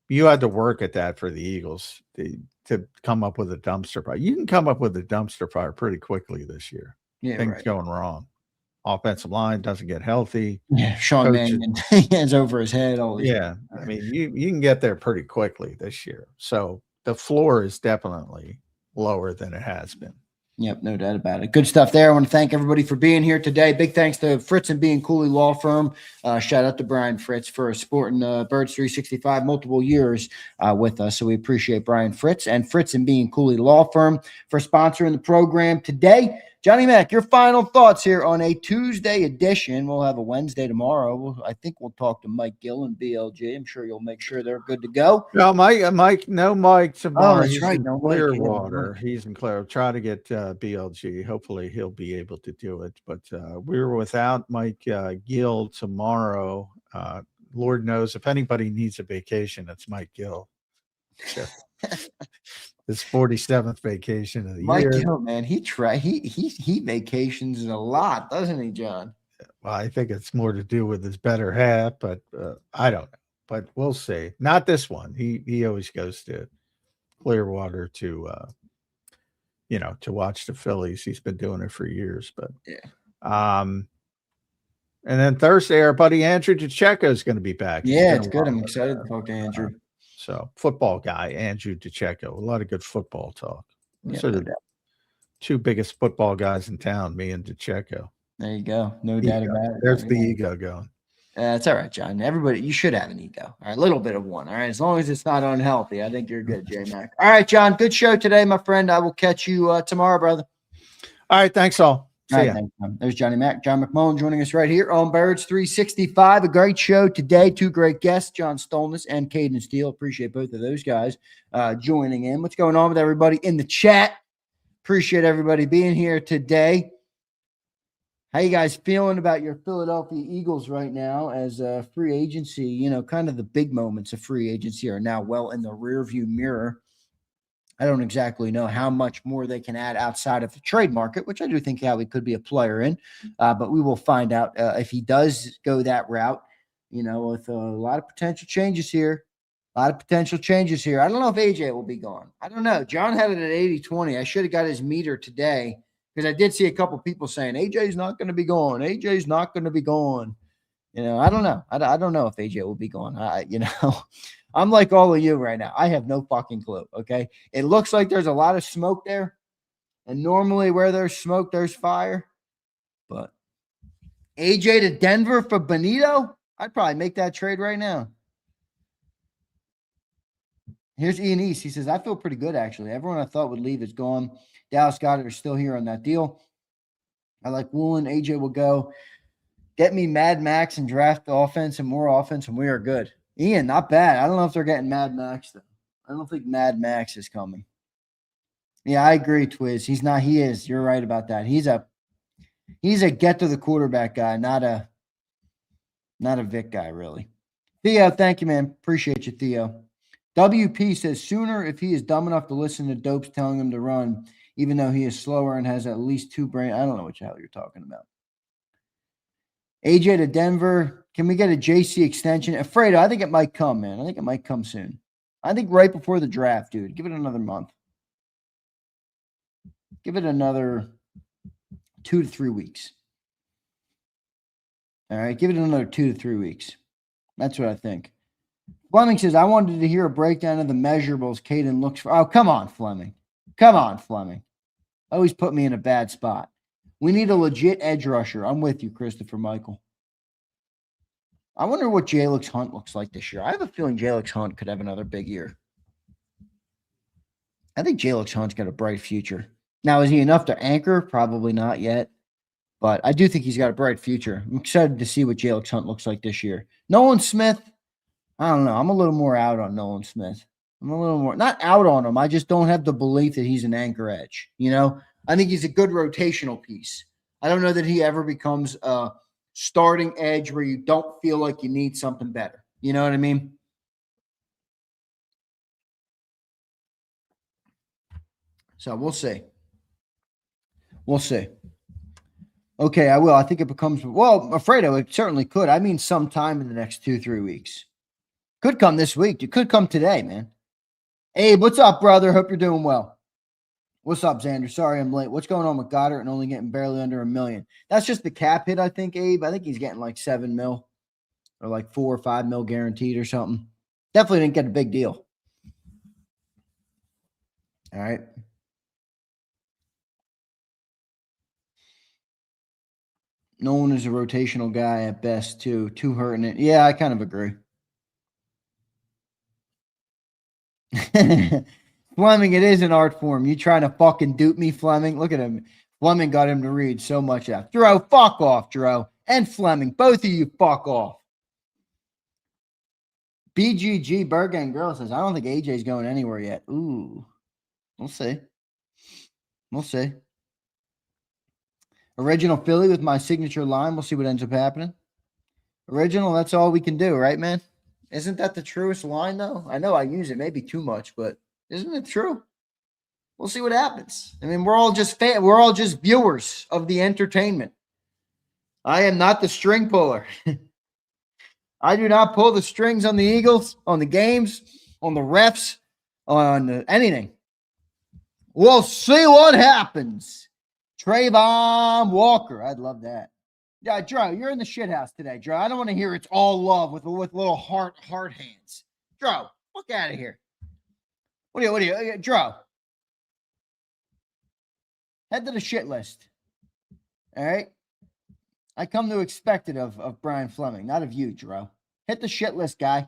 You had to work at that for the Eagles to come up with a dumpster fire. You can come up with a dumpster fire pretty quickly this year. Yeah, things going wrong. Offensive line doesn't get healthy. Yeah, Sean Mannion hands over his head. You can get there pretty quickly this year. So the floor is definitely lower than it has been. Yep, no doubt about it. Good stuff there. I want to thank everybody for being here today. Big thanks to Fritz and Bianculli Law Firm. Shout out to Brian Fritz for supporting Birds 365 multiple years with us. So we appreciate Brian Fritz and Fritz and Bianculli Law Firm for sponsoring the program today. Johnny Mac, your final thoughts here on a Tuesday edition. We'll have a Wednesday tomorrow. I think we'll talk to Mike Gill and BLG. I'm sure you'll make sure they're good to go. No, Mike tomorrow. Oh, that's He's right. in No Mike, yeah. Clearwater. He's in Clearwater. Try to get BLG. Hopefully he'll be able to do it. But we're without Mike Gill tomorrow. Lord knows if anybody needs a vacation, it's Mike Gill. So, his 47th vacation of the year. Mike Gill, man, he vacations a lot, doesn't he, John? Well, I think it's more to do with his better half, but I don't know. But we'll see. Not this one. He always goes to Clearwater to to watch the Phillies. He's been doing it for years. But yeah. And then Thursday, our buddy Andrew DeCecco is going to be back. Yeah, it's good. I'm excited to talk to Andrew. So football guy, Andrew DeCecco. A lot of good football talk. Yeah, Sort of the two biggest football guys in town, me and DeCecco. There you go. No doubt about it. There's the ego going. It's all right, John. Everybody, you should have an ego. All right, a little bit of one. All right, as long as it's not unhealthy, I think you're good, J-Mac. All right, John, good show today, my friend. I will catch you tomorrow, brother. All right, thanks all. See ya. Thanks, there's Johnny Mac, John McMullen joining us right here on Birds 365. A great show today. Two great guests, John Stolness and Caden Steele. Appreciate both of those guys joining in. What's going on with everybody in the chat? Appreciate everybody being here today. How you guys feeling about your Philadelphia Eagles right now as free agency? Kind of the big moments of free agency are now well in the rearview mirror. I don't exactly know how much more they can add outside of the trade market, which I do think Howie could be a player in, but we will find out if he does go that route, with a lot of potential changes here. I don't know if AJ will be gone. I don't know. John had it at 80-20. I should have got his meter today because I did see a couple people saying AJ's not going to be gone. AJ's not going to be gone. I don't know. I don't know if AJ will be gone. I'm like all of you right now. I have no fucking clue. Okay. It looks like there's a lot of smoke there. And normally where there's smoke, there's fire. But AJ to Denver for Benito? I'd probably make that trade right now. Here's Ian East. He says, I feel pretty good, actually. Everyone I thought would leave is gone. Dallas Goedert is still here on that deal. I like Woolen. AJ will go. Get me Mad Max and draft offense and more offense, and we are good. Ian, not bad. I don't know if they're getting Mad Max, though. I don't think Mad Max is coming. Yeah, I agree, Twiz. He's not. He is. You're right about that. He's a get to the quarterback guy, not a Vic guy, really. Theo, thank you, man. Appreciate you, Theo. WP says sooner if he is dumb enough to listen to dopes telling him to run, even though he is slower and has at least two brain. I don't know what the hell you're talking about. AJ to Denver. Can we get a JC extension? Afraid, I think it might come, man. I think it might come soon. I think right before the draft, dude. Give it another month. Give it another 2 to 3 weeks. All right, give it another 2 to 3 weeks. That's what I think. Fleming says, I wanted to hear a breakdown of the measurables Caden looks for. Oh, come on, Fleming. Always put me in a bad spot. We need a legit edge rusher. I'm with you, Christopher Michael. I wonder what Jalix Hunt looks like this year. I have a feeling Jalix Hunt could have another big year. I think Jalix Hunt's got a bright future. Now, is he enough to anchor? Probably not yet. But I do think he's got a bright future. I'm excited to see what Jalix Hunt looks like this year. Nolan Smith, I don't know. I'm a little more out on Nolan Smith. I'm a little more, not out on him. I just don't have the belief that he's an anchor edge. I think he's a good rotational piece. I don't know that he ever becomes a starting edge where you don't feel like you need something better. You know what I mean? So we'll see. Okay, I will. I think it becomes, well, Alfredo, it certainly could. I mean, sometime in the next 2-3 weeks. Could come this week. It could come today, man. Abe, what's up, brother? Hope you're doing well. What's up, Zander? Sorry I'm late. What's going on with Goddard and only getting barely under $1 million? That's just the cap hit, I think, Abe. I think he's getting like $7 million or like $4 or $5 million guaranteed or something. Definitely didn't get a big deal. All right. Nolan is a rotational guy at best, too. Too hurting it. Yeah, I kind of agree. Fleming, it is an art form. You trying to fucking dupe me, Fleming? Look at him. Fleming got him to read so much out. Dro, fuck off, Dro. And Fleming. Both of you fuck off. BGG Bergen Girl says, I don't think AJ's going anywhere yet. Ooh. We'll see. We'll see. Original Philly with my signature line. We'll see what ends up happening. Original, that's all we can do, right, man? Isn't that the truest line, though? I know I use it maybe too much, but isn't it true? We'll see what happens. I mean, we're all just viewers of the entertainment. I am not the string puller. I do not pull the strings on the Eagles, on the games, on the refs, on anything. We'll see what happens. Trayvon Walker. I'd love that. Yeah, Dro, you're in the shit house today, Dro. I don't want to hear it's all love with little heart hands. Dro, fuck out of here. What are you, Dro? Head to the shit list. All right? I come to expect it of Brian Fleming, not of you, Dro. Hit the shit list, guy.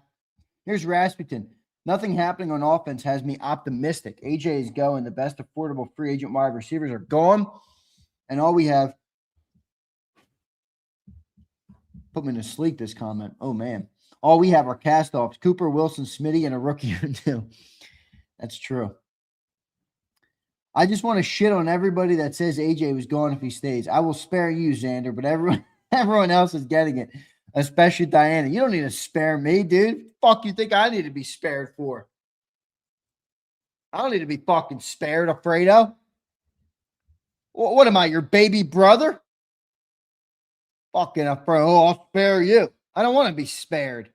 Here's Rasputin. Nothing happening on offense has me optimistic. AJ is going. The best affordable free agent wide receivers are gone. And all we have, put me to sleep, this comment. Oh, man. All we have are cast-offs. Cooper, Wilson, Smitty, and a rookie or two. That's true. I just want to shit on everybody that says AJ was gone if he stays. I will spare you, Zander, but everyone else is getting it, especially Diana. You don't need to spare me, dude. Fuck you think I need to be spared for? I don't need to be fucking spared, Alfredo. What am I, your baby brother? Fucking Alfredo, I'll spare you. I don't want to be spared.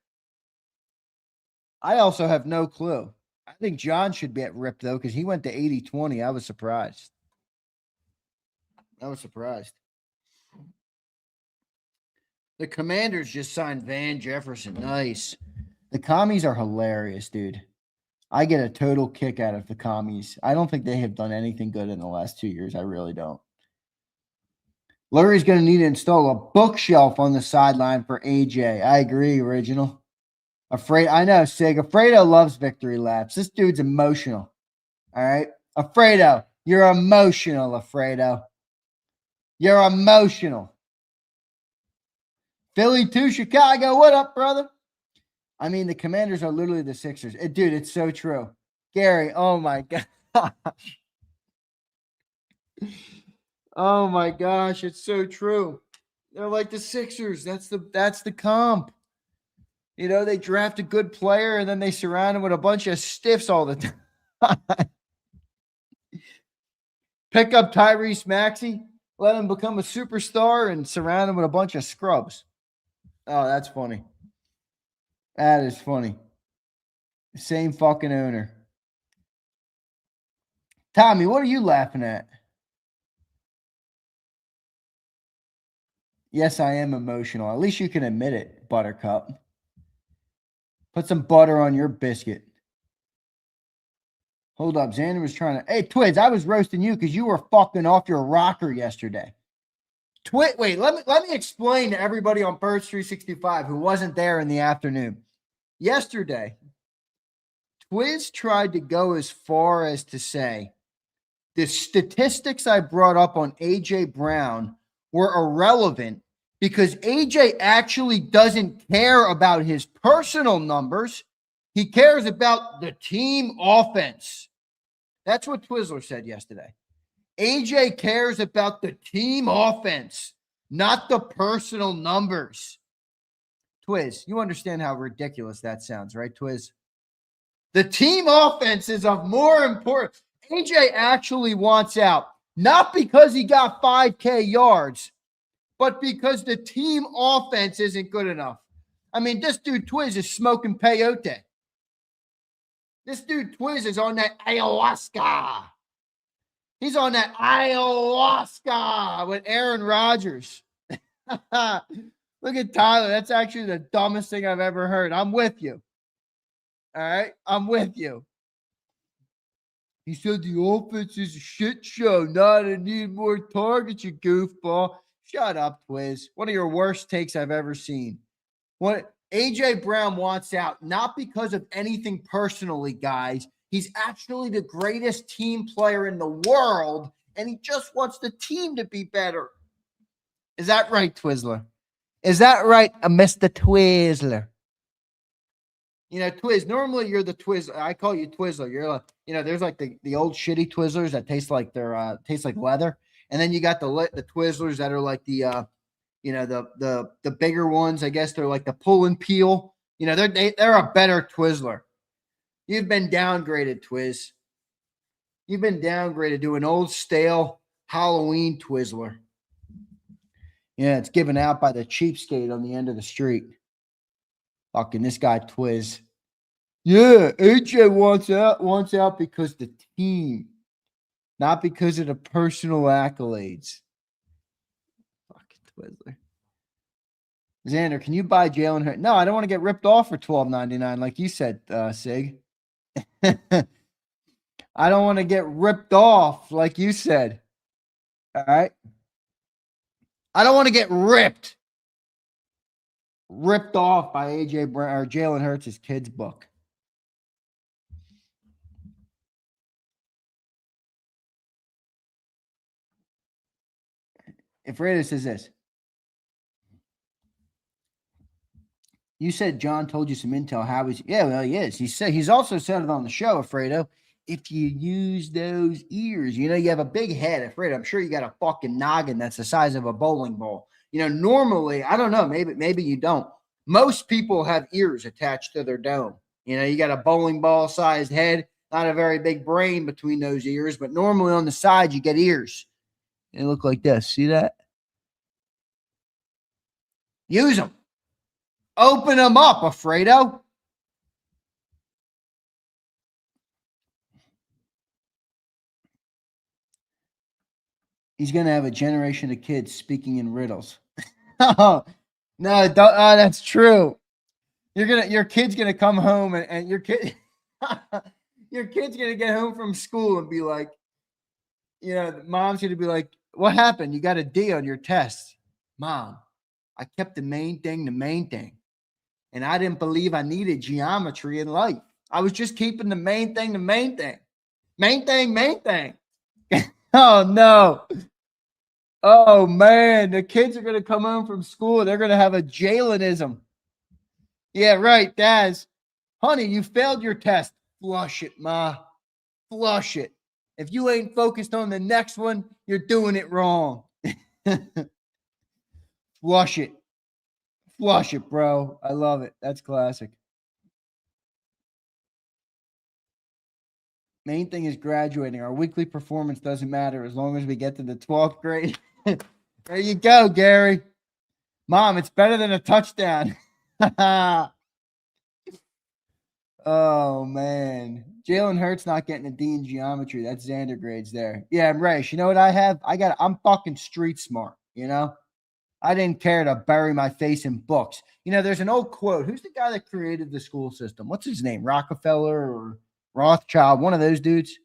I also have no clue. I think John should be at RIP, though, because he went to 80-20. I was surprised. The Commanders just signed Van Jefferson. Nice. The commies are hilarious, dude. I get a total kick out of the commies. I don't think they have done anything good in the last 2 years. I really don't. Lurie's going to need to install a bookshelf on the sideline for AJ. I agree, Original. I know, Sig. Alfredo loves victory laps. This dude's emotional. All right? Alfredo, you're emotional, Alfredo. You're emotional. Philly to Chicago. What up, brother? I mean, the Commanders are literally the Sixers. Dude, it's so true. Gary, oh my gosh. Oh my gosh, it's so true. They're like the Sixers. That's the comp. You know, they draft a good player and then they surround him with a bunch of stiffs all the time. Pick up Tyrese Maxey, let him become a superstar, and surround him with a bunch of scrubs. Oh, that's funny. That is funny. Same fucking owner. Tommy, what are you laughing at? Yes, I am emotional. At least you can admit it, Buttercup. Put some butter on your biscuit. Hold up. Xander was trying to... Hey, Twiz, I was roasting you because you were fucking off your rocker yesterday. Wait, let me explain to everybody on Birds 365 who wasn't there in the afternoon. Yesterday, Twiz tried to go as far as to say the statistics I brought up on A.J. Brown were irrelevant because AJ actually doesn't care about his personal numbers. He cares about the team offense. That's what Twizzler said yesterday. AJ cares about the team offense, not the personal numbers. Twiz, you understand how ridiculous that sounds, right, Twiz? The team offense is of more importance. AJ actually wants out, not because he got 5K yards, but because the team offense isn't good enough. I mean, this dude Twiz is smoking peyote. This dude Twiz is on that ayahuasca. He's on that ayahuasca with Aaron Rodgers. Look at Tyler. That's actually the dumbest thing I've ever heard. I'm with you. All right? I'm with you. He said the offense is a shit show. Not I need more targets, you goofball. Shut up, Twiz. One of your worst takes I've ever seen. What AJ Brown wants out, not because of anything personally, guys. He's actually the greatest team player in the world, and he just wants the team to be better. Is that right, Twizzler? Is that right, Mr. Twizzler? You know, Twiz, normally you're the Twizzler. I call you Twizzler. You're like, you know, there's like the old shitty Twizzlers that taste like leather. And then you got the Twizzlers that are like the bigger ones. I guess they're like the pull and peel. You know, they're a better Twizzler. You've been downgraded, Twiz. You've been downgraded to an old stale Halloween Twizzler. Yeah, it's given out by the cheapskate on the end of the street. Fucking this guy Twiz. Yeah, AJ wants out because the team, not because of the personal accolades. Fucking Twizzler. Zander, can you buy Jalen Hurts? No, I don't want to get ripped off for $12.99 like you said, Sig. I don't want to get ripped off like you said. All right. I don't want to get ripped off by AJ Brown or Jalen Hurts' kid's book. If Rada says this, you said John told you some intel. Howie's, yeah, well, he is. He's also said it on the show, Alfredo. If you use those ears, you know, you have a big head, Alfredo. I'm sure you got a fucking noggin that's the size of a bowling ball. You know, normally, I don't know, maybe you don't. Most people have ears attached to their dome. You know, you got a bowling ball sized head, not a very big brain between those ears, but normally on the side you get ears. They look like this. See that? Use them. Open them up, Alfredo. He's going to have a generation of kids speaking in riddles. Oh, no, that's true. Your kid's going to come home and your kid's going to get home from school and be like, you know, mom's going to be like, what happened? You got a D on your test. Mom, I kept the main thing. And I didn't believe I needed geometry in life. I was just keeping the main thing. Main thing. Oh, no. Oh, man. The kids are going to come home from school. They're going to have a Jalenism. Yeah, right, Daz. Honey, you failed your test. Flush it, Ma. Flush it. If you ain't focused on the next one, you're doing it wrong. Flush it. Flush it, bro. I love it. That's classic. Main thing is graduating. Our weekly performance doesn't matter as long as we get to the 12th grade. There you go, Gary. Mom, it's better than a touchdown. Oh, man. Jalen Hurts not getting a D in geometry. That's Zander grades there. Yeah, I'm right. You know what I have? I'm fucking street smart, you know? I didn't care to bury my face in books. You know, there's an old quote. Who's the guy that created the school system? What's his name? Rockefeller or Rothschild? One of those dudes.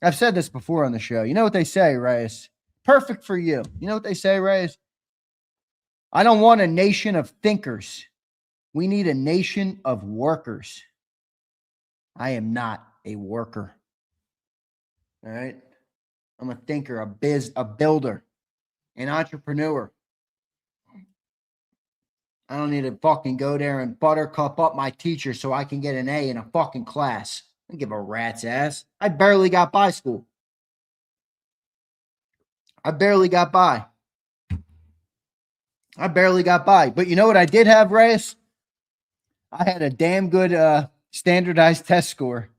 I've said this before on the show. You know what they say, Reyes? Perfect for you. You know what they say, Reyes? I don't want a nation of thinkers. We need a nation of workers. I am not a worker. All right? I'm a thinker, a builder, an entrepreneur. I don't need to fucking go there and buttercup up my teacher so I can get an A in a fucking class. I don't give a rat's ass. I barely got by school. I barely got by. But you know what I did have, Reyes? I had a damn good standardized test score.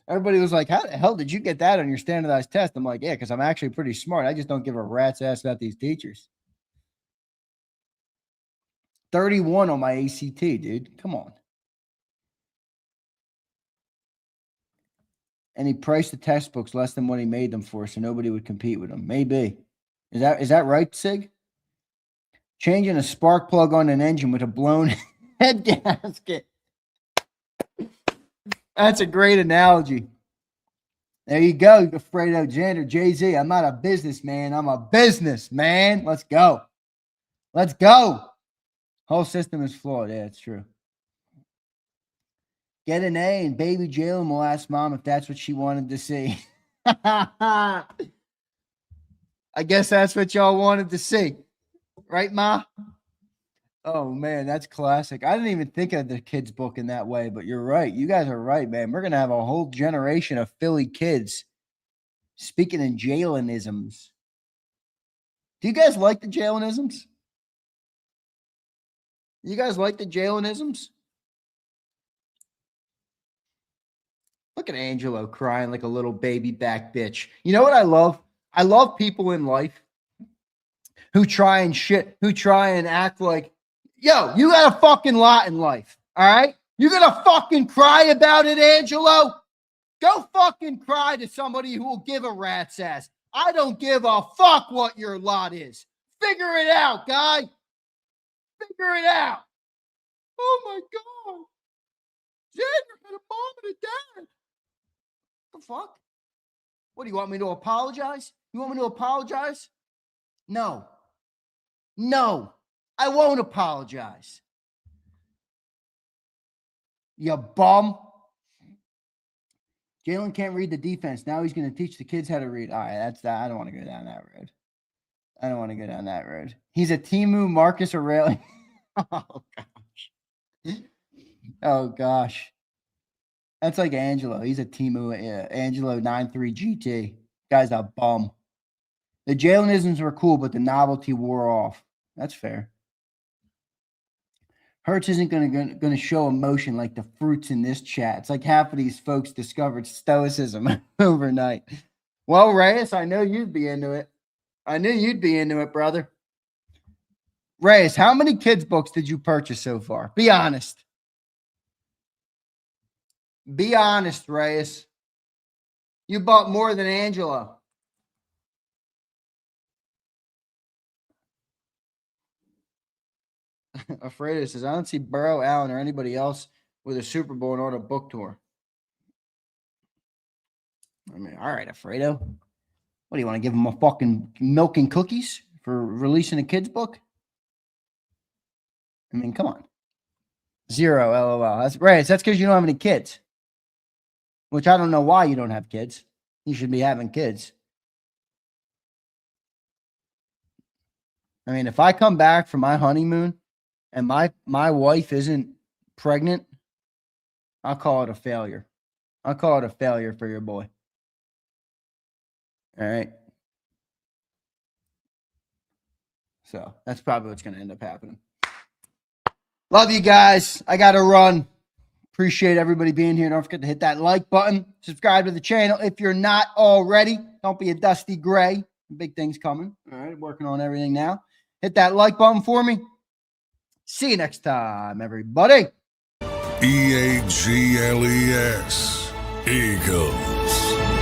Everybody was like, how the hell did you get that on your standardized test? I'm like, yeah, because I'm actually pretty smart. I just don't give a rat's ass about these teachers. 31 on my ACT, dude. Come on. And he priced the test books less than what he made them for, so nobody would compete with him. Maybe. Is that right, Sig? Changing a spark plug on an engine with a blown head gasket. That's a great analogy. There you go, Fredo Zander. Jay-Z, I'm not a businessman. I'm a businessman. Let's go. Let's go. Whole system is flawed. Yeah, it's true. Get an A and baby Jalen will ask mom if that's what she wanted to see. I guess that's what y'all wanted to see. Right, Ma? Oh, man, that's classic. I didn't even think of the kids' book in that way, but you're right. You guys are right, man. We're going to have a whole generation of Philly kids speaking in Jalenisms. Do you guys like the Jalenisms? You guys like the Jalenisms? Look at Angelo crying like a little baby back bitch. You know what I love? I love people in life who try and act like, yo, you got a fucking lot in life, all right? You gonna fucking cry about it, Angelo? Go fucking cry to somebody who will give a rat's ass. I don't give a fuck what your lot is. Figure it out, guy. Figure it out. Oh my God. Zander had a mom and a dad. What the fuck? What, do you want me to apologize? You want me to apologize? No. No, I won't apologize. You bum. Jalen can't read the defense. Now he's going to teach the kids how to read. All right, that's that. I don't want to go down that road. I don't want to go down that road. He's a Timu Marcus Aurelius. Oh, gosh. Oh, gosh. That's like Angelo. He's a Timu Angelo 93 GT. Guy's a bum. The Jalenisms were cool, but the novelty wore off. That's fair. Hurts isn't going to show emotion like the fruits in this chat. It's like half of these folks discovered stoicism overnight. Well, Reyes, I know you'd be into it. I knew you'd be into it, brother. Reyes, how many kids' books did you purchase so far? Be honest. Be honest, Reyes. You bought more than Angelo. Afraid says, I don't see Burrow, Allen, or anybody else with a Super Bowl and on a book tour. I mean, all right, Alfredo. What do you want to give him a fucking milk and cookies for releasing a kid's book? I mean, come on. 0, LOL. That's right. That's because you don't have any kids. Which I don't know why you don't have kids. You should be having kids. I mean, if I come back from my honeymoon and my wife isn't pregnant, I'll call it a failure. I'll call it a failure for your boy. All right. So that's probably what's going to end up happening. Love you guys. I got to run. Appreciate everybody being here. Don't forget to hit that like button. Subscribe to the channel if you're not already. Don't be a dusty gray. Big things coming. All right. Working on everything now. Hit that like button for me. See you next time, everybody. EAGLES. Eagles.